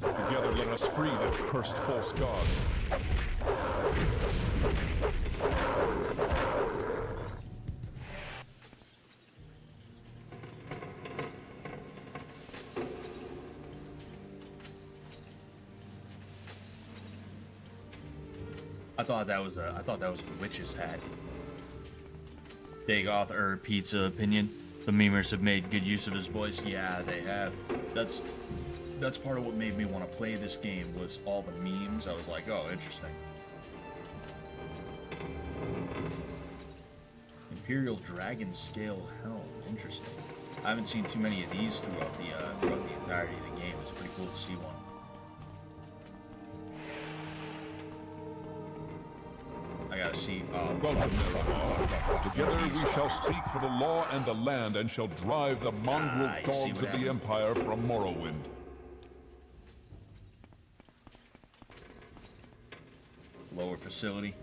Together let us free the cursed false gods. I thought that was a witch's hat. Dagoth Pizza opinion. The memers have made good use of his voice. Yeah, they have. That's part of what made me want to play this game, was all the memes. I was like, oh, interesting. Imperial Dragon Scale Helm. Interesting. I haven't seen too many of these throughout the entirety of the game. It's pretty cool to see one. I gotta see. Welcome, Neramar. Together we shall speak for the law and the land, and shall drive the mongrel dogs of the Empire from Morrowind. Lower facility.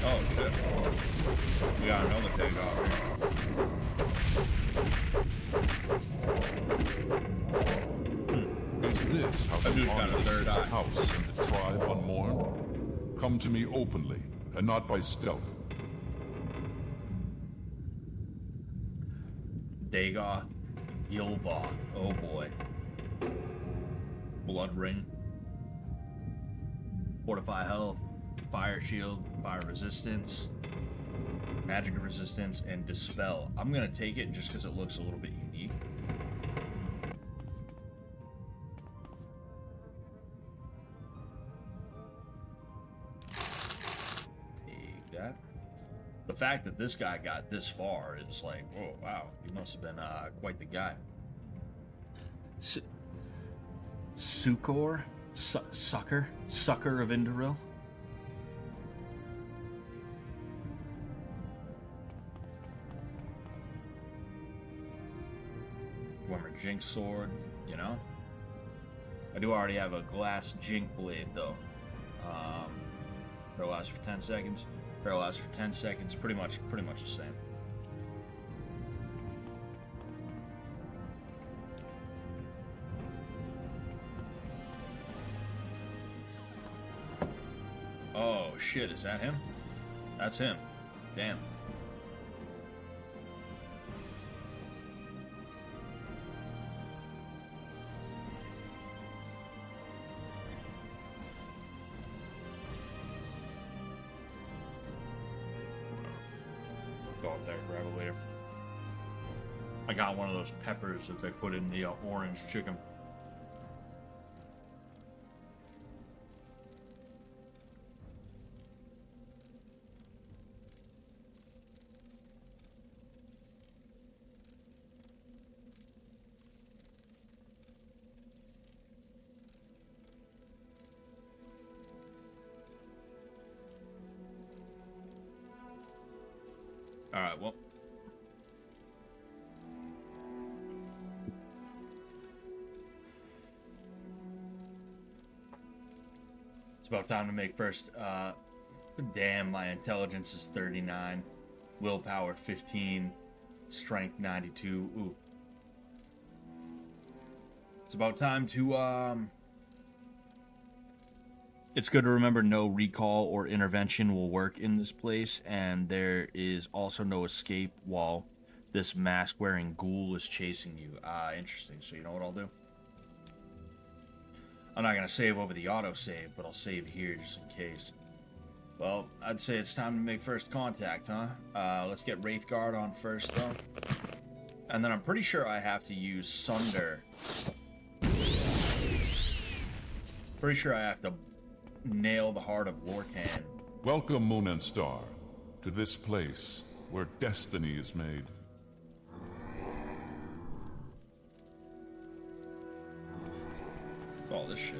Oh shit. We got another day off Is this how That dude's you got honor a the third sixth eye. house and the tribe unmourned? Come to me openly, and not by stealth. Dagoth, Gilvoth, oh boy. Blood Ring. Fortify health, fire shield, fire resistance, magic resistance, and dispel. I'm gonna take it just because it looks a little bit unique. Take that. The fact that this guy got this far is like, oh wow, he must have been quite the guy. Succor? Sucker of Indoril? Glimmer Jink sword, you know? I do already have a glass Jink blade though. Paralyze for 10 seconds. Paralyze for 10 seconds, pretty much the same. Oh shit, is that him? That's him. Damn. Go up there, grab it later. I got one of those peppers that they put in the orange chicken. Alright, well. It's about time to make first. Damn, my intelligence is 39. Willpower 15. Strength 92. Ooh. It's about time to, It's good to remember no recall or intervention will work in this place, and there is also no escape while this mask-wearing ghoul is chasing you. Interesting. So you know what I'll do? I'm not going to save over the autosave, but I'll save here just in case. Well, I'd say it's time to make first contact, huh? Let's get Wraithguard on first, though. And then I'm pretty sure I have to use Sunder. Pretty sure I have to nail the heart of Lorcan. Welcome, Moon and Star, to this place where destiny is made. All this shit.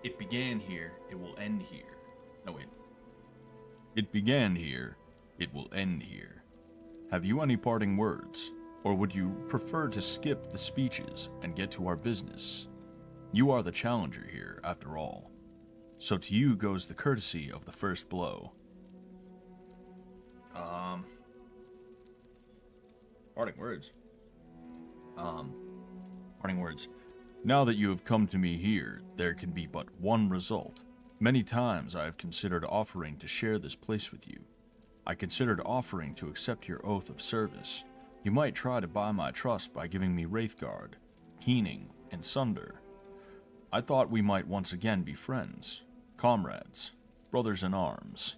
It began here, it will end here. No, wait. It began here, it will end here. Have you any parting words? Or would you prefer to skip the speeches and get to our business? You are the challenger here, after all. So to you goes the courtesy of the first blow. Parting words. Parting words. Now that you have come to me here, there can be but one result. Many times I have considered offering to share this place with you. I considered offering to accept your oath of service. You might try to buy my trust by giving me Wraithguard, Keening, and Sunder. I thought we might once again be friends, comrades, brothers in arms.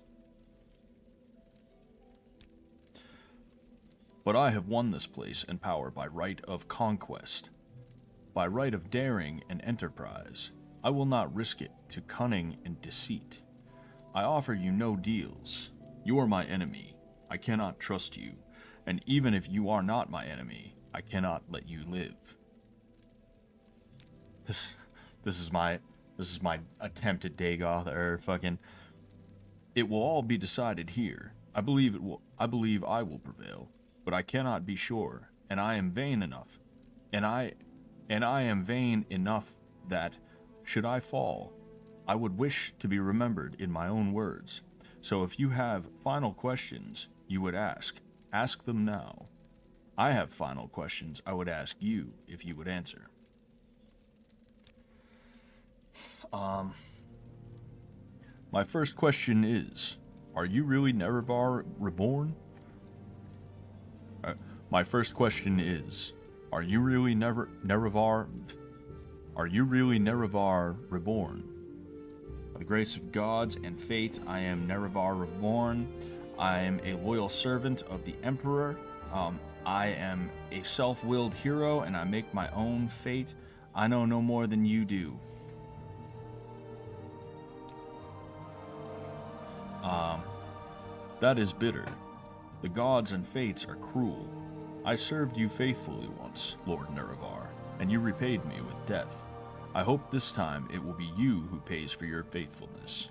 But I have won this place and power by right of conquest. By right of daring and enterprise, I will not risk it to cunning and deceit. I offer you no deals. You are my enemy. I cannot trust you, and even if you are not my enemy, I cannot let you live. This is my attempt at Dagoth, or fucking. It will all be decided here. I believe I will prevail, but I cannot be sure, and I am vain enough, and I am vain enough that, should I fall, I would wish to be remembered in my own words. So if you have final questions you would ask them now. I have final questions I would ask you if you would answer. My first question is, are you really Nerevar reborn? My first question is, are you really Nerevar reborn? By the grace of gods and fate, I am Nerevar reborn. I am a loyal servant of the Emperor. I am a self-willed hero, and I make my own fate. I know no more than you do. That is bitter. The gods and fates are cruel. I served you faithfully once, Lord Nerevar, and you repaid me with death. I hope this time it will be you who pays for your faithfulness.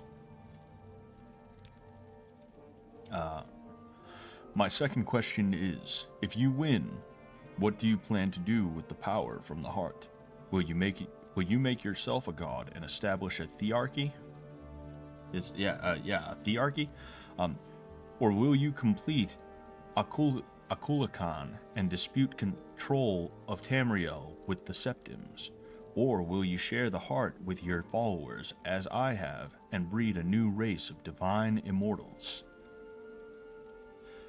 My second question is, if you win, what do you plan to do with the power from the heart? Will you make yourself a god and establish a thearchy? A thearchy? Or will you complete Akulakan and dispute control of Tamriel with the Septims? Or will you share the heart with your followers, as I have, and breed a new race of divine immortals?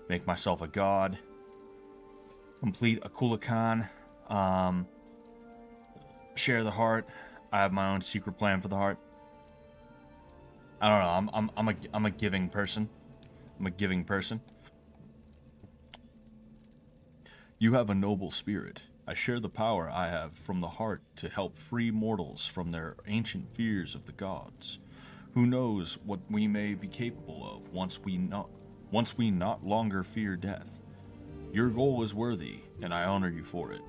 Make myself a god. Complete Akulakan. Share the heart. I have my own secret plan for the heart. I don't know. I'm a giving person. I'm a giving person. You have a noble spirit. I share the power I have from the heart to help free mortals from their ancient fears of the gods. Who knows what we may be capable of once we once we not longer fear death. Your goal is worthy, and I honor you for it.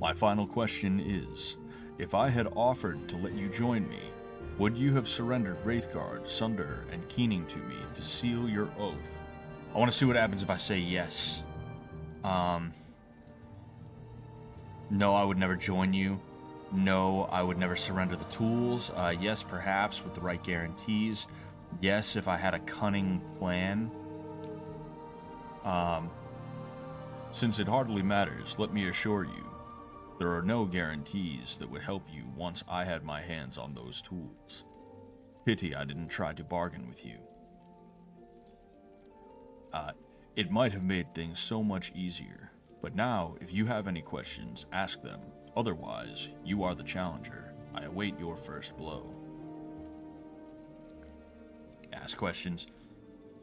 My final question is, if I had offered to let you join me, would you have surrendered Wraithguard, Sunder, and Keening to me to seal your oath? I want to see what happens if I say yes. No, I would never join you. No, I would never surrender the tools. Yes, perhaps, with the right guarantees. Yes, if I had a cunning plan. Since it hardly matters, let me assure you, there are no guarantees that would help you once I had my hands on those tools. Pity I didn't try to bargain with you. It might have made things so much easier, but now, if you have any questions, ask them. Otherwise, you are the challenger. I await your first blow. Ask questions.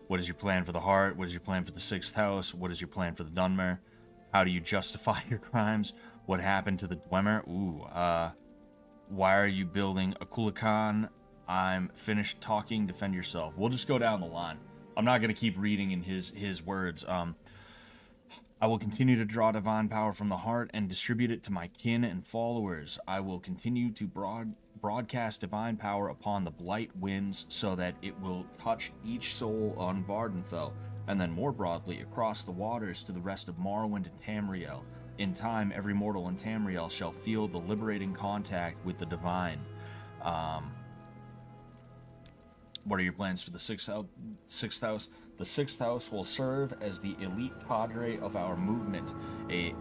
What is your plan for the heart? What is your plan for the 6th house? What is your plan for the Dunmer? How do you justify your crimes? What happened to the Dwemer? Why are you building a Kulakan? I'm finished talking. Defend yourself. We'll just go down the line. I'm not going to keep reading in his words. I will continue to draw divine power from the heart and distribute it to my kin and followers. I will continue to broadcast divine power upon the blight winds so that it will touch each soul on Vardenfell, and then more broadly across the waters to the rest of Morrowind and Tamriel. In time, every mortal in Tamriel shall feel the liberating contact with the divine. What are your plans for the 6th house? The 6th house will serve as the elite cadre of our movement.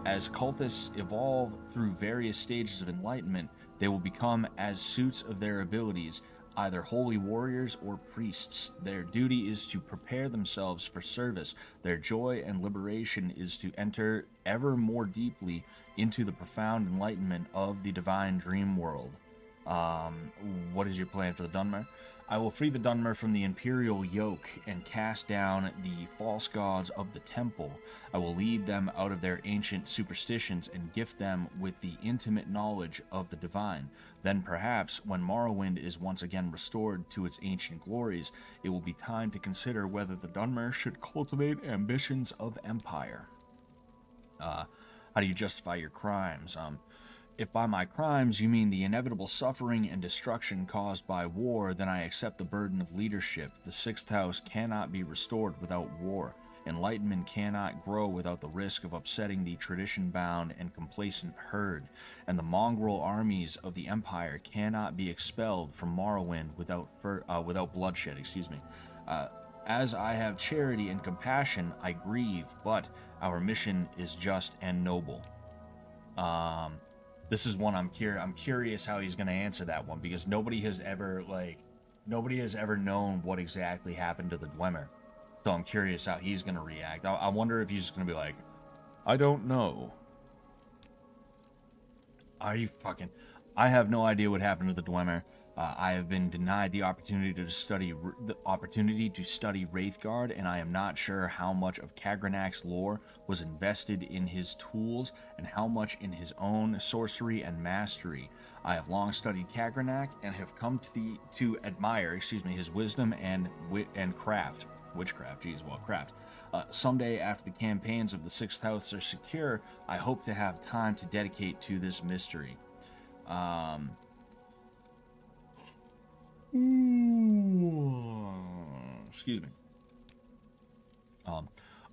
As cultists evolve through various stages of enlightenment, they will become as suits of their abilities, either holy warriors or priests. Their duty is to prepare themselves for service. Their joy and liberation is to enter ever more deeply into the profound enlightenment of the divine dream world. What is your plan for the Dunmer? I will free the Dunmer from the imperial yoke and cast down the false gods of the temple. I will lead them out of their ancient superstitions and gift them with the intimate knowledge of the divine. Then perhaps, when Morrowind is once again restored to its ancient glories, it will be time to consider whether the Dunmer should cultivate ambitions of empire. How do you justify your crimes? If by my crimes you mean the inevitable suffering and destruction caused by war, then I accept the burden of leadership. The 6th house cannot be restored without war. Enlightenment cannot grow without the risk of upsetting the tradition-bound and complacent herd. And the mongrel armies of the Empire cannot be expelled from Morrowind without bloodshed. As I have charity and compassion, I grieve, but our mission is just and noble. This is one I'm curious how he's going to answer that one, because nobody has ever known what exactly happened to the Dwemer. So I'm curious how he's going to react. I wonder if he's just going to be like, I don't know. I have no idea what happened to the Dwemer. I have been denied the opportunity to study Wraithguard, and I am not sure how much of Kagranak's lore was invested in his tools and how much in his own sorcery and mastery. I have long studied Kagranak and have come to admire, his wisdom and craft. Craft. Someday, after the campaigns of the 6th house are secure, I hope to have time to dedicate to this mystery. Excuse me.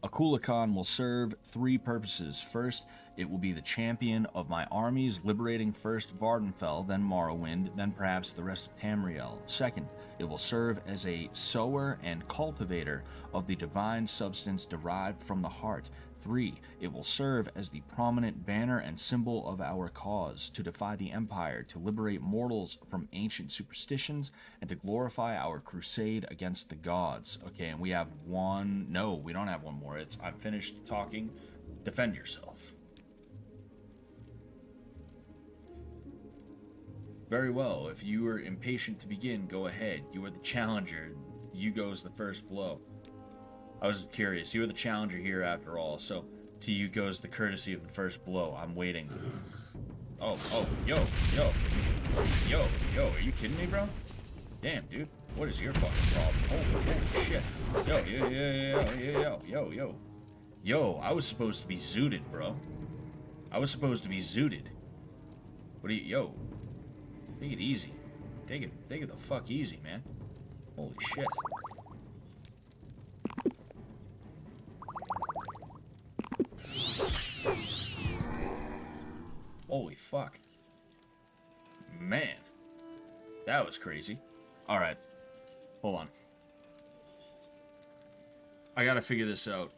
A Kulakan will serve 3 purposes. First, it will be the champion of my armies, liberating first Vardenfell, then Morrowind, then perhaps the rest of Tamriel. Second, it will serve as a sower and cultivator of the divine substance derived from the heart. 3, it will serve as the prominent banner and symbol of our cause, to defy the Empire, to liberate mortals from ancient superstitions, and to glorify our crusade against the gods. Okay, and we have one... No, we don't have one more. I'm finished talking. Defend yourself. Very well. If you are impatient to begin, go ahead. You are the challenger. You goes the first blow. I was curious. You are the challenger here after all, so to you goes the courtesy of the first blow. I'm waiting. Yo, are you kidding me, bro? Damn, dude. What is your fucking problem? Holy shit. Yo. Yo, I was supposed to be zooted, bro. I was supposed to be zooted. What do you... Yo. Take it easy. Take it the fuck easy, man. Holy shit. Holy fuck. Man. That was crazy. Alright. Hold on. I gotta figure this out.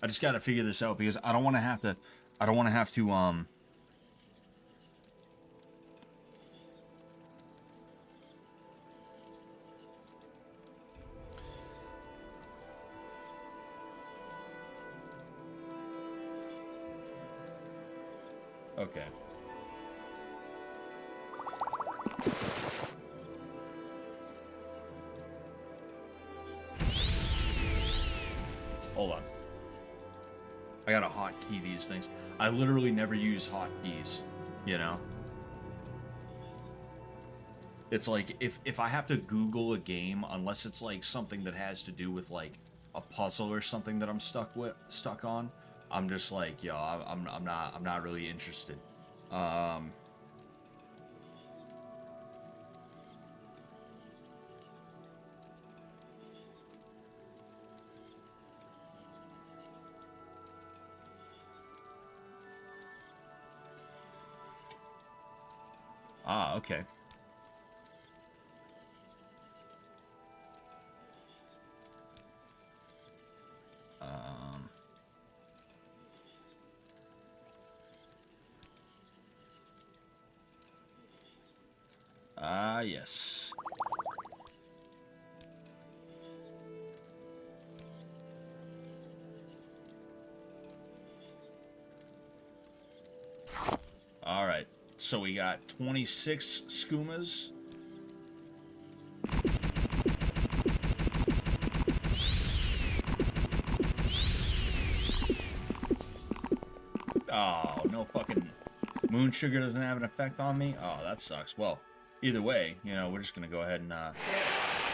I just gotta figure this out because I don't want to have to. Okay. Hold on. I gotta hotkey these things. I literally never use hotkeys, you know? It's like, if I have to Google a game, unless it's like something that has to do with like a puzzle or something that I'm stuck on, I'm just like, yo, I'm not really interested. Okay. Yes. All right. So we got 26 skoomers. Oh, no fucking moon sugar doesn't have an effect on me? Oh, that sucks. Well, either way, you know, we're just gonna go ahead and,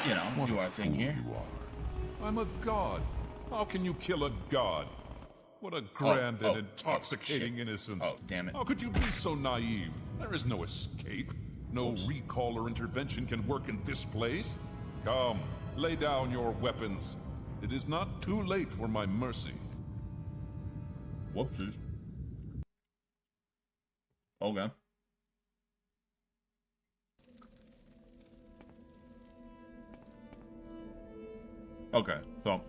you know, What do a our thing fool here. you are. I'm a god. How can you kill a god? What a grand and intoxicating innocence. Oh, damn it. How could you be so naive? There is no escape. No recall or intervention can work in this place. Come, lay down your weapons. It is not too late for my mercy. Whoopsies. Okay. Okay, so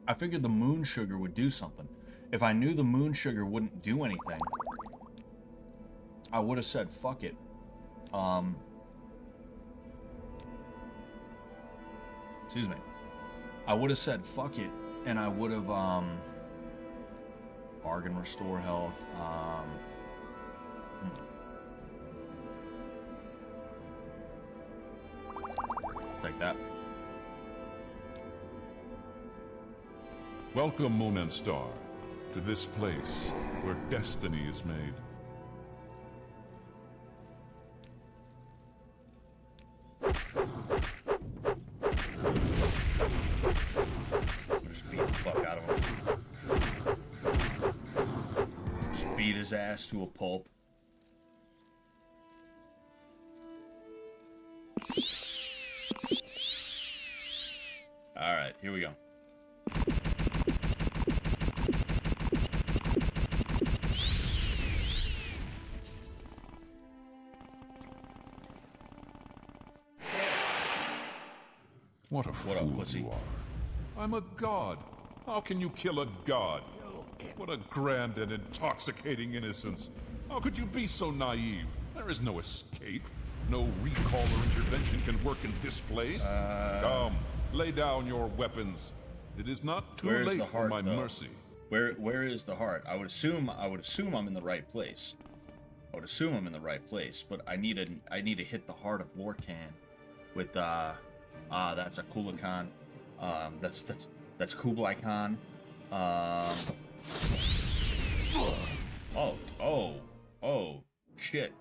I figured the moon sugar would do something. If I knew the moon sugar wouldn't do anything, I would have said fuck it. Excuse me. I would have said fuck it, and I would have bargain restore health. Take that. Welcome, Moon and Star, to this place where destiny is made. Just beat the fuck out of him. Just beat his ass to a pulp. Alright, here we go. What a fool pussy? you are. I'm a god. How can you kill a god? What a grand and intoxicating innocence. How could you be so naive? There is no escape. No recall or intervention can work in this place. Come, lay down your weapons. It is not too Where is late the for heart, my though? mercy. Where is the heart? I would assume I'm in the right place. I would assume I'm in the right place, but I need to hit the heart of Lorcan with that's a Kulakan. That's Kublai Khan. Oh shit.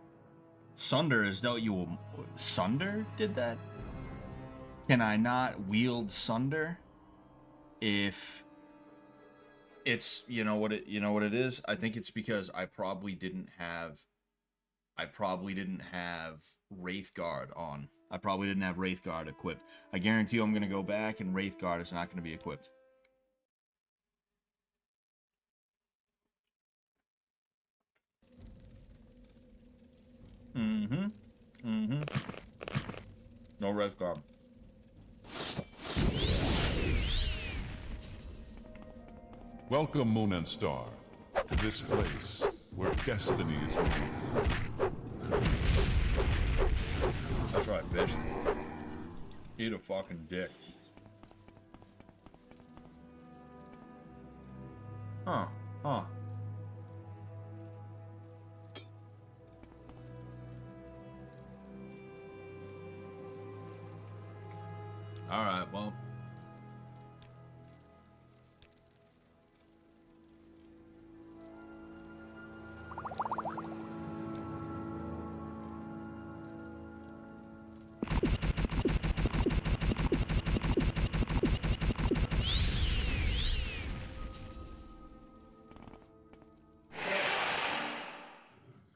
Sunder has dealt you a... Sunder did that? Can I not wield Sunder if it's, you know what it is? I think it's because I probably didn't have Wraithguard on. I probably didn't have Wraithguard equipped. I guarantee you I'm going to go back and Wraithguard is not going to be equipped. No Wraithguard. Welcome, Moon and Star, to this place where destiny is made. That's right, bitch. Eat a fucking dick. Huh. Alright, well.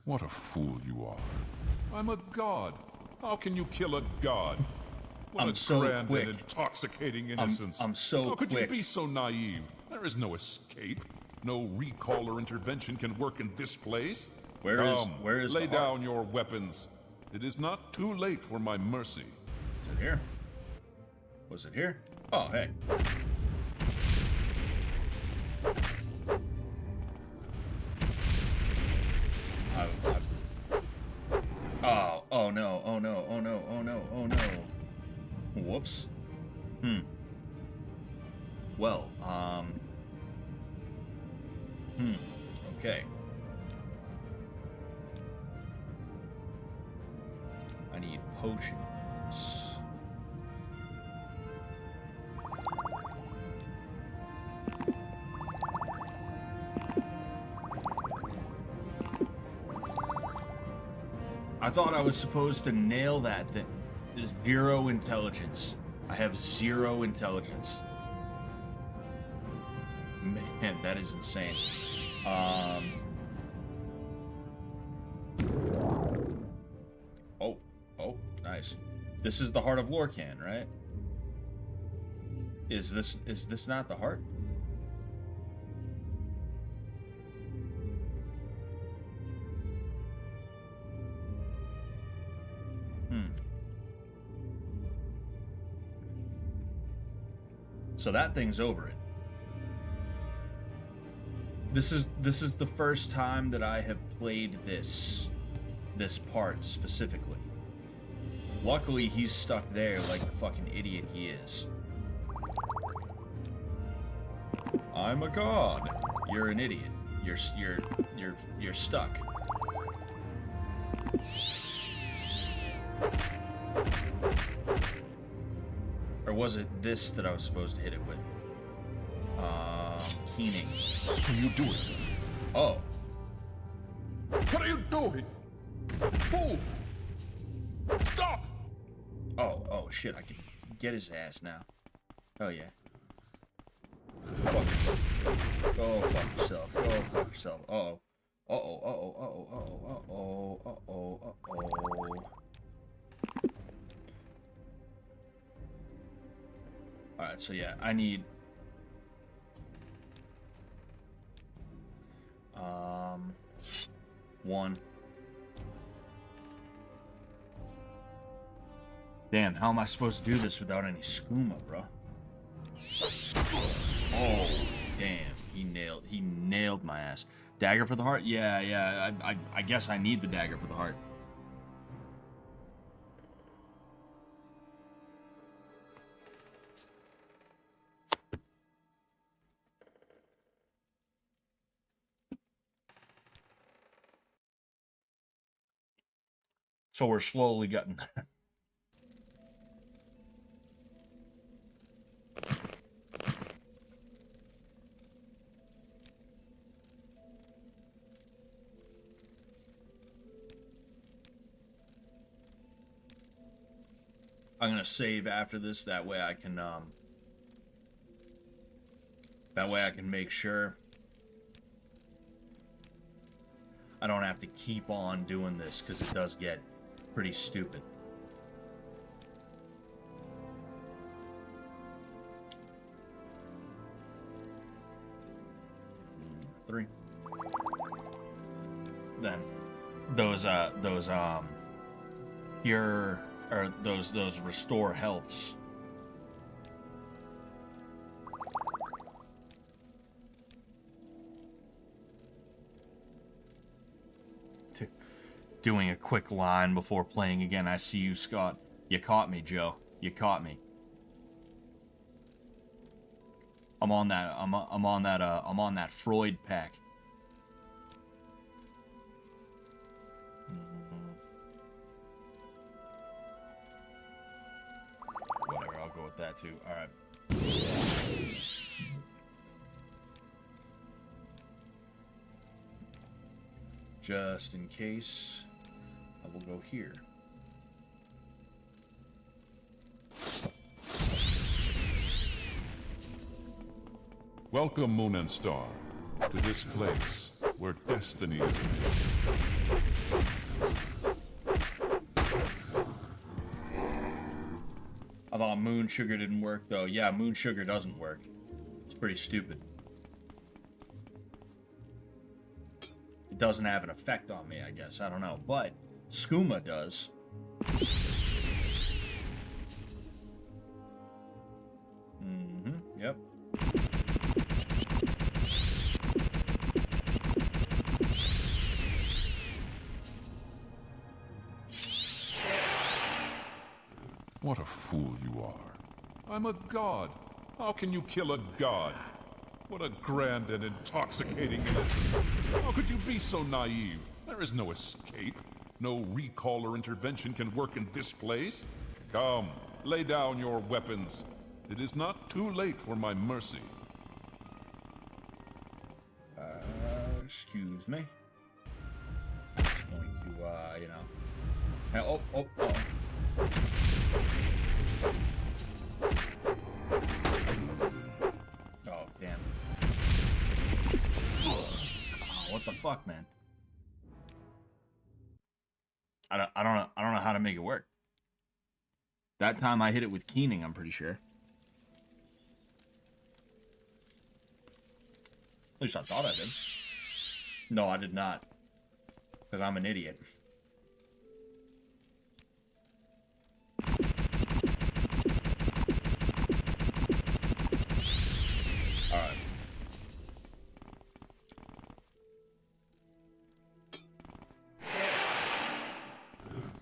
What a fool you are. I'm a god. How can you kill a god? What I'm a so grand quick. and intoxicating innocence. I'm so How could quick. you be so naive? There is no escape. No recall or intervention can work in this place. Where is lay the heart? down your weapons. It is not too late for my mercy. Is it here? Was it here? Oh, hey. Oh no, oh no, oh no, oh no, oh no. Whoops. Well, okay. I need potions. I thought I was supposed to nail that thing. There's 0 intelligence. I have 0 intelligence. Man, that is insane. Oh, nice. This is the heart of Lorcan, right? Is this not the heart? So that thing's over it. This is the first time that I have played this part specifically. Luckily, he's stuck there like the fucking idiot he is. I'm a god. You're an idiot. You're stuck. Or was it this that I was supposed to hit it with? Keening. What are you doing? Oh. What are you doing? Fool! Stop! Oh shit, I can get his ass now. Oh yeah. Go fuck yourself. Go fuck yourself. Uh-oh. Uh-oh. Alright, so yeah, I need... one. Damn, how am I supposed to do this without any skooma, bro? Oh, damn. He nailed my ass. Dagger for the heart? Yeah. I guess I need the dagger for the heart. So we're slowly getting there. I'm gonna save after this, that way I can make sure I don't have to keep on doing this, because it does get pretty stupid. Three. Then those those restore healths. Doing a quick line before playing again. I see you, Scott. You caught me, Joe. You caught me. I'm on that Freud pack. Whatever, I'll go with that too. All right. Just in case, I will go here. Welcome, Moon and Star, to this place where destiny is made. I thought moon sugar didn't work, though. Yeah, moon sugar doesn't work. It's pretty stupid. It doesn't have an effect on me, I guess. I don't know. But skooma does. Yep. What a fool you are. I'm a god. How can you kill a god? What a grand and intoxicating innocence. How could you be so naive? There is no escape. No recall or intervention can work in this place. Come, lay down your weapons. It is not too late for my mercy. Excuse me. Just going to, you know. Oh. Oh, damn. Oh, what the fuck, man? I don't know how to make it work. That time I hit it with keening, I'm pretty sure. At least I thought I did. No, I did not. Because I'm an idiot. Alright.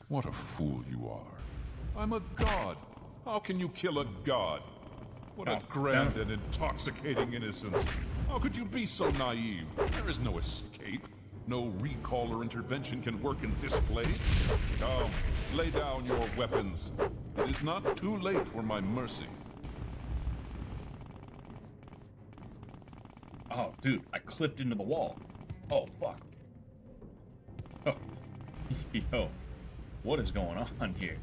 What a fool you are. I'm a god. How can you kill a god? What a grand and intoxicating innocence. How could you be so naive? There is no escape. No recall or intervention can work in this place. Come, lay down your weapons. It is not too late for my mercy. Oh, dude, I clipped into the wall. Oh, fuck. Oh. Yo, what is going on here?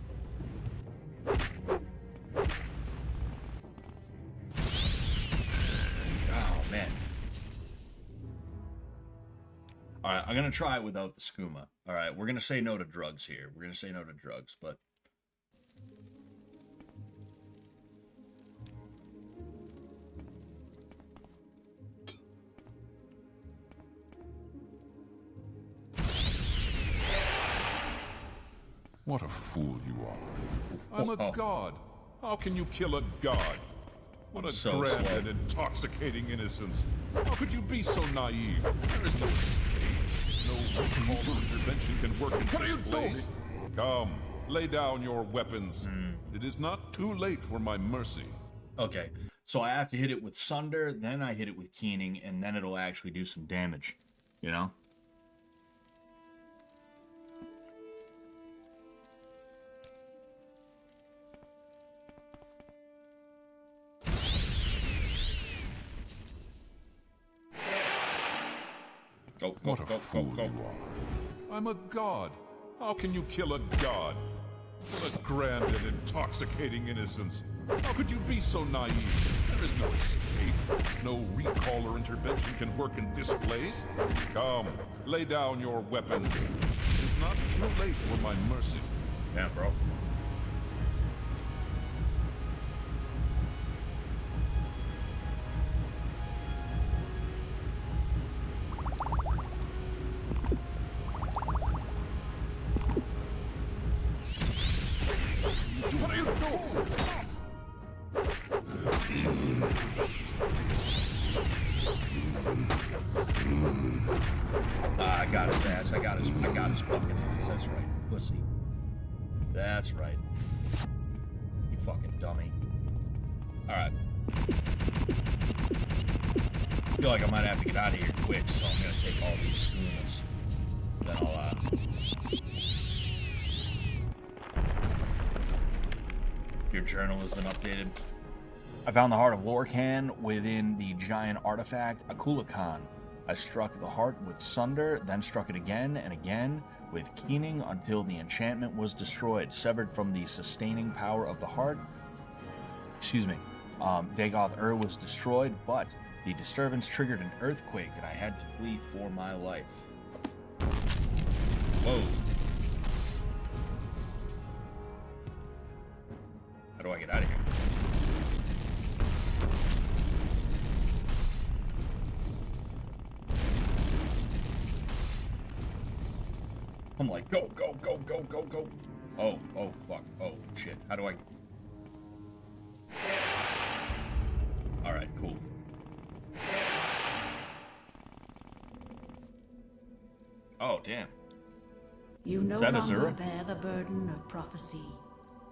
Oh, man. Alright, I'm gonna try it without the skooma. Alright, we're gonna say no to drugs here. We're gonna say no to drugs, but... What a fool you are. I'm a god. How can you kill a god? What a so grand slow. and intoxicating innocence. How could you be so naive? There is no escape. No recall or intervention can work in this place. Come, lay down your weapons. It is not too late for my mercy. Okay, so I have to hit it with Sunder, then I hit it with Keening, and then it'll actually do some damage. You know? Go, What a fool you are. I'm a god. How can you kill a god? What a grand and intoxicating innocence. How could you be so naive? There is no escape. No recall or intervention can work in this place. Come, lay down your weapons. It is not too late for my mercy. Yeah, bro. What are you doing? I got his ass. I got his fucking ass. That's right, pussy. That's right. You fucking dummy. Alright. I feel like I might have to get out of here quick, so I'm gonna take all these schooners. Then I'll, Your journal has been updated. I found the heart of Lorcan within the giant artifact Akulakan. I struck the heart with Sunder, then struck it again and again with Keening until the enchantment was destroyed, severed from the sustaining power of the heart. Excuse me. Dagoth was destroyed, but the disturbance triggered an earthquake and I had to flee for my life. Whoa. How do I get out of here? I'm like, go, go, go, go, go, go. Oh, fuck. Oh, shit. How do I... Alright, cool. Oh, damn. You no that longer Azura? bear the burden of prophecy.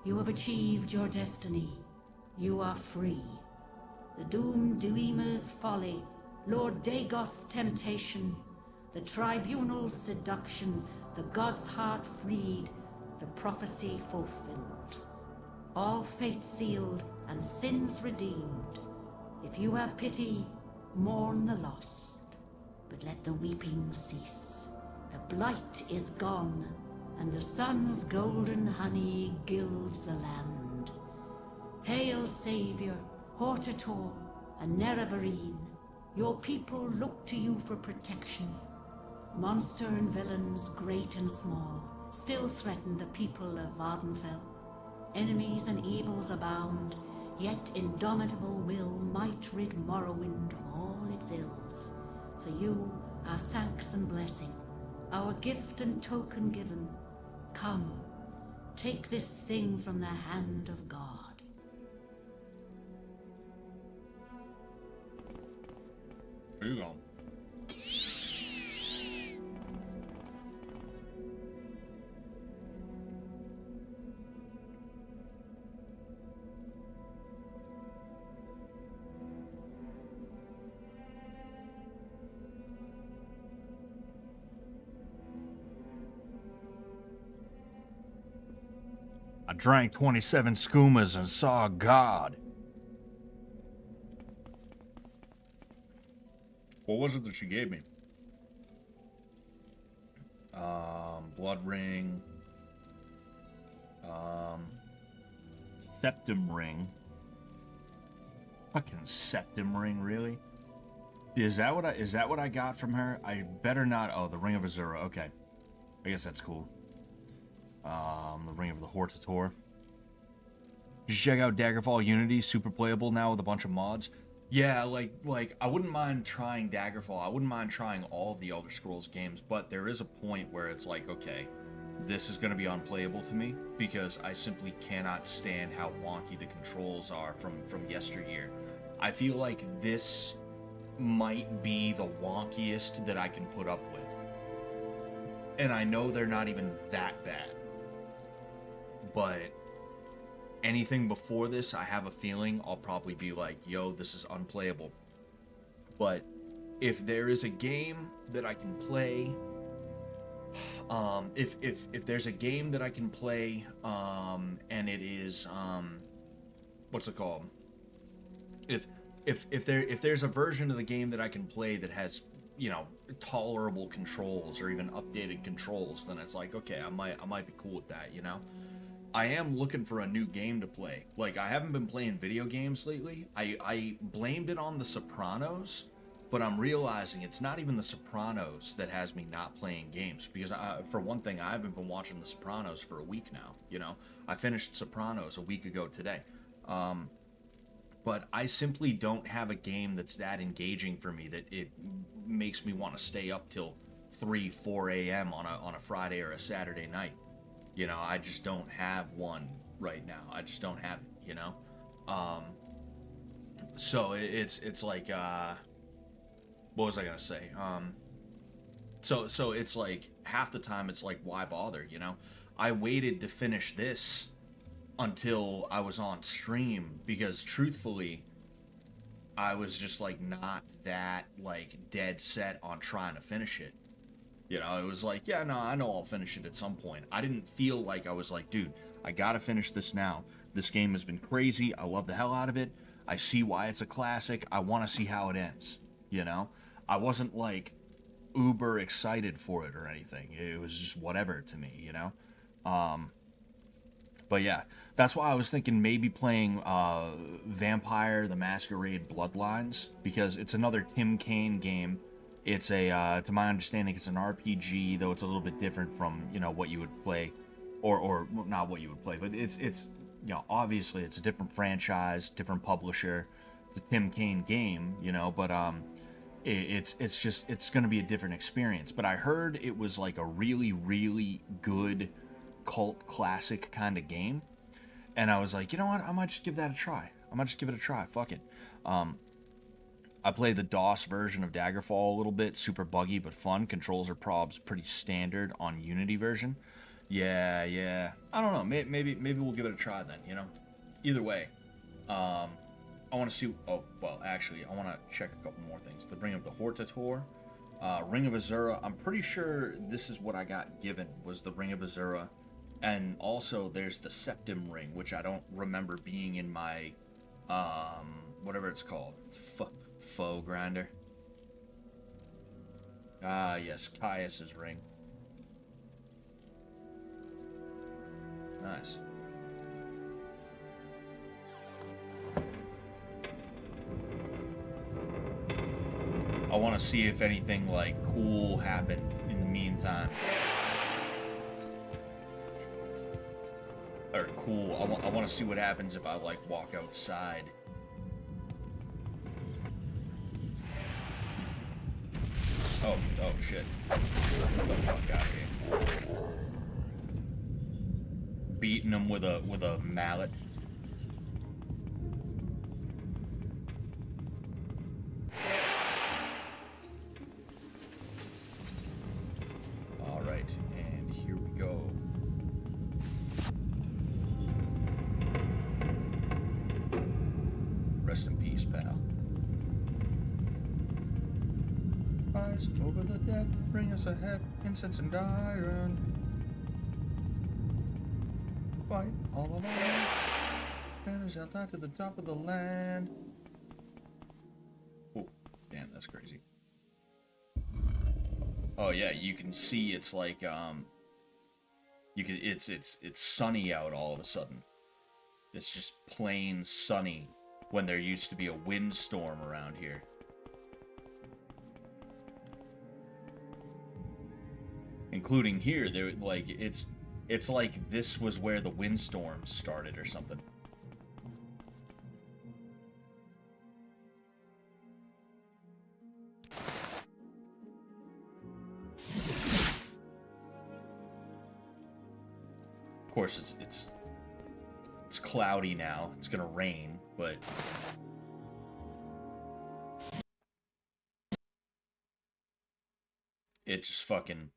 You have achieved your destiny. You are free. The doomed Duima's folly, Lord Dagoth's temptation, the tribunal's seduction, the god's heart freed, the prophecy fulfilled. All fate sealed and sins redeemed. If you have pity, mourn the lost, but let the weeping cease. The blight is gone, and the sun's golden honey gilds the land. Hail, Savior, Hortator, and Nerevarine. Your people look to you for protection. Monster and villains, great and small, still threaten the people of Vardenfell. Enemies and evils abound, yet indomitable will might rid Morrowind of all its ills. For you, our thanks and blessing, our gift and token given. Come, take this thing from the hand of God. Where you going? I drank 27 skumas and saw God. What was it that she gave me? Blood ring. Septum ring. Fucking septum ring, really? Is that what I got from her? I better not. Oh, the Ring of Azura. Okay, I guess that's cool. The Ring of the Hortator. Did you check out Daggerfall Unity? Super playable now with a bunch of mods. Yeah, like I wouldn't mind trying Daggerfall. I wouldn't mind trying all of the Elder Scrolls games, but there is a point where it's like, okay, this is going to be unplayable to me because I simply cannot stand how wonky the controls are from yesteryear. I feel like this might be the wonkiest that I can put up with. And I know they're not even that bad. But anything before this, I have a feeling I'll probably be like, yo, this is unplayable. But if there is a game that I can play, if there's a game that I can play, and it is, what's it called? If there's a version of the game that I can play that has you know, tolerable controls or even updated controls, then it's like, okay, I might be cool with that, you know. I am looking for a new game to play. Like, I haven't been playing video games lately. I blamed it on The Sopranos, but I'm realizing it's not even The Sopranos that has me not playing games. Because, for one thing, I haven't been watching The Sopranos for a week now, you know? I finished Sopranos a week ago today. But I simply don't have a game that's that engaging for me that it makes me want to stay up till 3, 4 a.m. on a Friday or a Saturday night. You know, I just don't have one right now. I just don't have it, you know? So it's like, what was I gonna say? So it's like, half the time it's like, why bother, you know? I waited to finish this until I was on stream, because truthfully, I was just like not that like dead set on trying to finish it. You know, it was like, yeah, no, I know I'll finish it at some point. I didn't feel like I was like, dude, I gotta finish this now. This game has been crazy. I love the hell out of it. I see why it's a classic. I want to see how it ends. You know, I wasn't like uber excited for it or anything. It was just whatever to me, you know. But yeah, that's why I was thinking maybe playing Vampire the Masquerade Bloodlines, because it's another Tim Kaine game. It's a, to my understanding, it's an RPG, though it's a little bit different from, you know, what you would play, or not what you would play, but it's you know, obviously it's a different franchise, different publisher. It's a Tim Kaine game, you know, but it's just, it's going to be a different experience. But I heard it was like a really, really good cult classic kind of game, and I was like, you know what, I might just give that a try. Fuck it. I played the DOS version of Daggerfall a little bit, super buggy but fun. Controls are probs pretty standard on Unity version. Yeah, I don't know, maybe we'll give it a try then, you know. Either way, I want to see, oh well, actually I want to check a couple more things. The Ring of the Hortator, Ring of Azura. I'm pretty sure this is what I got given, was the Ring of Azura. And also there's the Septim Ring, which I don't remember being in my, whatever it's called, foe grinder. Ah, yes, Caius's ring. Nice. I want to see if anything, like, cool happened in the meantime. Or cool, I want to see what happens if I, like, walk outside. Oh shit. Get the fuck out of here. Beating him with a mallet. Alright, and here we go. Rest in peace, pal. Rise over the dead, bring us ahead, incense and iron. Fight all along, banners out to the top of the land. Oh, damn, that's crazy. Oh yeah, you can see it's like it's sunny out all of a sudden. It's just plain sunny when there used to be a windstorm around here. Including here, there, like, it's like this was where the windstorms started or something. Of course, it's cloudy now. It's gonna rain, but it just fucking.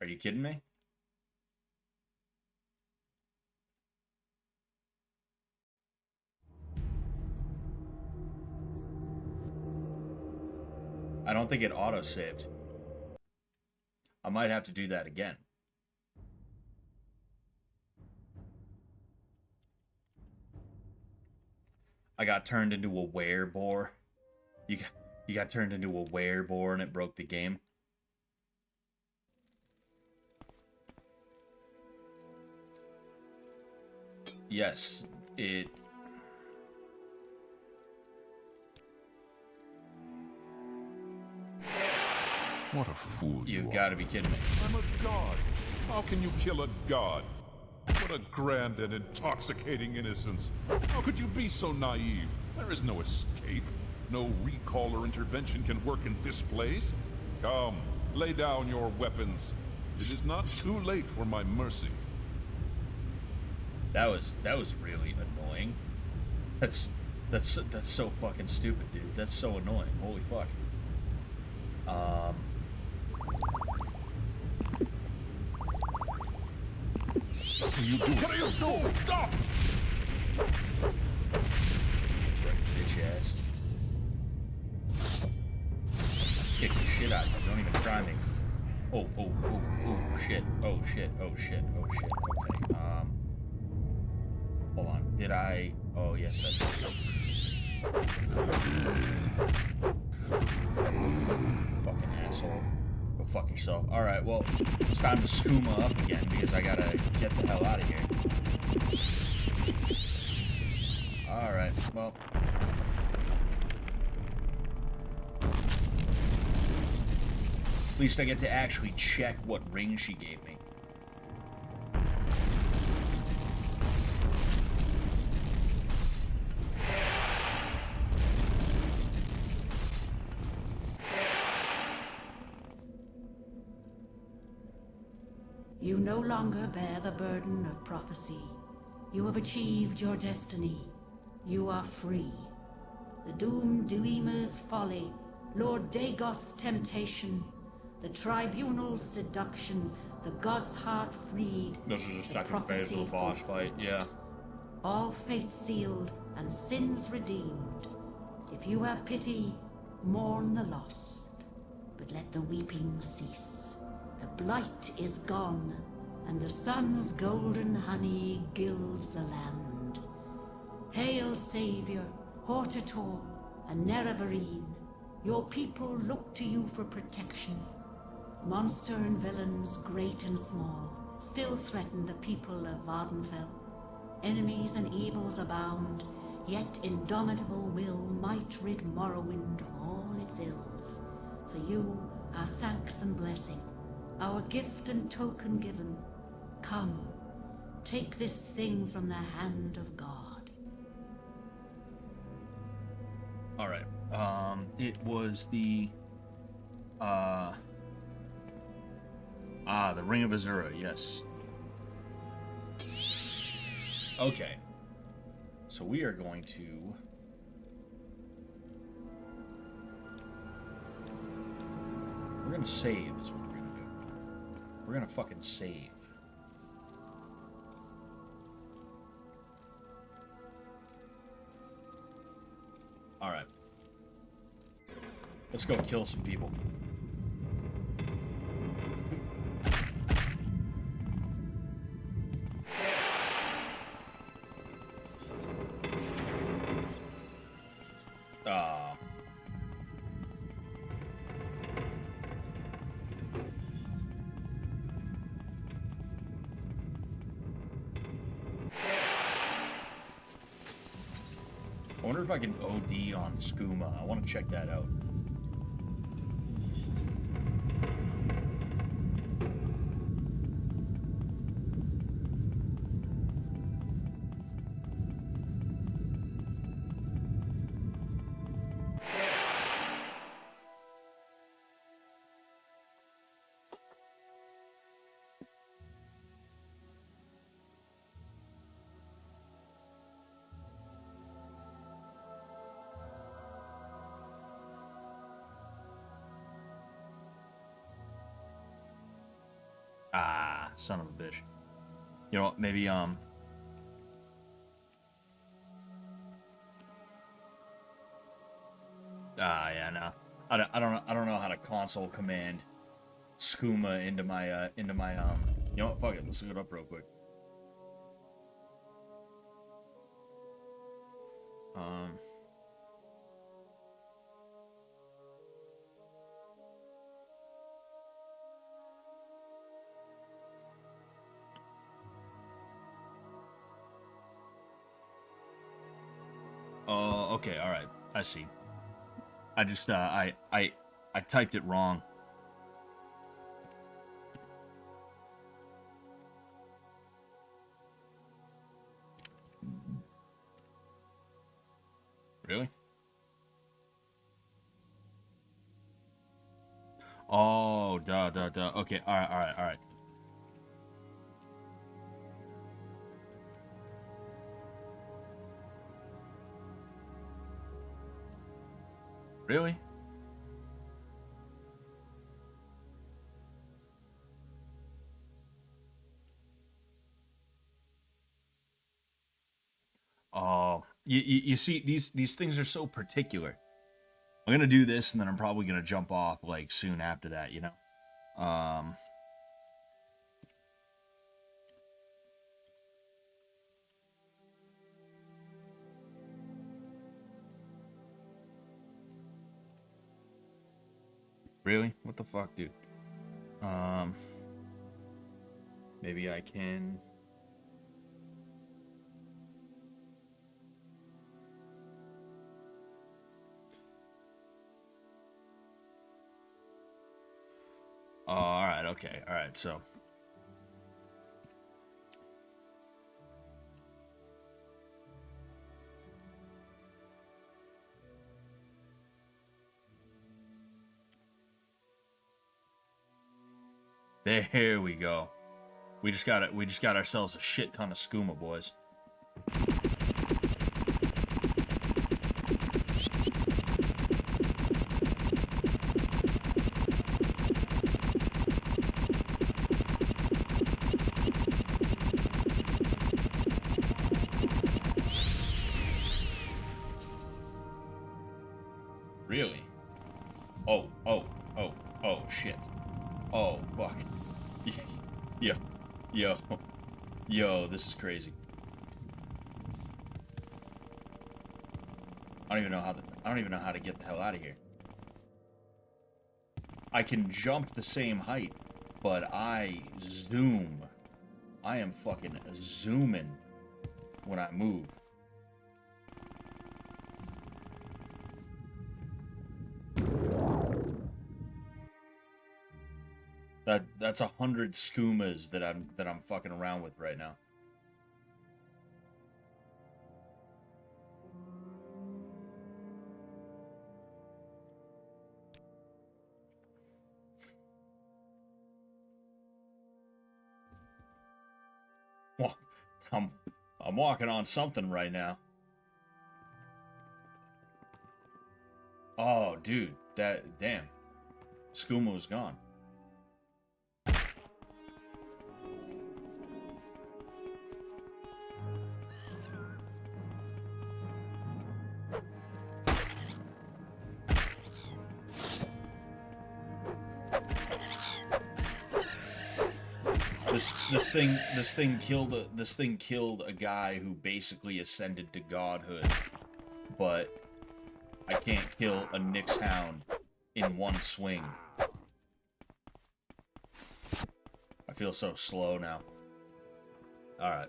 Are you kidding me? I don't think it auto-saved. I might have to do that again. I got turned into a wereboar. You You got turned into a wereboar and it broke the game. Yes, it... What a fool you You've are. got to be kidding me. I'm a god. How can you kill a god? What a grand and intoxicating innocence. How could you be so naive? There is no escape. No recall or intervention can work in this place. Come, lay down your weapons. It is not too late for my mercy. That was really annoying. That's so fucking stupid, dude. That's so annoying. Holy fuck. What are you doing? What are you doing? Stop! That's right, bitch ass. Kick the shit out of you. Don't even try me. Oh, shit. Oh, shit. Oh, shit. Oh, shit. Okay, hold on. Did I... Oh, yes, I did. Fucking asshole. Go fuck yourself. Alright, well, it's time to skooma up again because I gotta get the hell out of here. Alright, well... At least I get to actually check what ring she gave me. You no longer bear the burden of prophecy. You have achieved your destiny. You are free. The doomed Duima's folly, Lord Dagoth's temptation, the tribunal's seduction, the god's heart freed. This is the second phase of prophecy the boss fulfilled. fight, yeah. All fate sealed and sins redeemed. If you have pity, mourn the lost, but let the weeping cease. The blight is gone, and the sun's golden honey gilds the land. Hail, Savior, Hortator, and Nerevarine. Your people look to you for protection. Monster and villains, great and small, still threaten the people of Vardenfell. Enemies and evils abound, yet indomitable will might rid Morrowind of all its ills. For you, our thanks and blessing, our gift and token given. Come, take this thing from the hand of God. Alright, it was the Ring of Azura, yes. Okay. So we are going to... We're gonna save is what we're gonna do. We're gonna fucking save. Alright. Let's go kill some people. I wonder if I can OD on skooma. I want to check that out. Ah, son of a bitch. You know what? Maybe yeah, no. I don't know how to console command skooma into my you know what? Fuck it. Let's look it up real quick. okay, all right. I see. I just I typed it wrong. Really? Oh, duh. Okay, all right. Really? Oh, you see, these things are so particular. I'm gonna do this, and then I'm probably gonna jump off like soon after that. You know. Really? What the fuck, dude? Um, maybe I can. Oh, all right, okay, all right. So, there we go. We just got it. We just got ourselves a shit ton of skooma, boys. Really? Oh, shit. Oh, fuck. Yo, yo, yo, this is crazy. I don't even know how to get the hell out of here. I can jump the same height, but I zoom. I am fucking zooming when I move. That's 100 skoomers that I'm fucking around with right now. Well, I'm walking on something right now. Oh, dude, that damn, skooma was gone. This thing killed a guy who basically ascended to godhood, but I can't kill a Nyx hound in one swing. I feel so slow now. All right.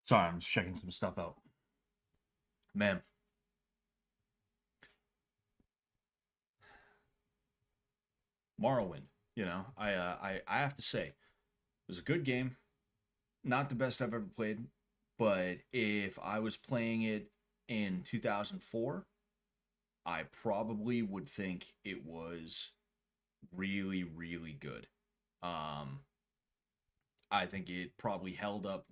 Sorry, I'm just checking some stuff out. Man. Morrowind, you know, I have to say, it was a good game. Not the best I've ever played, but if I was playing it in 2004, I probably would think it was really, really good. Um, I think it probably held up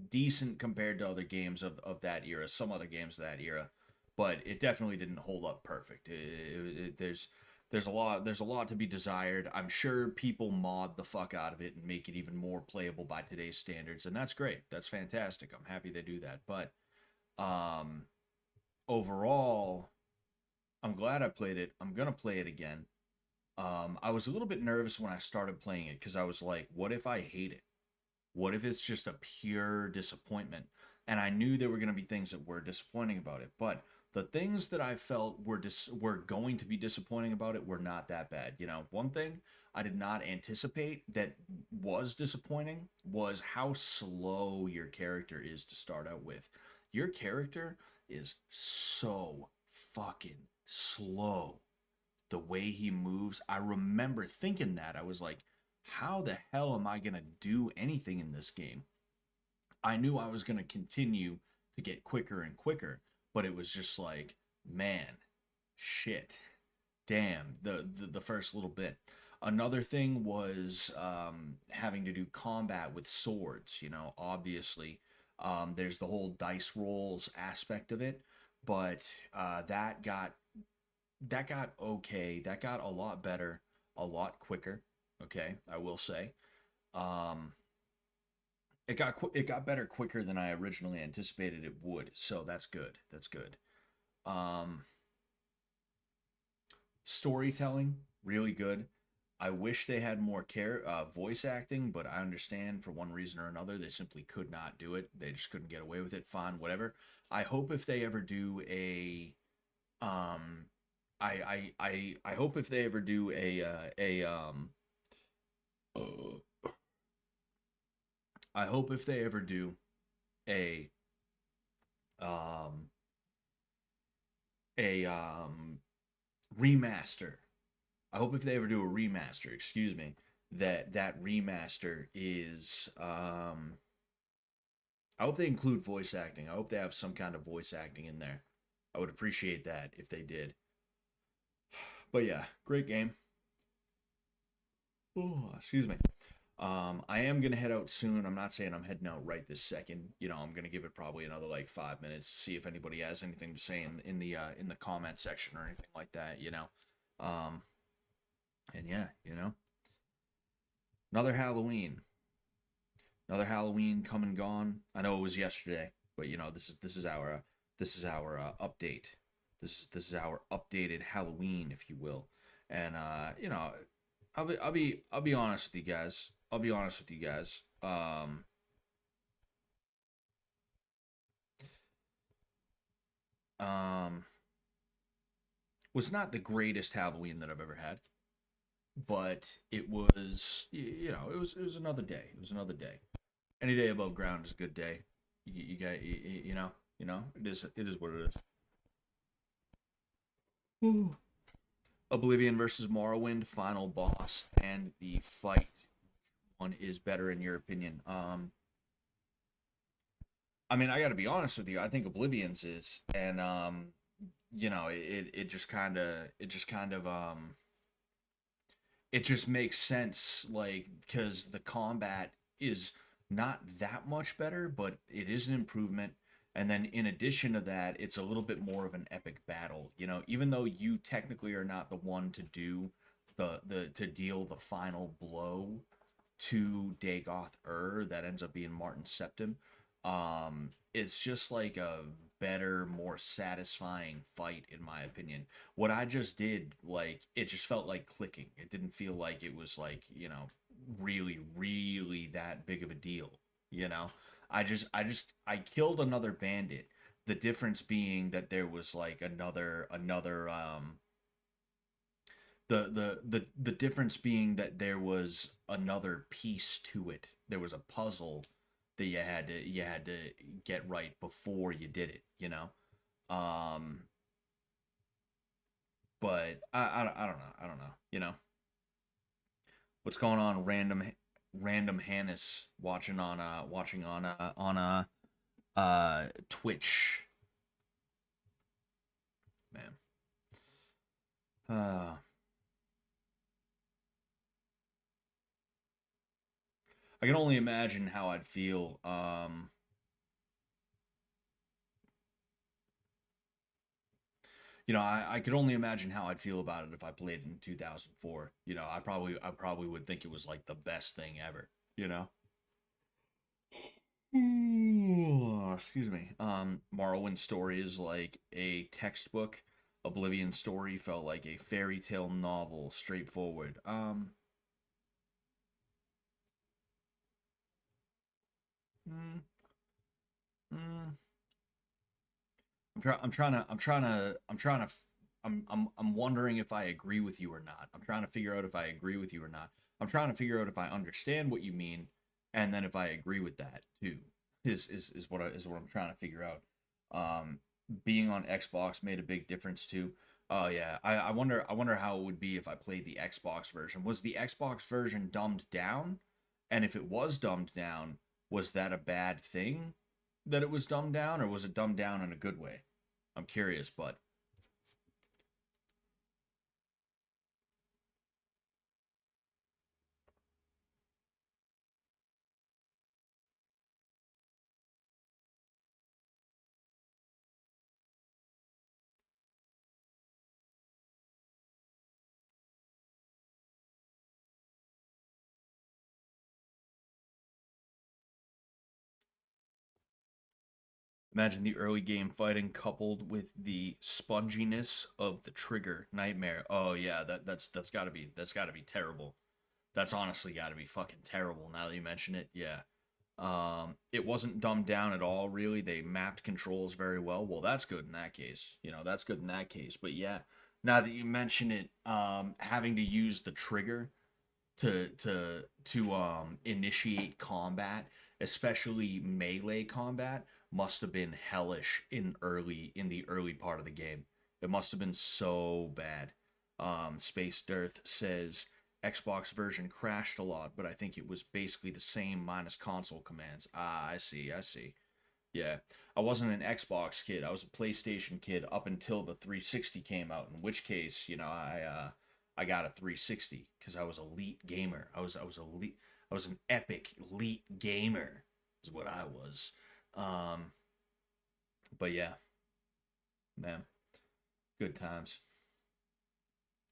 decent compared to other games of that era, some other games of that era, but it definitely didn't hold up perfect. There's a lot to be desired. I'm sure people mod the fuck out of it and make it even more playable by today's standards, and that's great. That's fantastic. I'm happy they do that. But um, overall, I'm glad I played it. I'm gonna play it again. I was a little bit nervous when I started playing it because I was like, what if I hate it? What if it's just a pure disappointment? And I knew there were going to be things that were disappointing about it, but the things that I felt were going to be disappointing about it were not that bad. You know, one thing I did not anticipate that was disappointing was how slow your character is to start out with. Your character is so fucking slow. The way he moves, I remember thinking that. I was like, how the hell am I going to do anything in this game? I knew I was going to continue to get quicker and quicker, but it was just like, man, shit, damn, the first little bit. Another thing was having to do combat with swords. You know, obviously, there's the whole dice rolls aspect of it, but that got okay. That got a lot better, a lot quicker. Okay, I will say. Um, it got better quicker than I originally anticipated it would. So that's good. That's good. Um, Storytelling really good. I wish they had more voice acting, but I understand for one reason or another they simply could not do it. They just couldn't get away with it. Fine, whatever. I hope if they ever do a um I hope if they ever do uh, I hope if they ever do a um a remaster. I hope if they ever do a remaster, excuse me, that remaster is I hope they include voice acting. I hope they have some kind of voice acting in there. I would appreciate that if they did. But yeah, great game. Oh, excuse me. I am gonna head out soon. I'm not saying I'm heading out right this second. You know, I'm gonna give it probably another like 5 minutes, see if anybody has anything to say in the comment section or anything like that. You know, um, and yeah, you know, another Halloween, another Halloween come and gone. I know it was yesterday, but you know, this is our update. This is our updated Halloween, if you will. And you know, I'll be honest with you guys. I'll be honest with you guys. Um, was not the greatest Halloween that I've ever had, but it was you know it was another day. It was another day. Any day above ground is a good day. You got you know it is what it is. Ooh. Oblivion versus Morrowind final boss and the fight one is better in your opinion? I mean, I got to be honest with you. I think Oblivion's is, and you know, it just kind of it just makes sense, like because the combat is not that much better, but it is an improvement. And then in addition to that, it's a little bit more of an epic battle. You know, even though you technically are not the one to do the to deal the final blow to Dagoth that ends up being Martin Septim. It's just like a better, more satisfying fight, in my opinion. What I just did, like, it just felt like clicking. It didn't feel like it was like, you know, really, really that big of a deal. You know, I killed another bandit. The difference being that there was like another the difference being that there was another piece to it. There was a puzzle that you had to get right before you did it, you know. Um, but I don't know. I don't know. You know what's going on? Random Hannes watching on Twitch, man. Uh, I can only imagine how I'd feel. You know, I could only imagine how I'd feel about it if I played in 2004. You know, I probably would think it was like the best thing ever. You know. Ooh, excuse me. Morrowind's story is like a textbook Oblivion story felt like a fairy tale novel, straightforward. Mm, mm, I'm wondering if I agree with you or not. I'm trying to figure out if I agree with you or not. I'm trying to figure out if I understand what you mean, and then if I agree with that too. Is what I'm trying to figure out. Being on Xbox made a big difference too. Oh yeah, I wonder how it would be if I played the Xbox version. Was the Xbox version dumbed down? And if it was dumbed down, was that a bad thing that it was dumbed down, or was it dumbed down in a good way? I'm curious, but imagine the early game fighting coupled with the sponginess of the trigger. Nightmare. Oh yeah, that's got to be terrible. That's honestly got to be fucking terrible now that you mention it. Yeah. It wasn't dumbed down at all, really. They mapped controls very well. Well, that's good in that case. You know, that's good in that case. But yeah, now that you mention it, having to use the trigger to initiate combat, especially melee combat, must have been hellish in the early part of the game. It must have been so bad. Space Dearth says Xbox version crashed a lot, but I think it was basically the same minus console commands. Ah, I see, I see. Yeah, I wasn't an Xbox kid. I was a PlayStation kid up until the 360 came out. In which case, you know, I got a 360 because I was elite gamer. I was elite. I was an epic elite gamer. Is what I was. Um, but yeah, man, good times.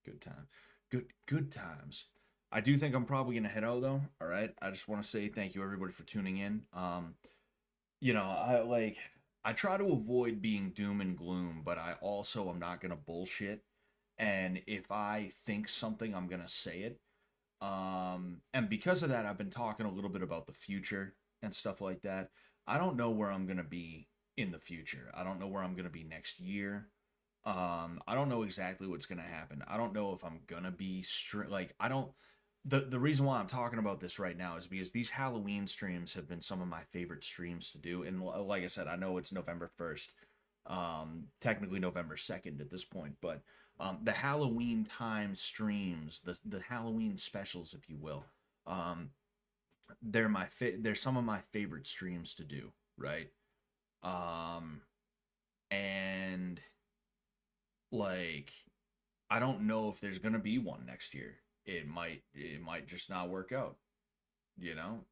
Good time. Good times. I do think I'm probably gonna head out though. All right. I just want to say thank you everybody for tuning in. You know, I try to avoid being doom and gloom, but I also am not gonna bullshit. And if I think something, I'm gonna say it. And because of that, I've been talking a little bit about the future and stuff like that. I don't know where I'm gonna be in the future. I don't know where I'm gonna be next year. I don't know exactly what's gonna happen. I don't know if I'm gonna be like I don't. The reason why I'm talking about this right now is because these Halloween streams have been some of my favorite streams to do, and like I said, I know it's November 1st, technically November 2nd at this point, but the Halloween time streams, the Halloween specials, if you will, um, they're some of my favorite streams to do, right? Um, and like I don't know if there's gonna be one next year. It might just not work out. You know,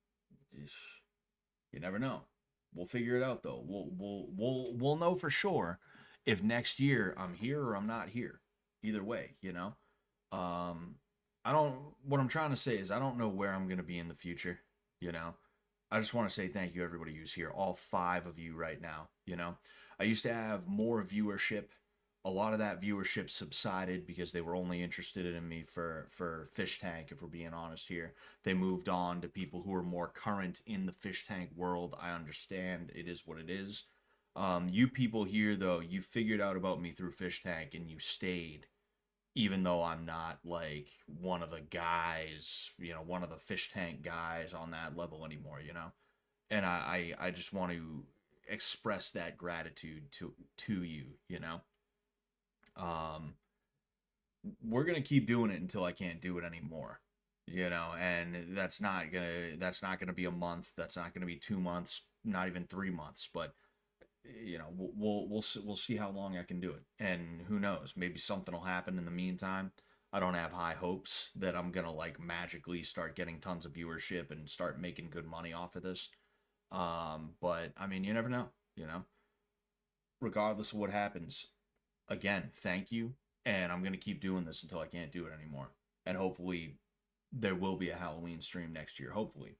you never know. We'll figure it out though. We'll know for sure if next year I'm here or I'm not here. Either way, you know. Um, I don't. What I'm trying to say is I don't know where I'm gonna be in the future. You know, I just want to say thank you everybody who's here, all five of you right now. You know, I used to have more viewership. A lot of that viewership subsided because they were only interested in me for Fish Tank. If we're being honest here, they moved on to people who are more current in the Fish Tank world. I understand it is what it is. You people here though, you figured out about me through Fish Tank and you stayed, even though I'm not like one of the guys, you know, one of the Fish Tank guys on that level anymore, you know. And I just want to express that gratitude to you, you know. Um, we're gonna keep doing it until I can't do it anymore, you know. And that's not gonna be a month. That's not gonna be 2 months. Not even 3 months. But you know, we'll see how long I can do it. And who knows? Maybe something will happen in the meantime. I don't have high hopes that I'm gonna like magically start getting tons of viewership and start making good money off of this. But I mean, you never know. You know, regardless of what happens, again, thank you. And I'm going to keep doing this until I can't do it anymore. And hopefully, there will be a Halloween stream next year. Hopefully.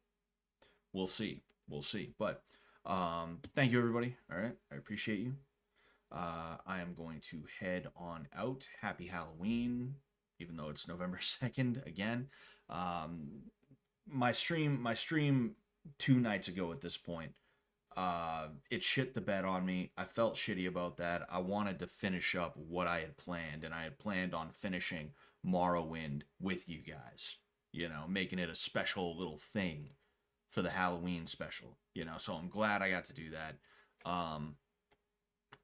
We'll see. We'll see. But thank you, everybody. All right. I appreciate you. I am going to head on out. Happy Halloween, even though it's November 2nd again. My stream 2 nights ago at this point, it shit the bed on me. I felt shitty about that. I wanted to finish up what I had planned, and I had planned on finishing Morrowind with you guys, making it a special little thing for the Halloween special, so I'm glad I got to do that.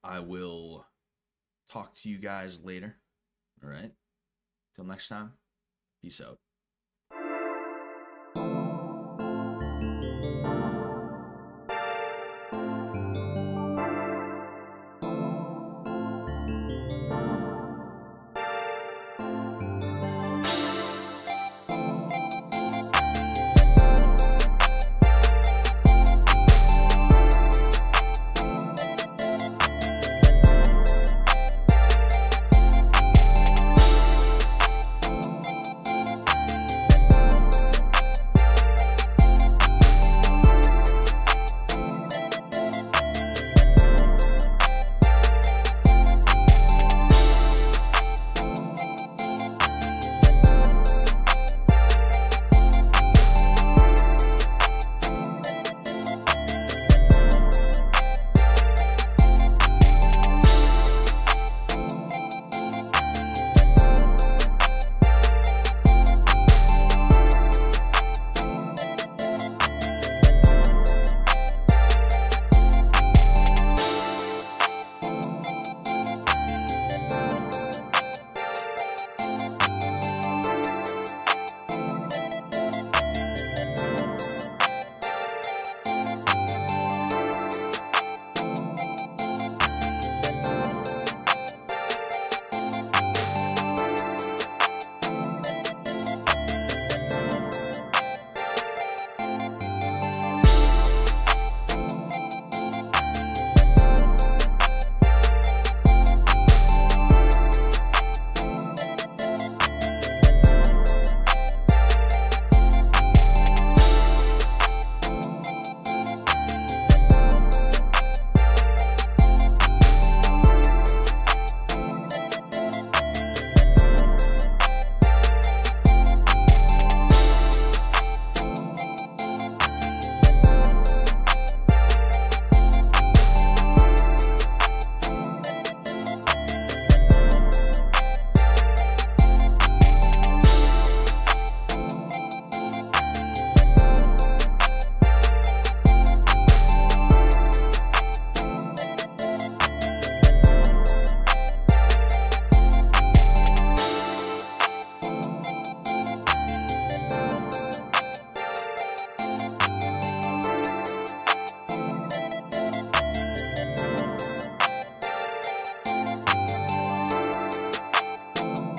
I will talk to you guys later. All right. Till next time. Peace out.